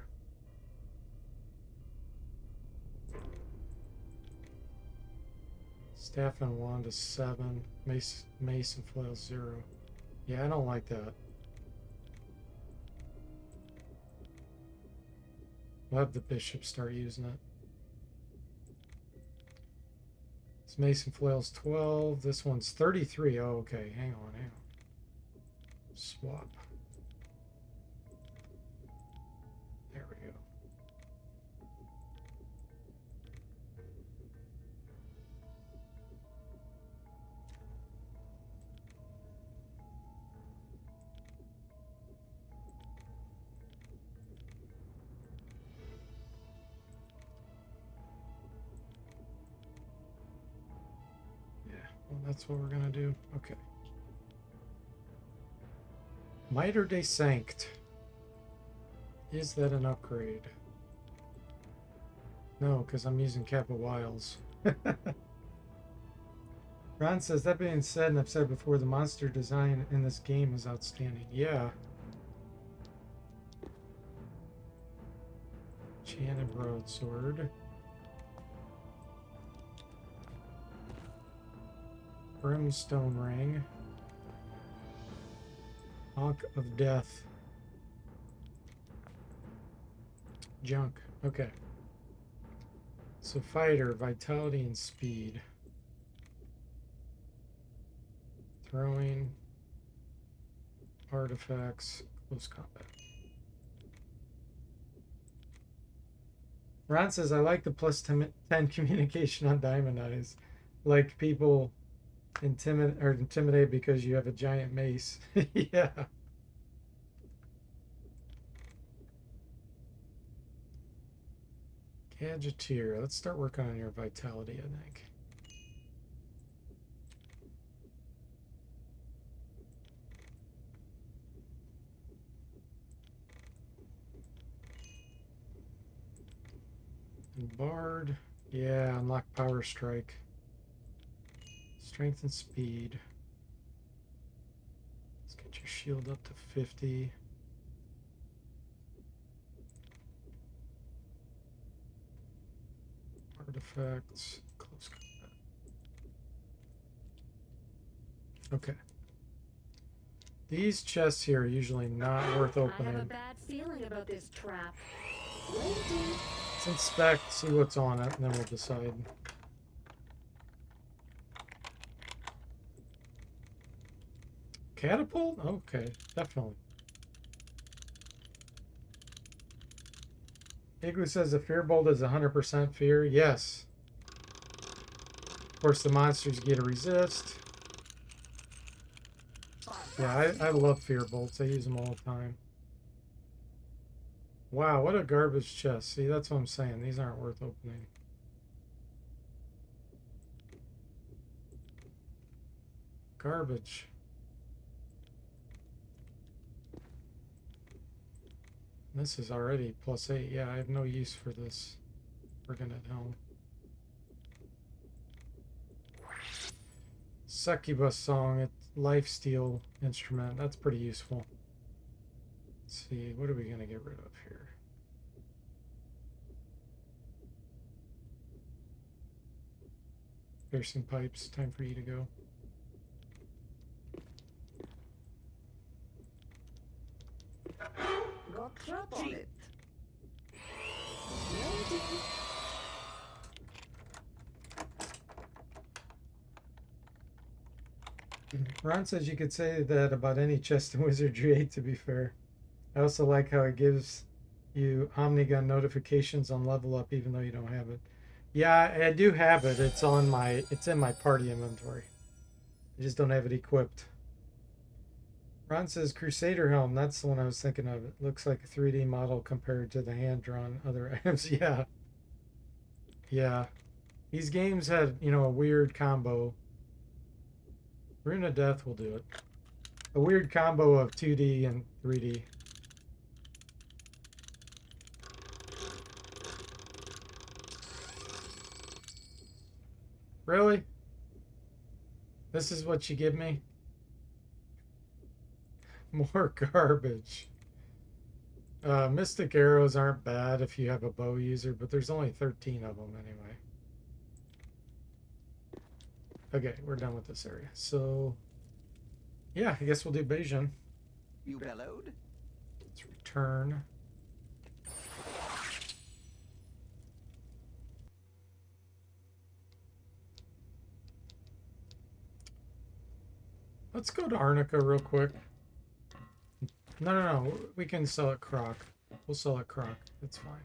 Staff and wand is 7. Mace and flail 0. Yeah, I don't like that. We'll have the bishop start using it. This mace and flail's 12. This one's 33. Oh, okay. Hang on. Swap. There we go. Yeah, well, that's what we're gonna do. Okay. Miter de Sanct. Is that an upgrade? No, because I'm using Kappa Wiles. Ron says, that being said, and I've said before, the monster design in this game is outstanding. Yeah. Enchanted Broadsword. Brimstone Ring. Hawk of Death. Junk. Okay. So fighter, vitality and speed. Throwing. Artifacts. Close combat. Ron says, I like the plus 10 communication on Diamond Eyes. Like people intimidate because you have a giant mace. Yeah. Gadgeteer. Let's start working on your vitality, I think. And Bard. Yeah, unlock Power Strike. Strength and speed. Let's get your shield up to 50. Artifacts, close combat. Okay. These chests here are usually not worth I have a opening. bad feeling about this trap. Waiting. Let's inspect, see what's on it, and then we'll decide. Catapult? Okay, definitely. Igloo says the fear bolt is 100% fear. Yes. Of course, the monsters get a resist. Yeah, I love fear bolts. I use them all the time. Wow, what a garbage chest. See, that's what I'm saying. These aren't worth opening. Garbage. This is already +8. Yeah, I have no use for this. Working at home. Succubus song, it's lifesteal instrument. That's pretty useful. Let's see, what are we gonna get rid of here? Piercing pipes, time for you to go. Got trap on it. Ron says you could say that about any chest in Wizardry 8, to be fair. I also like how it gives you Omnigun notifications on level up even though you don't have it. Yeah, I do have it. It's in my party inventory. I just don't have it equipped. Ron says Crusader helm. That's the one I was thinking of. It looks like a 3D model compared to the hand-drawn other items. Yeah. Yeah. These games had, you know, a weird combo. Rune of Death will do it. A weird combo of 2D and 3D. Really? This is what you give me? More garbage. Mystic arrows aren't bad if you have a bow user, but there's only 13 of them anyway. Okay, we're done with this area. So, yeah, I guess we'll do Beijing. You bellowed? Let's return. Let's go to Arnica real quick. No. We can sell it Croc. We'll sell it Croc. That's fine.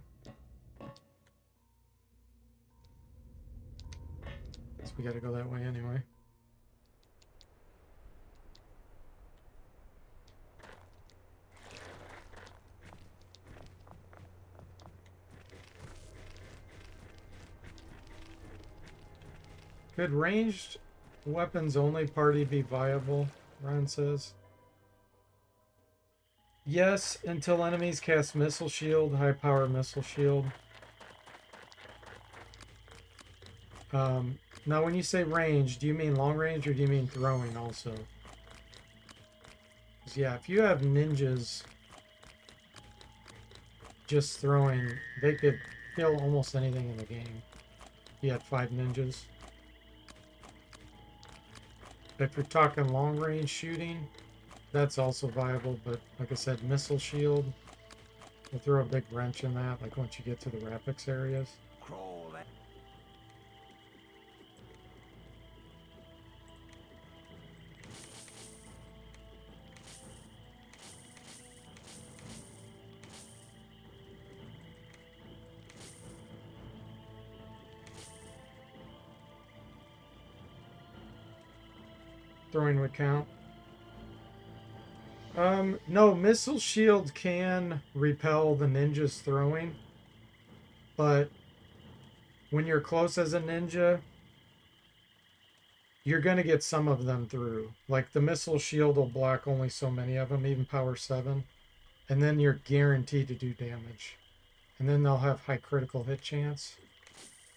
So we gotta go that way anyway. Could ranged weapons only party be viable? Ron says. Yes, until enemies cast Missile Shield, high power Missile Shield. Now when you say range, do you mean long range or do you mean throwing also? 'Cause yeah, if you have ninjas just throwing, they could kill almost anything in the game. You had 5 ninjas. If you're talking long range shooting, that's also viable, but like I said, Missile Shield will throw a big wrench in that, like once you get to the Rapix areas. Crawl that. Throwing would count. No, Missile Shield can repel the ninjas throwing, but when you're close as a ninja, you're going to get some of them through. Like the Missile Shield will block only so many of them, even power 7, and then you're guaranteed to do damage. And then they'll have high critical hit chance.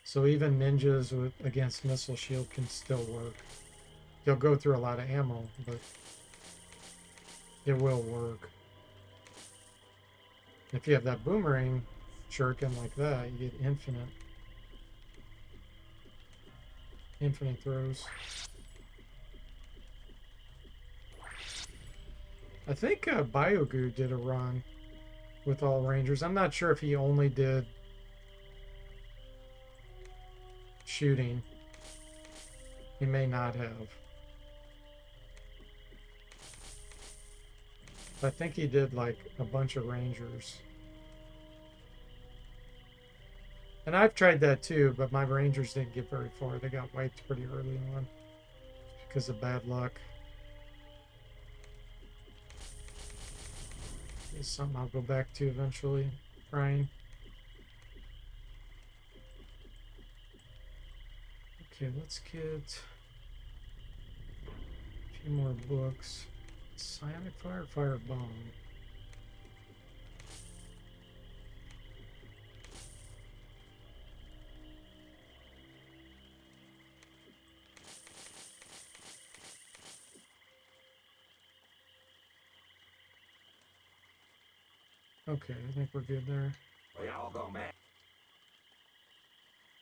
So even ninjas against Missile Shield can still work. You'll go through a lot of ammo, but it will work. If you have that boomerang shuriken like that, you get infinite throws. I think Biogoo did a run with all rangers. I'm not sure if he only did shooting. He may not have. I think he did like a bunch of rangers. And I've tried that too, but my rangers didn't get very far. They got wiped pretty early on because of bad luck. It's something I'll go back to eventually, trying. Okay, let's get a few more books. Psionic Fire, Fire Bomb. Okay, I think we're good there. We all go mad.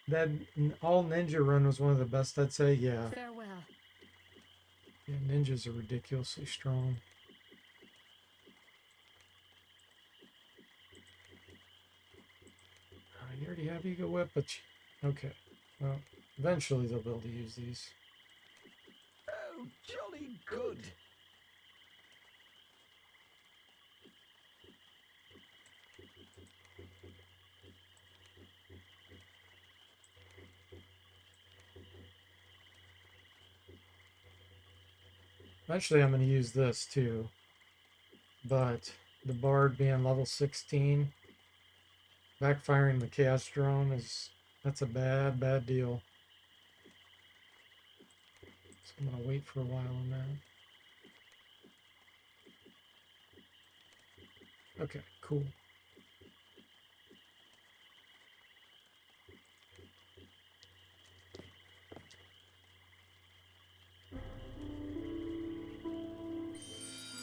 That all ninja run was one of the best, I'd say. Yeah. Farewell. Yeah, ninjas are ridiculously strong. You already have Ego Whip, but okay. Well, eventually they'll be able to use these. Oh, jolly good. Eventually I'm going to use this too. But the Bard being level 16, backfiring the Chaos Drone that's a bad deal. So I'm gonna wait for a while on that. Okay, cool.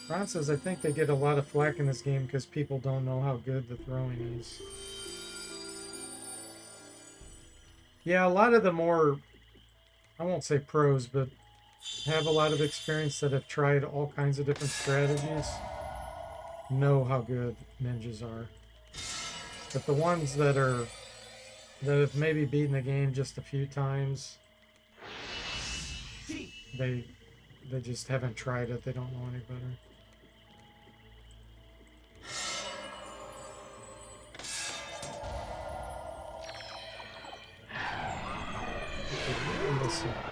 Ron says, I think they get a lot of flack in this game because people don't know how good the throwing is. Yeah, a lot of the more, I won't say pros, but have a lot of experience that have tried all kinds of different strategies know how good ninjas are. But the ones that have maybe beaten the game just a few times, they just haven't tried it. They don't know any better.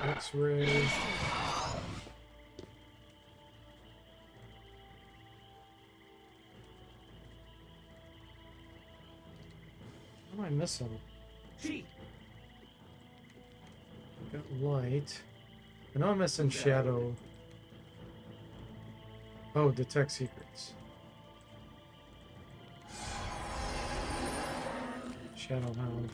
X-ray. What am I missing? Got light. I know I'm missing shadow. Oh, detect secrets. Shadow Hound.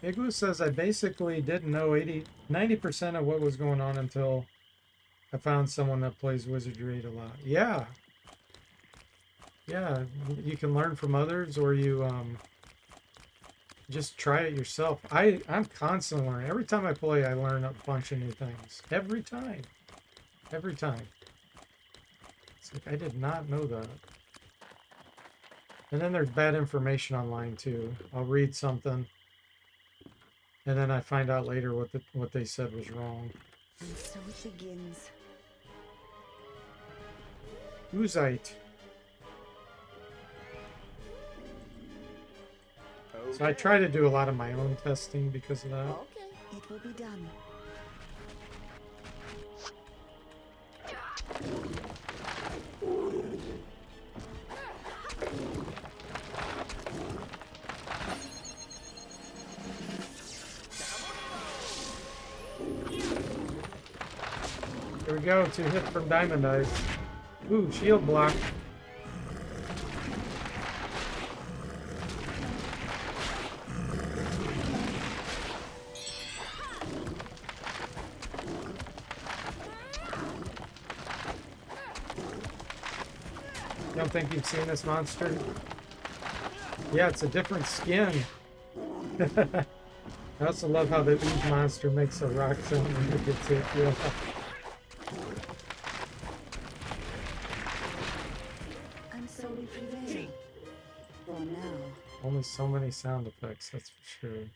Igloo says I basically didn't know 90% of what was going on until I found someone that plays Wizardry a lot. Yeah. Yeah, you can learn from others, or you just try it yourself. I'm constantly learning. Every time I play, I learn a bunch of new things. Every time. Every time. It's like, I did not know that. And then there's bad information online too. I'll read something, and then I find out later what they said was wrong. And so it begins. Oozite. So I try to do a lot of my own testing because of that. Okay, it will be done. Here we go, 2 hits from Diamond Eyes. Ooh, shield block. You don't think you've seen this monster? Yeah, it's a different skin. I also love how the Ooze monster makes a rock sound when it gets hit. Yeah. And so we prevail. For now. Only so many sound effects, that's for sure.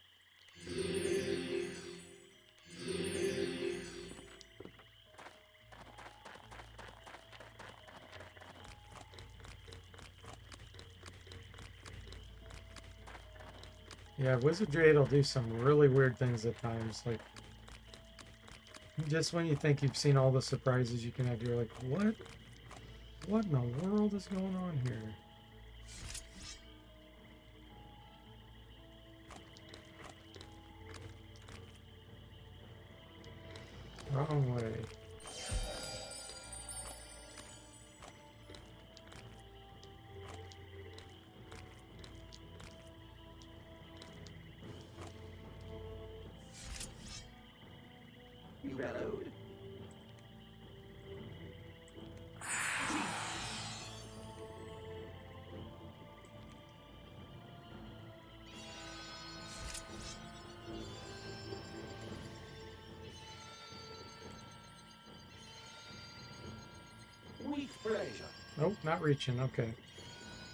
Yeah, Wizardry will do some really weird things at times. Like, just when you think you've seen all the surprises you can have, you're like, what? What in the world is going on here? Wrong way. You bellowed. Weak pleasure. Nope, not reaching. Okay.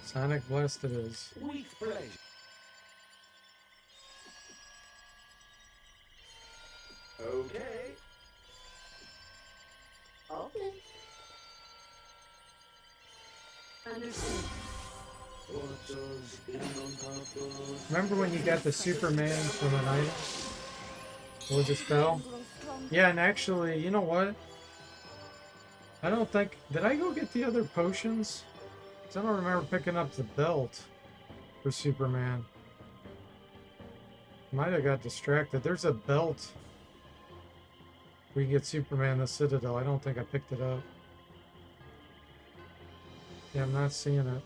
Sonic Blast it is. Weak pleasure. Okay. Okay. Understood. Remember when you got the Superman from an item? What was the spell? Yeah, and actually, you know what? I don't think... Did I go get the other potions? 'Cause I don't remember picking up the belt for Superman. Might have got distracted. There's a belt. We can get Superman the Citadel. I don't think I picked it up. Yeah, I'm not seeing it.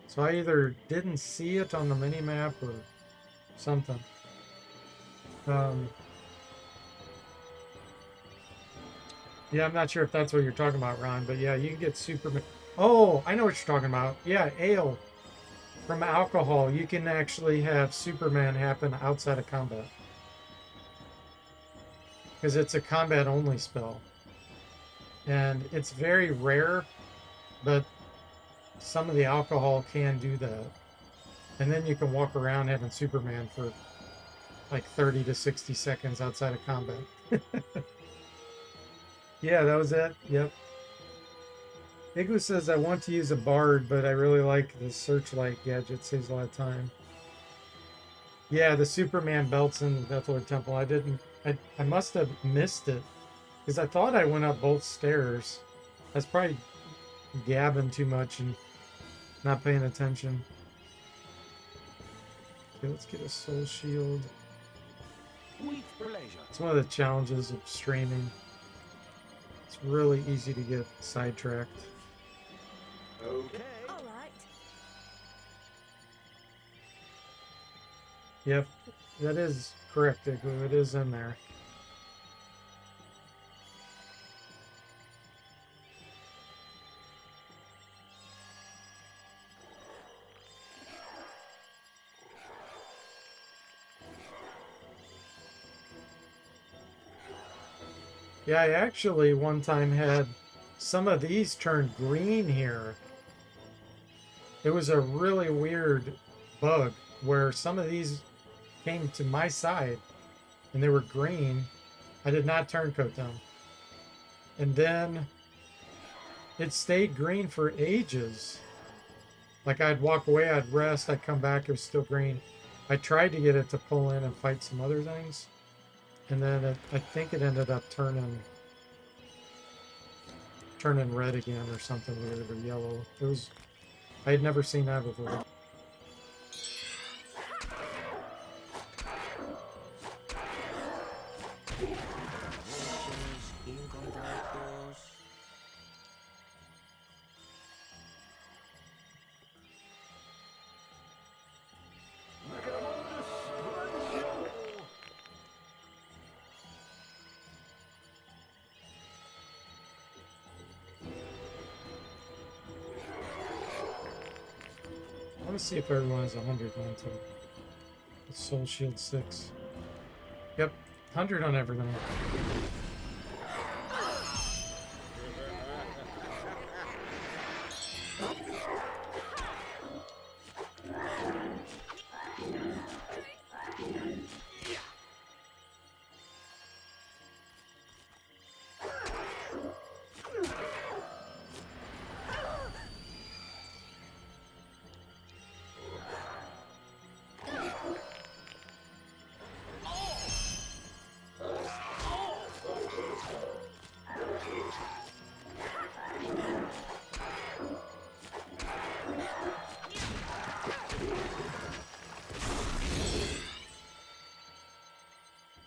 So I either didn't see it on the mini-map or something. Yeah, I'm not sure if that's what you're talking about, Ron, but yeah, you can get Superman. Oh, I know what you're talking about. Yeah, ale. From alcohol, you can actually have Superman happen outside of combat. Because it's a combat-only spell. And it's very rare, but some of the alcohol can do that. And then you can walk around having Superman for like 30 to 60 seconds outside of combat. Yeah, that was it. Yep. Igloo says, I want to use a bard, but I really like the searchlight gadget. Saves a lot of time. Yeah, the Superman belts in the Death Lord Temple. I must have missed it. Because I thought I went up both stairs. I was probably gabbing too much and not paying attention. Okay, let's get a soul shield. With pleasure. It's one of the challenges of streaming. It's really easy to get sidetracked. Okay. All right. Yep, that is correct, Igloo. It is in there. Yeah, I actually one time had some of these turn green here. It was a really weird bug where some of these came to my side and they were green. I did not turncoat them. And then it stayed green for ages. Like I'd walk away, I'd rest, I'd come back, it was still green. I tried to get it to pull in and fight some other things. And then I think it ended up turning red again or something weird, or yellow. It was... I had never seen that before. I want to see if everyone has 100 mental. Soul Shield 6. Yep, 100 on everything.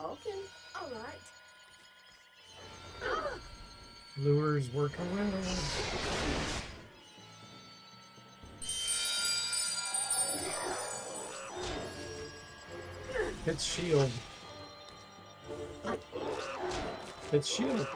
Okay. All right. Lures working well. It's shield. It's shield.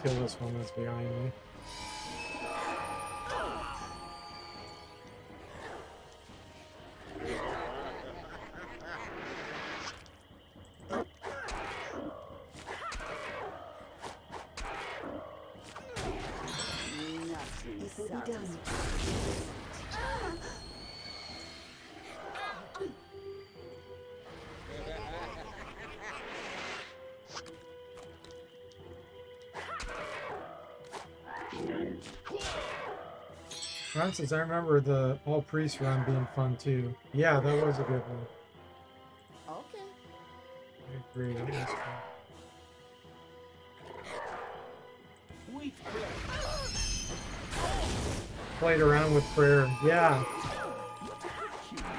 Kill this one that's behind me. It will be done. Francis, I remember the all priest run being fun too. Yeah, that was a good one. Okay. I agree. That was fun. Played around with prayer. Yeah.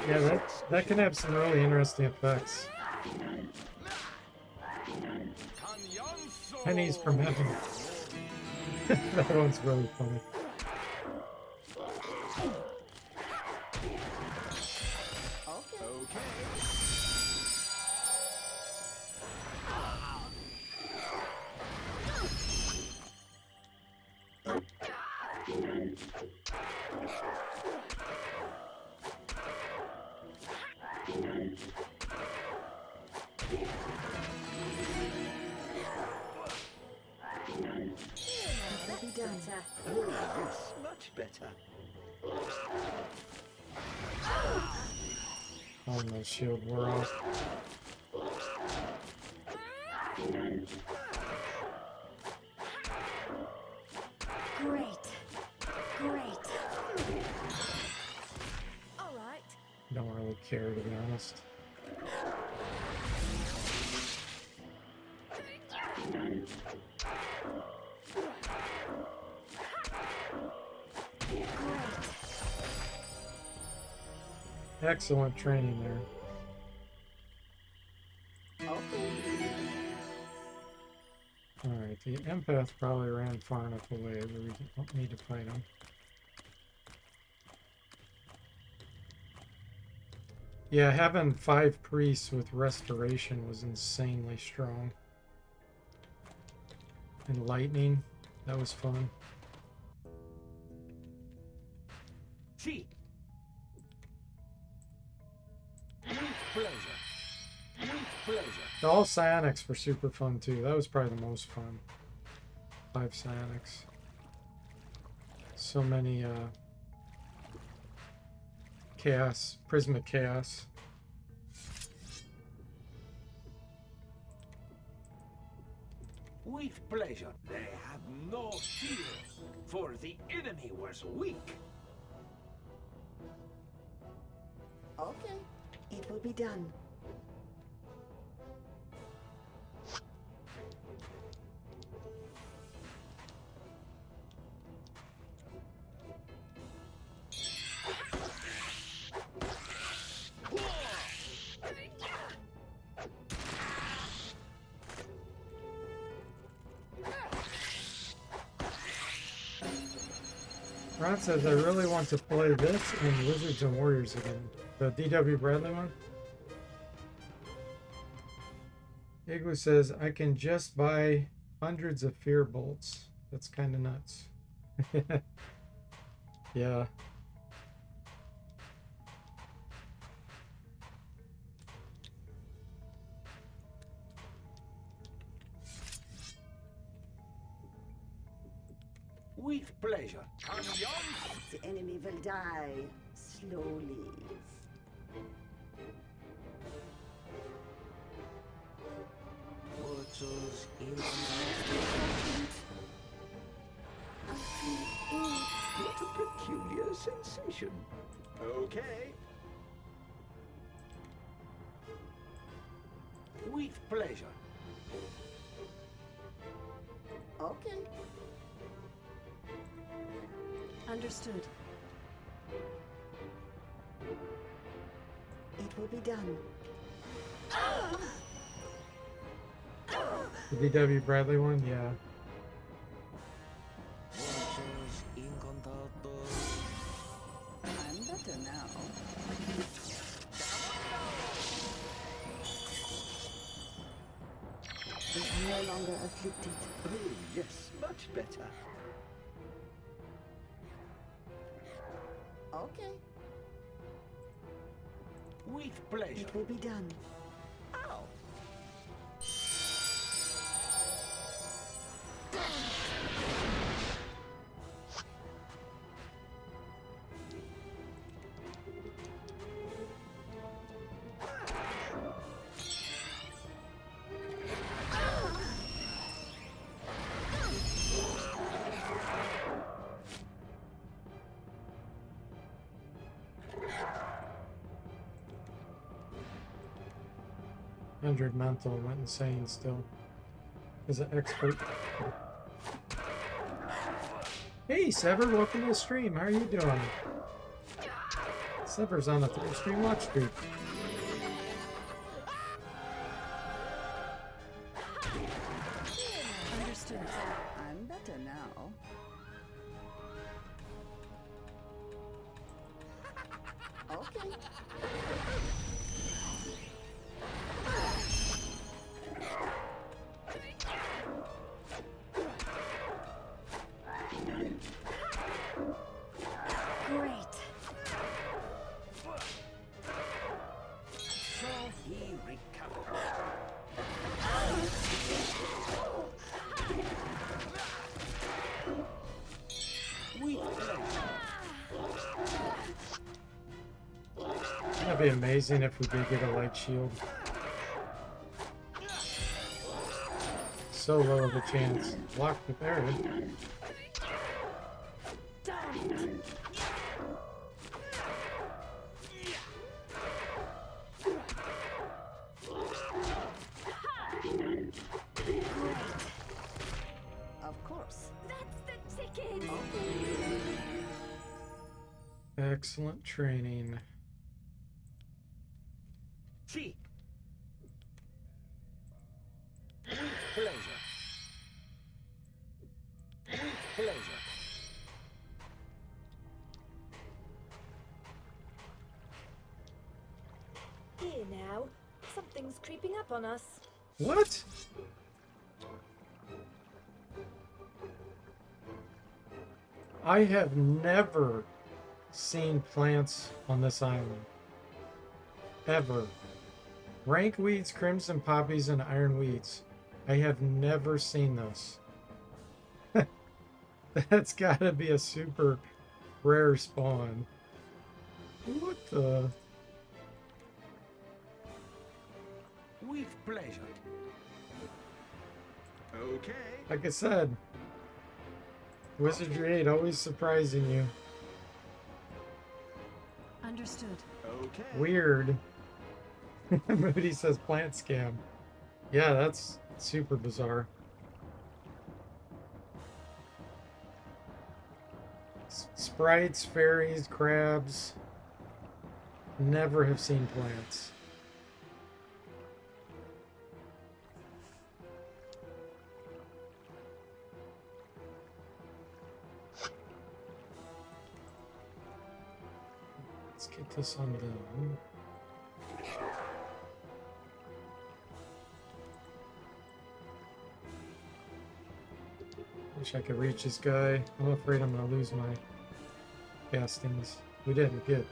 Yeah, that can have some really interesting effects. Pennies from heaven. That one's really funny. Oh, yes, much better. Oh, my shield wore off. Great. Great. All right. Don't really care, to be honest. Excellent training there. Alright, the empath probably ran far enough away that we don't need to fight him. Yeah, having 5 priests with restoration was insanely strong. And lightning, that was fun. See. With pleasure. With pleasure. The all psionics were super fun too. That was probably the most fun. 5 psionics. So many chaos, prismatic chaos. With pleasure. They have no fear, for the enemy was weak. Okay. It will be done. Ron says, I really want to play this and Wizards and Warriors again. The D.W. Bradley one? Igloo says, I can just buy hundreds of fear bolts. That's kind of nuts. Yeah. With pleasure. The enemy will die slowly. Portals in What a peculiar sensation. Okay. With pleasure. Okay. Understood. It will be done. The D.W. Bradley one? Yeah. I'm better now. Is no longer afflicted. Oh, yes, much better. Okay. With pleasure. It will be done. Ow. 100 mental went insane still. As an expert. Hey Sever, welcome to the stream. How are you doing? Sever's on a 3-stream watch streak. Understood. I'm better now. Okay. Great. So he recovered. With pleasure. That'd be amazing if we did get a light shield. So low of a chance. Block the barrier. Of course. That's the ticket! Excellent training. Cheap. With pleasure. With pleasure. Here now. Something's creeping up on us. What? I have never seen plants on this island. Ever. Rank weeds, crimson poppies, and iron weeds. I have never seen those. That's gotta be a super rare spawn. What the? With pleasure. Okay. Like I said, Wizardry 8 always surprising you. Understood. Okay. Weird. Moody says plant scam. Yeah, that's super bizarre. Sprites, fairies, crabs. Never have seen plants. Let's get this undone. Wish I could reach this guy. I'm afraid I'm gonna lose my castings. We didn't. Good.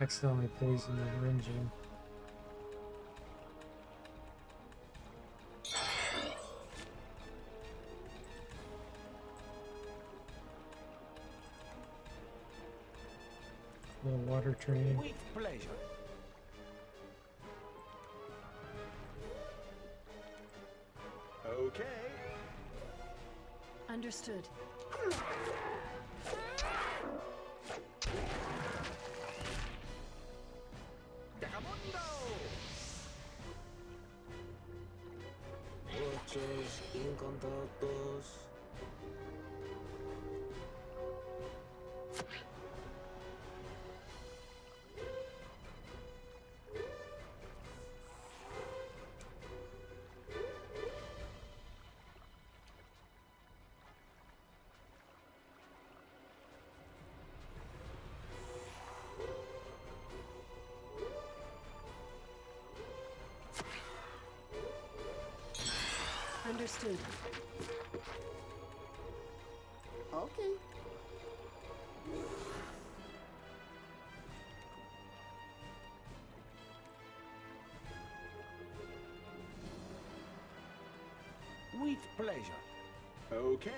Accidentally poisoned the engine. Little water train. With pleasure. Okay. Understood. Noches incontados. Understood. Okay. With pleasure. Okay.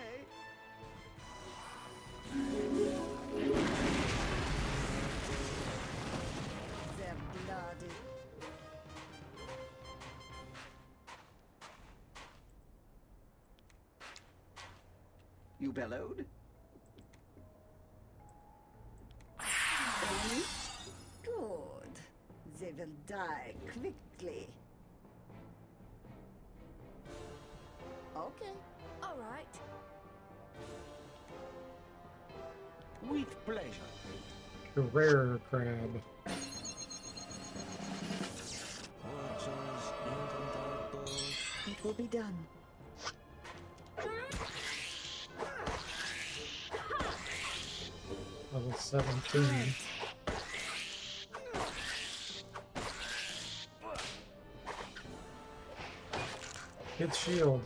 They're bloody. You bellowed? Good. They will die quickly. Okay. All right. With pleasure. The rare crab. Muchos encantados. It will be done. Level 17. Hit shield.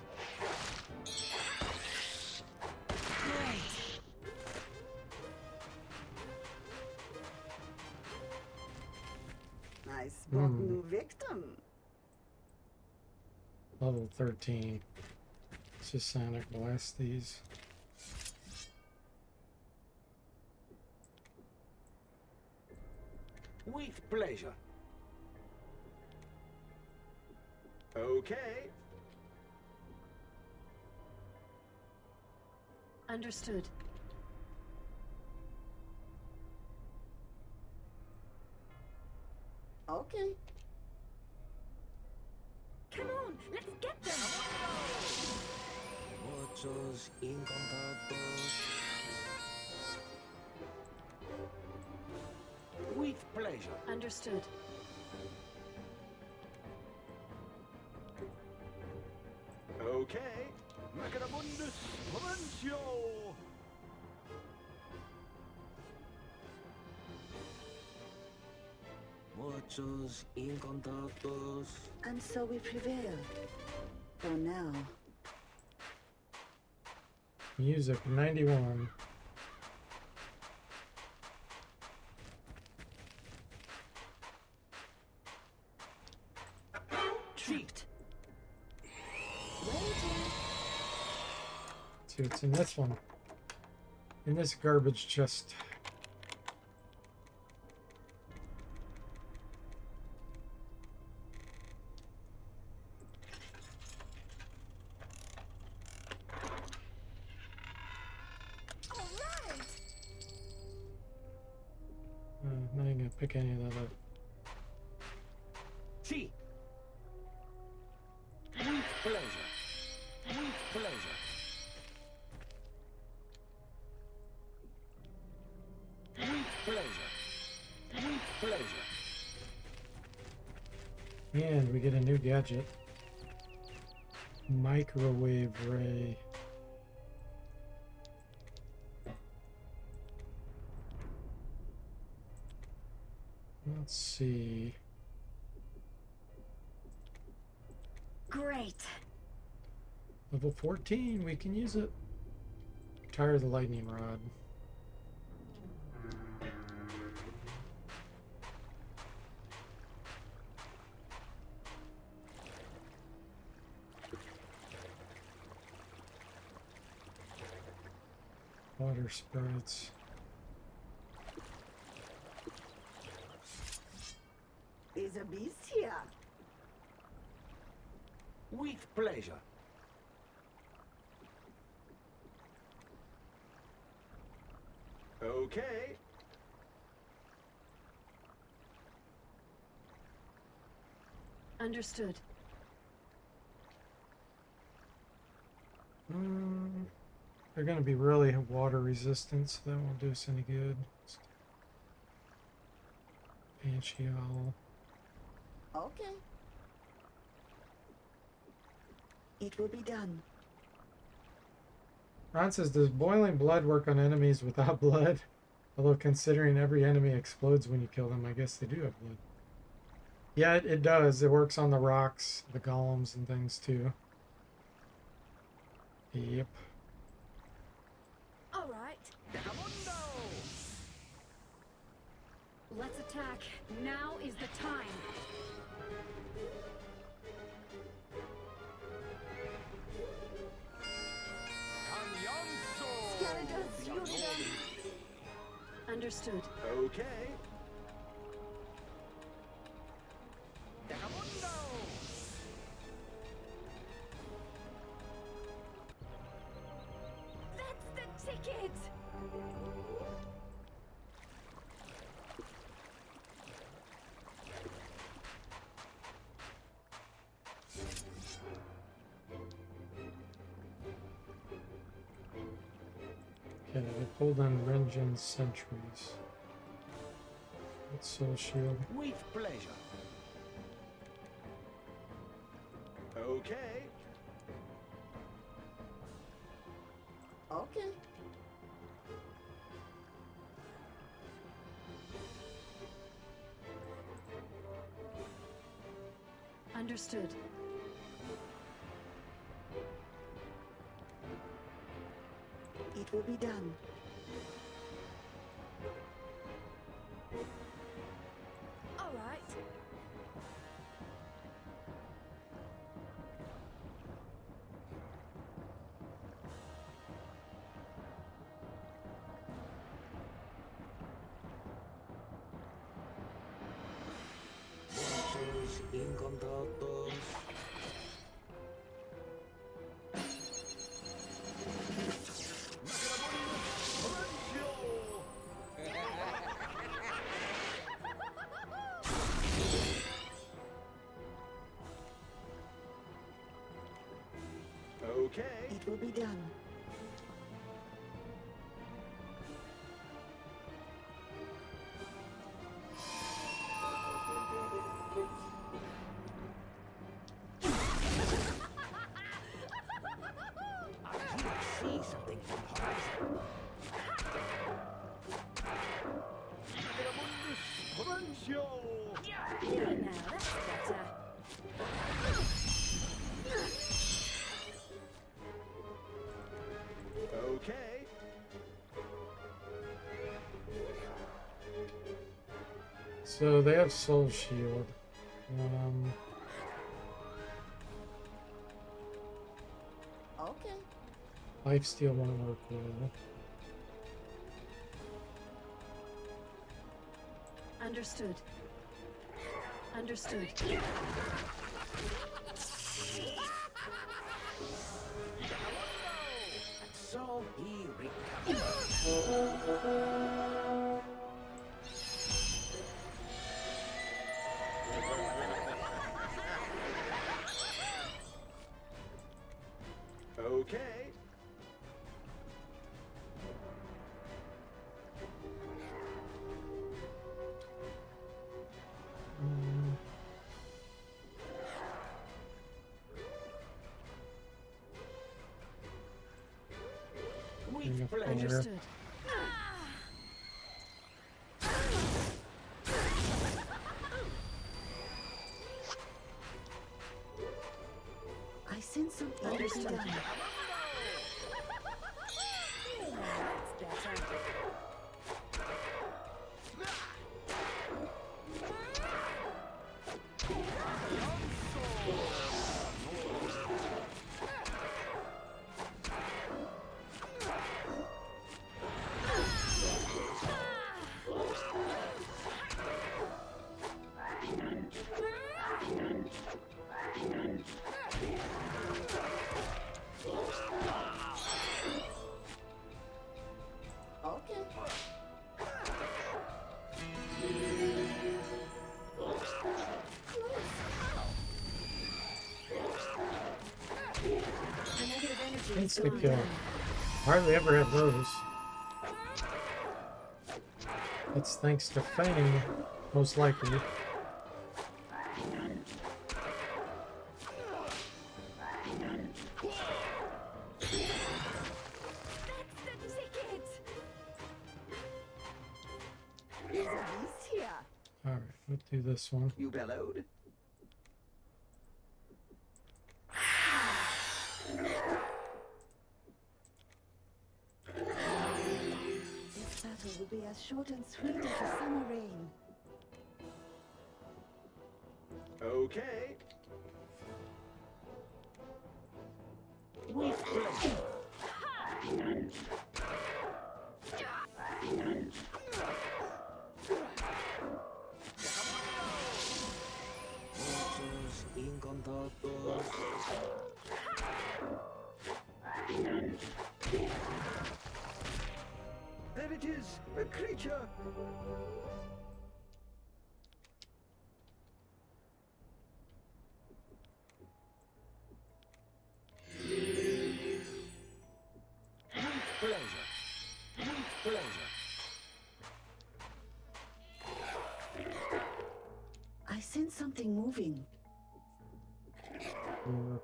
I spot new victim. Level 13. Let's just Sonic Blast these. With pleasure. Okay. Understood. Okay. Come on, let's get them. Muchos encantados. With pleasure. Understood. Okay. Macadamundus Provencio. Muchos encantados. And so we prevail. For now. Music 91. Cheat. See what's in this one. In this garbage chest. All right. Not even gonna pick any of that up. See. With pleasure. With pleasure. With pleasure. With pleasure. And we get a new gadget. Microwave ray. Let's see. Great. Level 14, we can use it. Retire the lightning rod. Water sprouts. Is a beast here. With pleasure. Okay. Understood. They're going to be really water resistant, so that won't do us any good. Banshee Owl. Okay. It will be done. Ron says, does boiling blood work on enemies without blood? Although considering every enemy explodes when you kill them, I guess they do have blood. Yeah, it does. It works on the rocks, the golems, and things too. Yep. All right. Let's attack. Now is the time. Understood. Okay. Decamundo! That's the ticket! Okay, they pulled on Rengen sentries. That's Soul Shield. With pleasure. Okay. Okay. Understood. It will be done. All right. Muchos incontados. Okay. It will be done. See something from horizon. Decamundos Provencio! Here now, that's better. Okay. So they have Soul Shield. Okay. Lifesteal won't work well. Understood. Understood. So he recovered. Okay. Mm, With Enough pleasure. fire. Understood. I sense something will be Understood. done. Here now, that's better. Okay. The negative energy is Instant gone kill. down. Hardly ever have those. That's thanks to Fang, most likely. That's the ticket! Is this here? Alright, we'll do this one. You bellowed? This battle will be as short and sweet as the summer rain. Okay. With pleasure. it is! A creature! Pleasure. With pleasure. I sense something moving. Or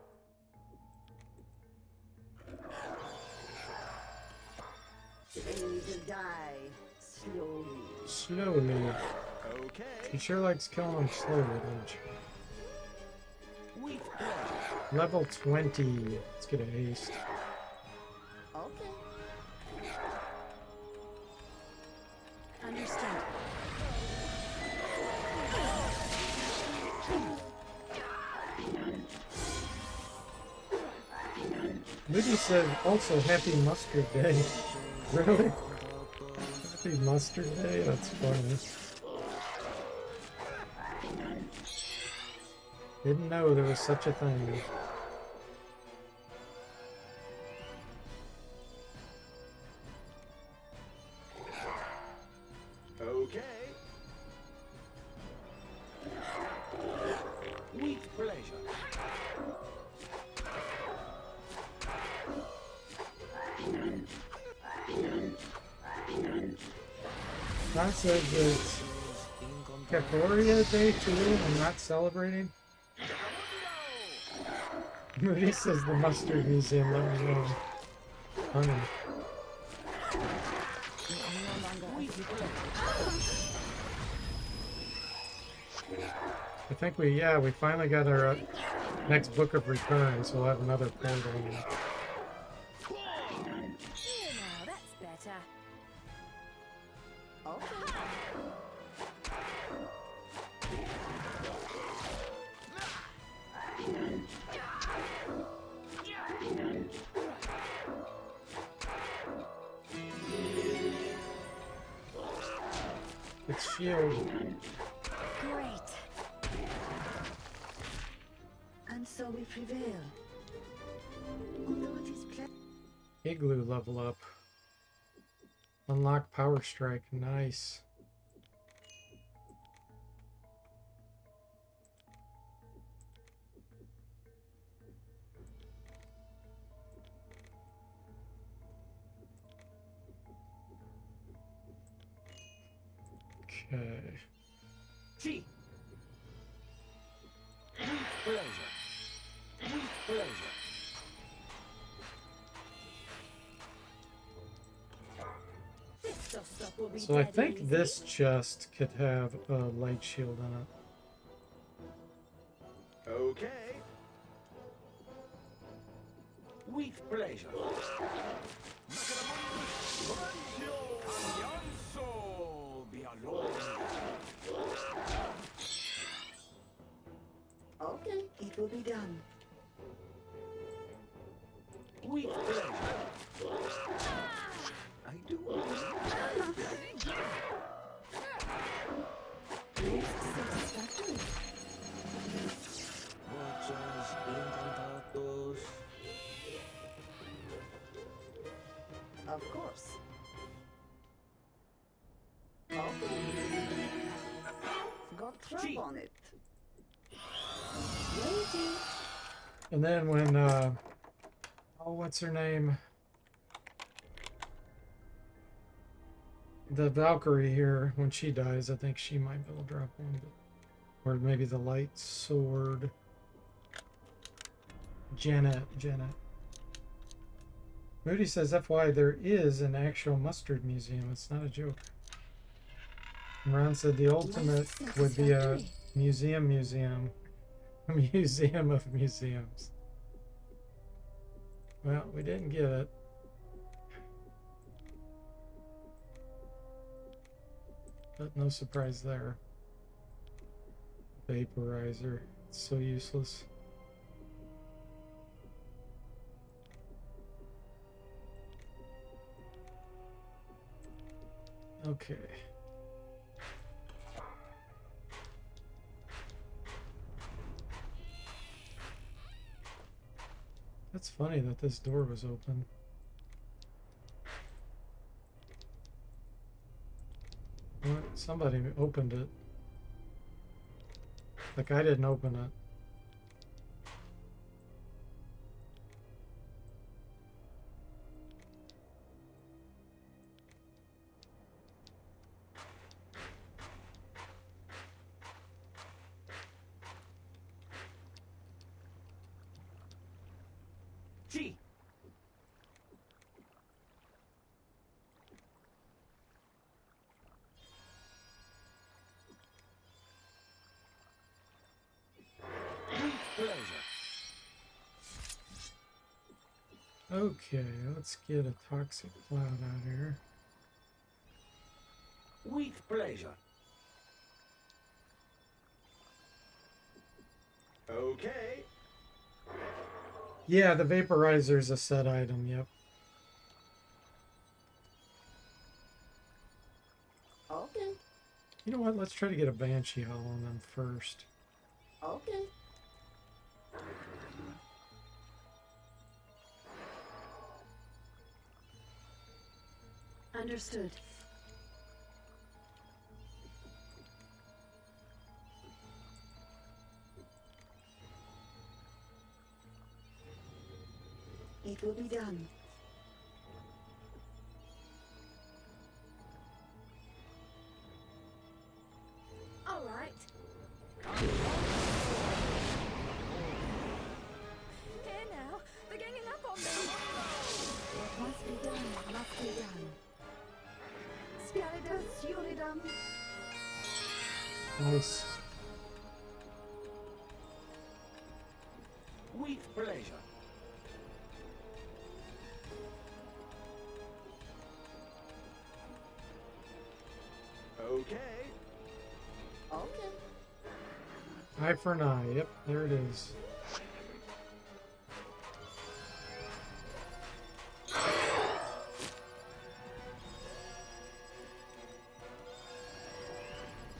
They need to die slowly. slowly. Okay. She sure likes killing them slowly, doesn't she? With pleasure. Level 20. Let's get a haste. Okay. Understood. Moody said also Happy Mustard Day. Really? Happy Mustard Day? That's funny. Didn't know there was such a thing. Okay. With pleasure. That says it's Caporia Day too. I'm not celebrating. Moody says the Mustard Museum. Let me know. Funny. I think we finally got our next book of returns. So we'll have another portal. Here now, that's better. Okay. It's shield. Great. And so we prevail. Although it is pleasant. Igloo level up. Unlock Power Strike. Nice. Okay. G. With pleasure. With pleasure. This dust-up will be So I dead think easy. this chest could have a light shield in it. Okay. With pleasure. Be alone. Okay, it will be done. With pleasure. I do. Looks satisfactory. Muchos encantados. Of course. Okay. Got trap on it. Waiting. And then when what's her name? The Valkyrie here, when she dies, I think she might be able to drop one. But, or maybe the light sword. Janet. Moody says FY there is an actual mustard museum. It's not a joke. And Ron said the ultimate would be a museum. A museum of museums. Well, we didn't get it. But no surprise there. Vaporizer. It's so useless. Okay. That's funny that this door was open. What? Somebody opened it. Like I didn't open it. Gee. With pleasure. Okay, let's get a toxic cloud out here. With pleasure. Okay. Yeah, the vaporizer's a set item, yep. Okay. You know what? Let's try to get a Banshee Hull on them first. Okay. Understood. It will be done. All right. Here now, they're ganging up on me. What must be done, must be done. Spiritus Unidum. Nice. With pleasure. Okay. Okay. Eye for an eye. Yep, there it is.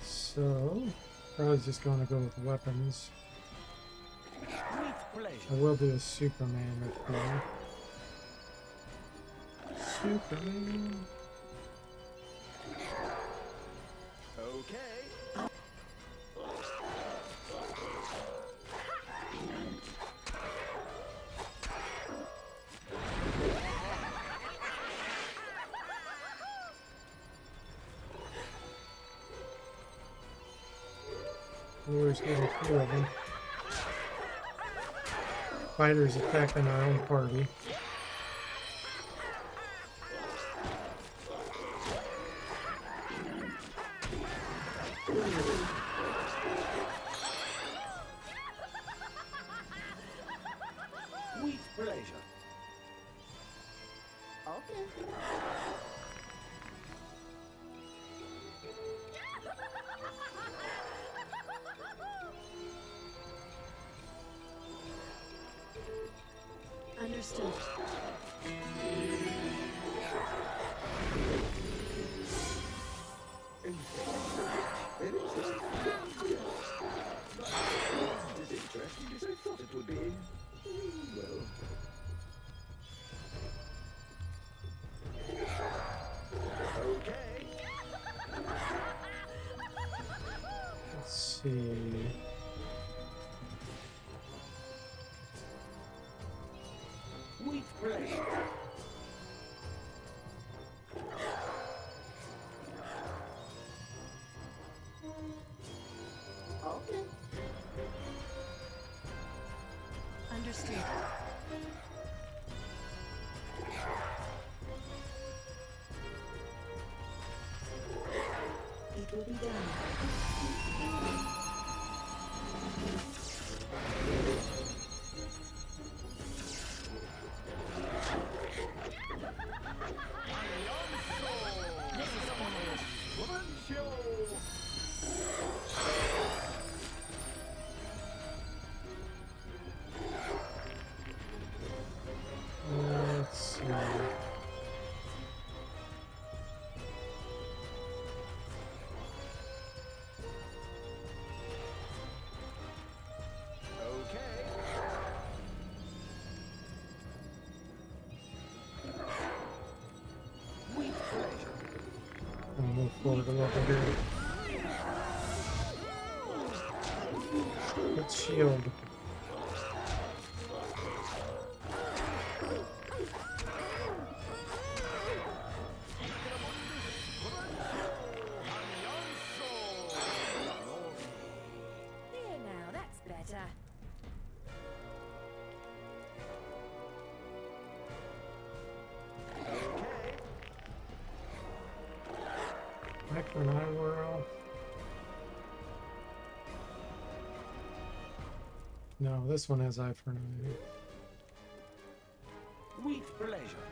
So, probably just going to go with weapons. With I pleasure. will do a Superman repair. Superman. Okay. Always get a few of them. Fighters attacking our own party. With pleasure. Okay. Understood. Very interesting. Not as interesting as I thought it would be. Well. Okay. Let's see. With pleasure. Okay. Understood. It will be done. Woman show. Let's see. transport a little bit here. Let's shield. Here now, that's better. Back when I were off. No, this one has eye for an eye. With pleasure.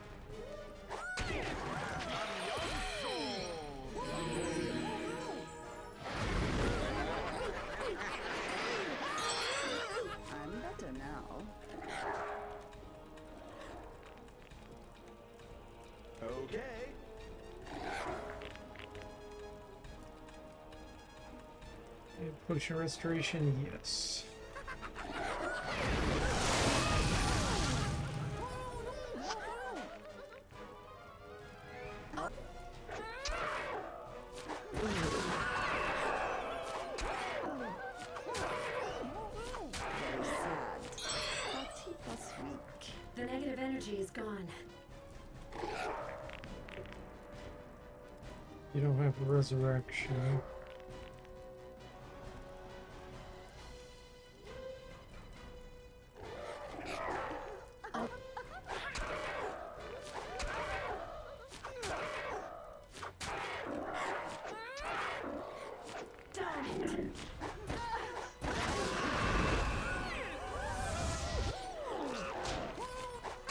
I'm better now. Okay. Potion restoration, yes. Very sad. But he was weak. The negative energy is gone. You don't have a resurrection. Darn it!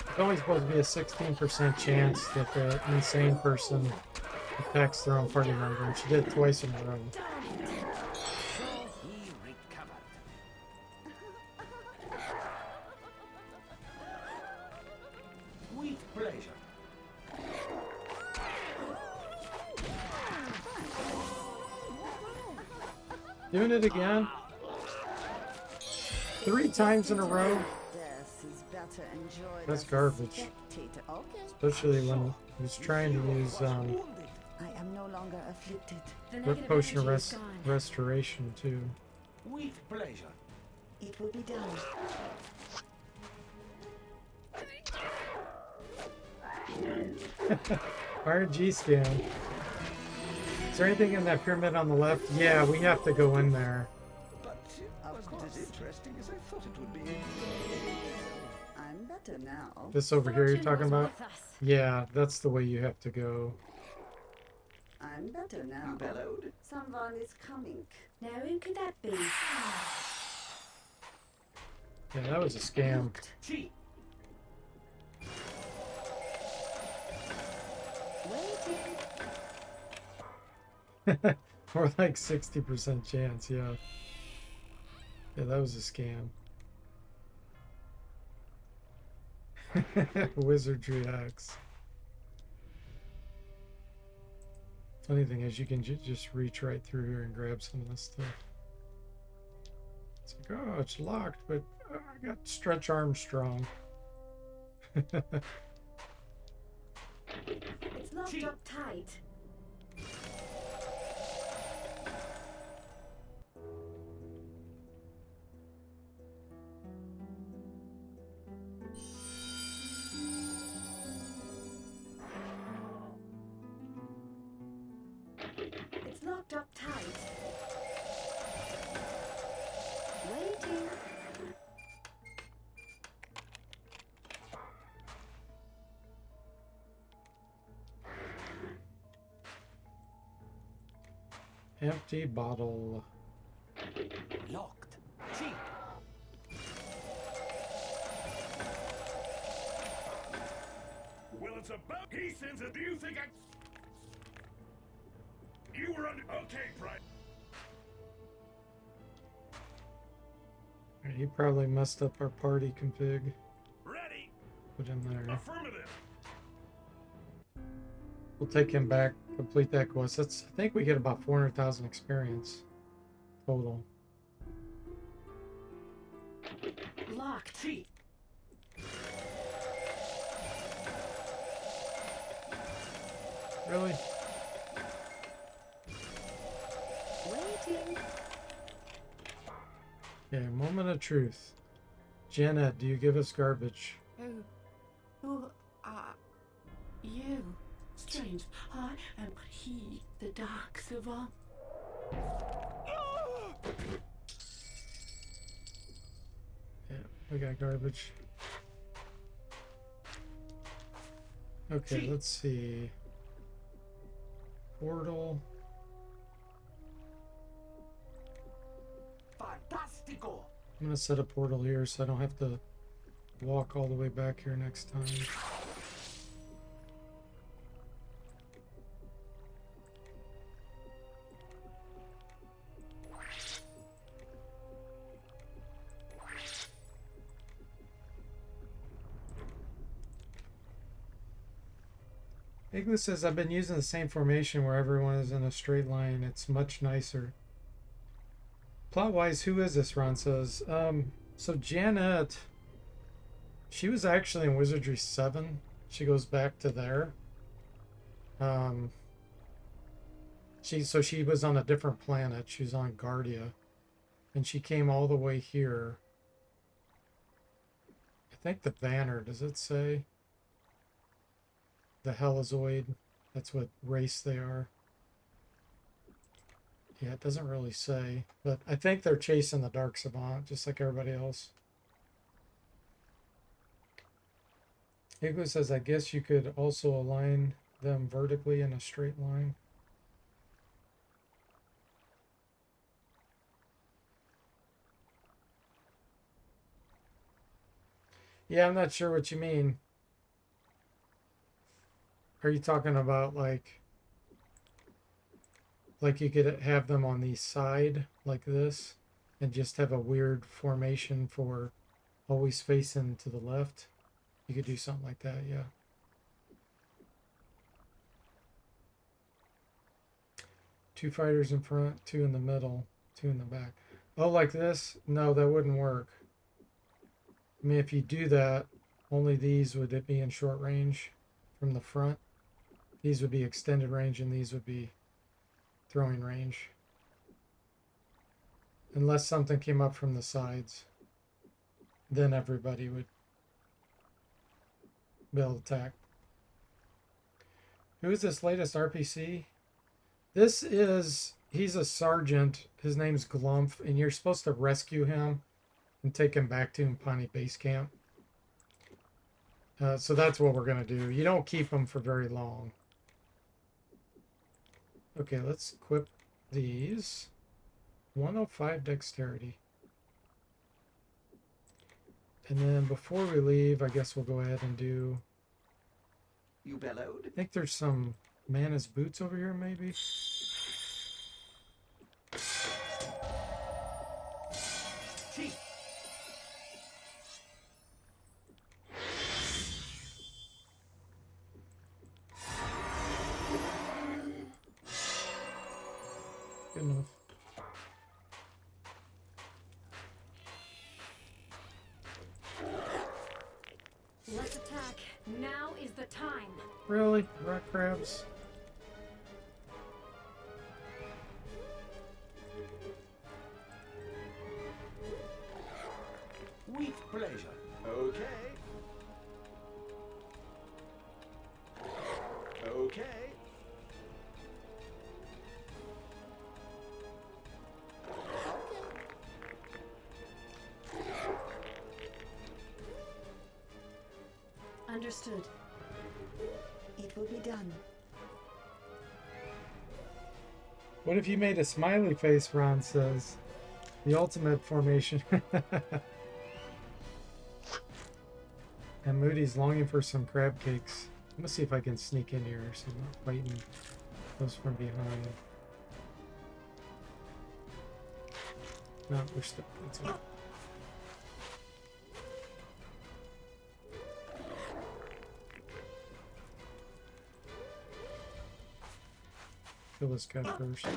It's only supposed to be a 16% chance that the insane person attacks their own party member, and she did it twice in a row. Darn it! So he recovered. With pleasure. Doing it again? 3 times in a row? Death is better enjoyed That's as a garbage. spectator. Okay. Especially when he was trying to use Wounded. I am no longer afflicted. The What negative potion of energy is gone. restoration too. With pleasure. It will be done. RNG scan. Is there anything in that pyramid on the left? Yeah, we have to go in there. But it Of wasn't course. as interesting as I thought it would be. I'm better now. This over here you're Fortune talking was about? with us. Yeah, that's the way you have to go. I'm better now. You bellowed. Someone is coming. Now who could that be? Yeah, that was a scam. Cheat. Waiting. More like 60% chance, yeah. Yeah, that was a scam. Wizardry axe. Funny thing is, you can just reach right through here and grab some of this stuff. It's like, oh, it's locked, but I got stretch Armstrong. It's locked up tight. It's locked up tight. Waiting. Empty bottle. Locked. Cheat. Well, it's about. He sends it. Do you think I? You were under. Okay, Pride. He probably messed up our party config. Ready. Put in there. Affirmative. We'll take him back, complete that quest. That's, I think we get about 400,000 experience total. Locked. Cheat. Really? Okay, moment of truth. Janet, do you give us garbage? Who are you? Strange, I am he, the Dark Savant. Yeah, we got garbage. Okay, let's see. Portal. Fantastico! I'm gonna set a portal here so I don't have to walk all the way back here next time. Igloo says, I've been using the same formation where everyone is in a straight line. It's much nicer. Plot-wise, who is this, Ron says? So Janet, she was actually in Wizardry 7. She goes back to there. She was on a different planet. She was on Guardia. And she came all the way here. I think the banner, does it say? The Helizoid. That's what race they are. Yeah, it doesn't really say. But I think they're chasing the Dark Savant, just like everybody else. Igloo says, I guess you could also align them vertically in a straight line. Yeah, I'm not sure what you mean. Are you talking about like you could have them on the side like this and just have a weird formation for always facing to the left? You could do something like that, yeah. Two fighters in front, two in the middle, two in the back. Oh, like this? No, that wouldn't work. I mean, if you do that, only these would be in short range from the front. These would be extended range and these would be throwing range. Unless something came up from the sides, then everybody would be able to attack. Who is this latest RPC? He's a sergeant. His name's Glumph, and you're supposed to rescue him and take him back to Impani base camp. So that's what we're going to do. You don't keep him for very long. Okay, let's equip these. 105 dexterity. And then before we leave, I guess we'll go ahead and do... You bellowed? I think there's some Mana's boots over here, maybe? Chief! Good enough. Let's attack. Now is the time. Really? Rock crabs? With pleasure. Okay. Okay. Understood. It will be done. What if you made a smiley face, Ron says? The ultimate formation. And Moody's longing for some crab cakes. I'm gonna see if I can sneak in here so I'm not fighting those from behind. No, we're still. It's okay. Kill this guy first.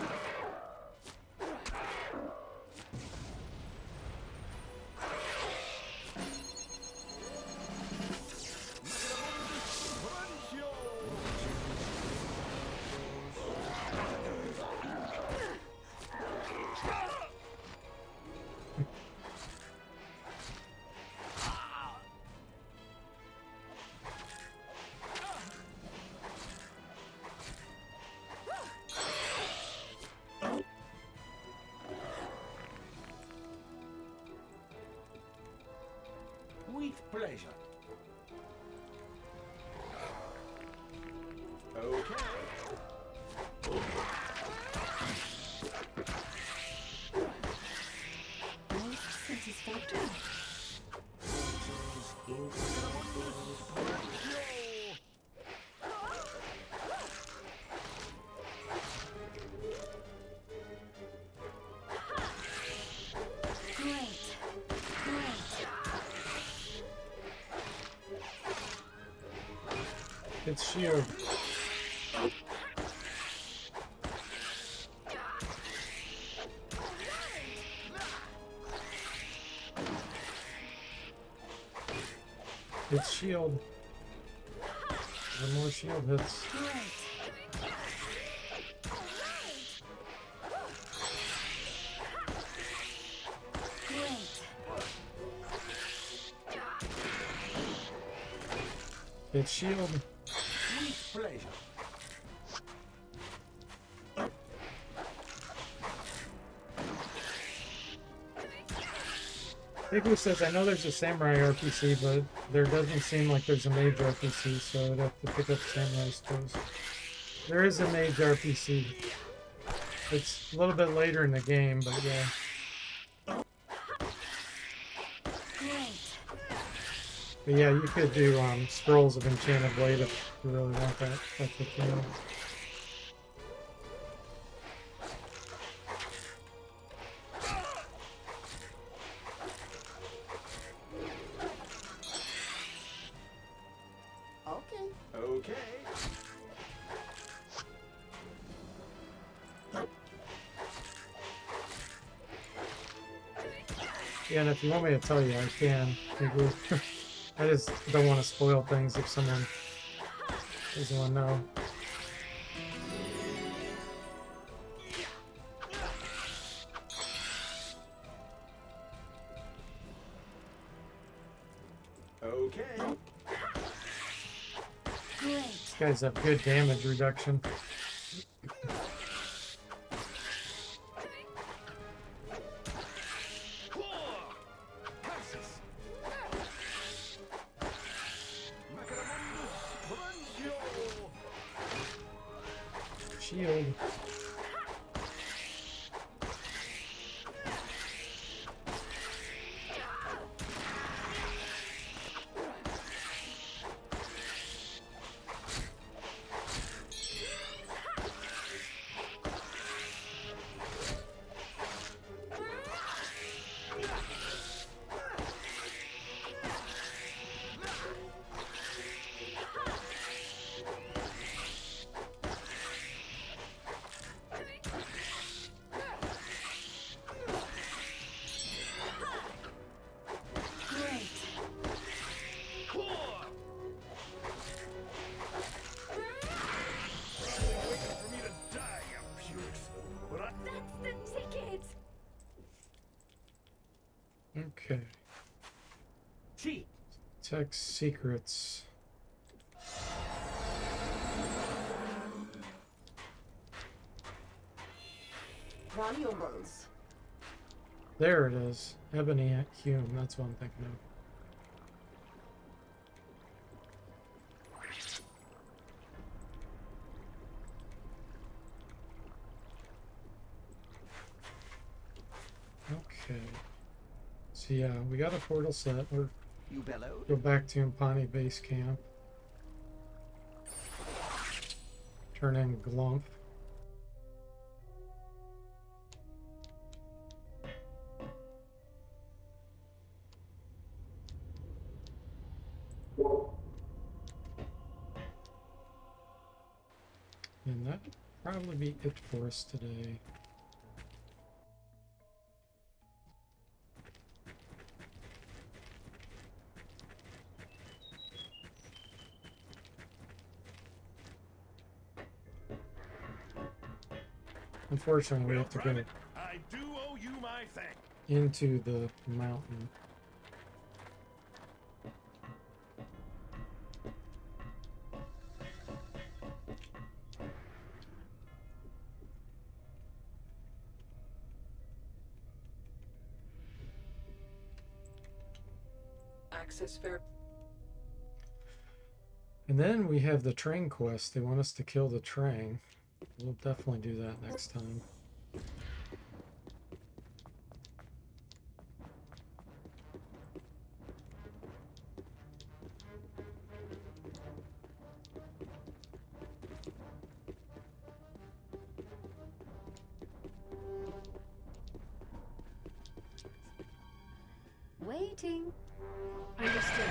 It's shield. It's shield. The more shield hits. It's shield. With pleasure. Igloo says, I know there's a samurai RPC, but there doesn't seem like there's a mage RPC, so I'd have to pick up samurai, I suppose. There is a mage RPC. It's a little bit later in the game, but yeah. But yeah, you could do Scrolls of Enchanted Blade if you really want that type of thing. Okay. Yeah, and if you want me to tell you, I can. Igloo. I just don't want to spoil things if someone doesn't want to know. Okay. These guys have good damage reduction. Shield. For me to die, you pukes. But I... That's the ticket! Okay. Cheat. Tech secrets. Valuables. There it is. Ebony Hume. That's what I'm thinking of. Okay. So yeah, we got a portal set. We're You bellowed? go back to Impani base camp. Turn in Glump. And that'd probably be it for us today. Unfortunately, we Well, have to go Private, I do owe you my thanks. into the mountain. Access fair. And then we have the train quest. They want us to kill the train. We'll definitely do that next time. Waiting. Understood.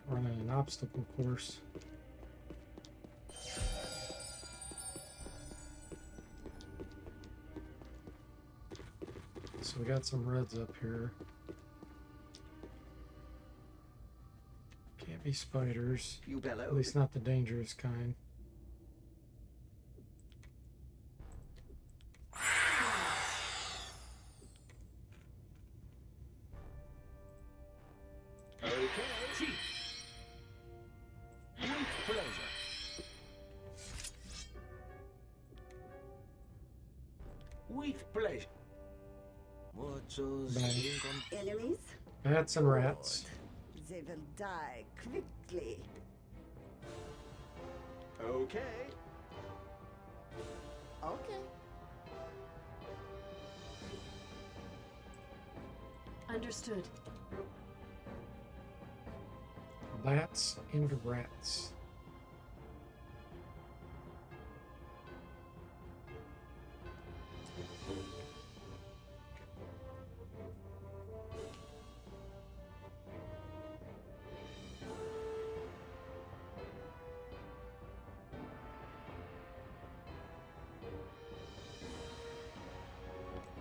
Running an obstacle course. So we got some reds up here. Can't be spiders. You bellow. At least not the dangerous kind. Okay. Chief. With pleasure. With pleasure. Muchos Bye. Enemies? Bats and rats. They will die quickly. Okay. Okay. Understood. Bats and rats.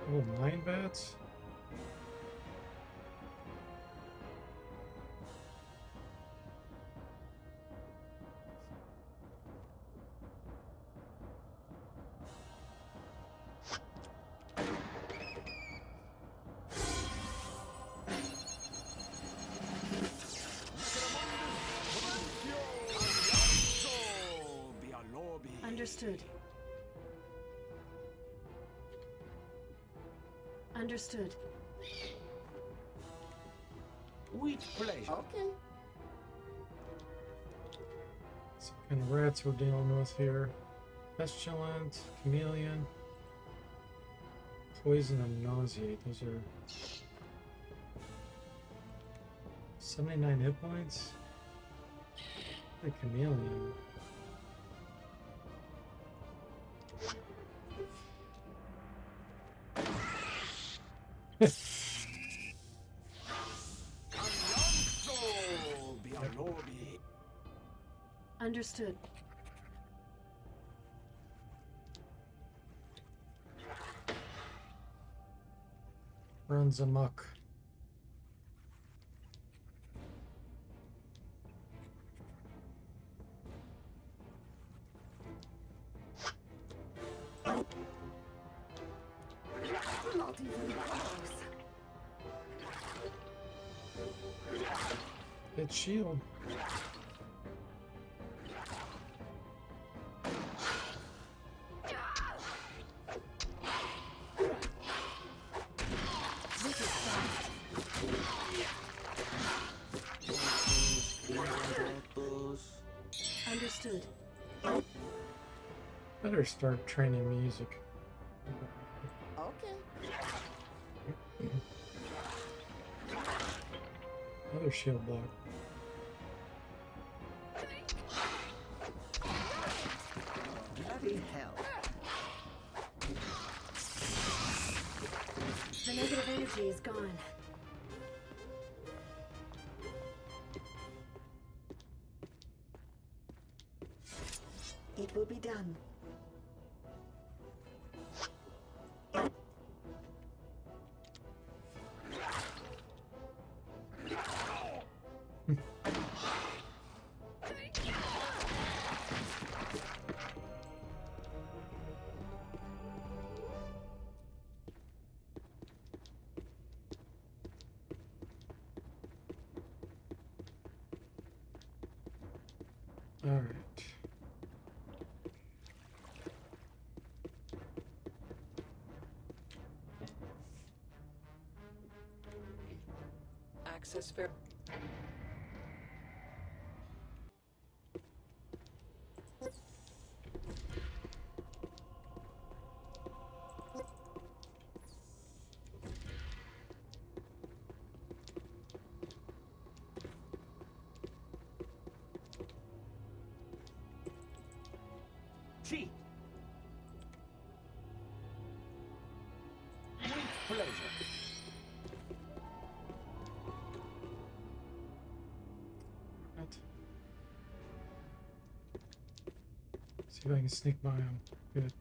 Oh, 9 bats? Understood. Understood. With pleasure. Okay. So what kind of rats we're dealing with here? Pestilent, chameleon, poison, and nauseate. Those are 79 hit points. The chameleon. Understood. Runs amok. Not even close. It's shield. Understood. Better start training music. Okay. Another shield block. Bloody hell. The negative energy is gone. It will be done. All right. Access fair. Chief. With pleasure. See if I can sneak by him. Good.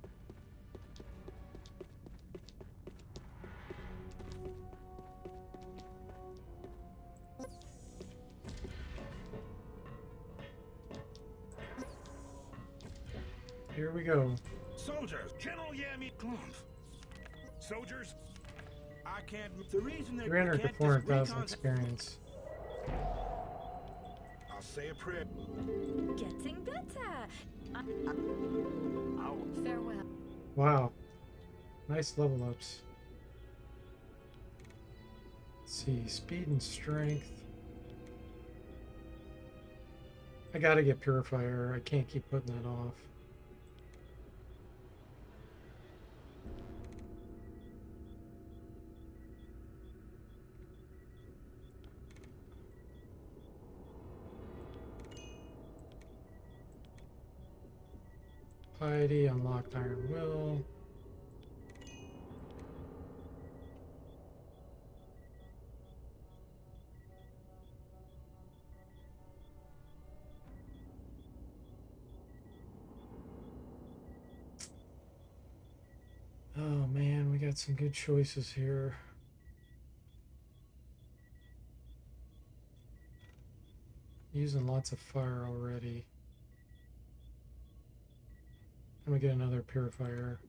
Here we go. Soldiers, General Yami Clump. Soldiers, I can't. The reason that 300 to can't 400,000 recon- experience. I'll say a prayer. Getting better. Farewell. Wow. Nice level ups. Let's see. Speed and strength. I gotta get Purifier. I can't keep putting that off. Piety, unlocked Iron Will. Oh man, we got some good choices here. Using lots of fire already. I'm gonna get another purifier.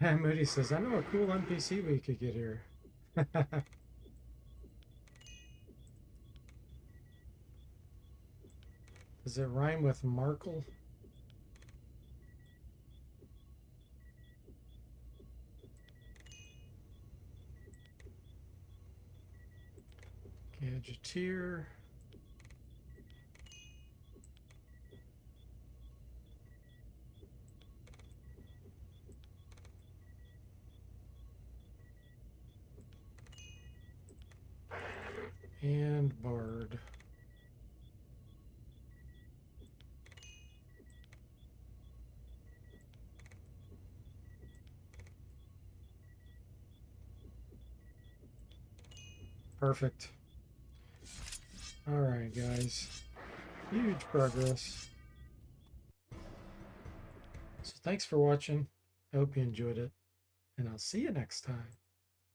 And Moody says, I know a cool NPC we could get here. Does it rhyme with Markle? Gadgeteer. And Bard. Perfect. Alright, guys. Huge progress. So thanks for watching. I hope you enjoyed it. And I'll see you next time.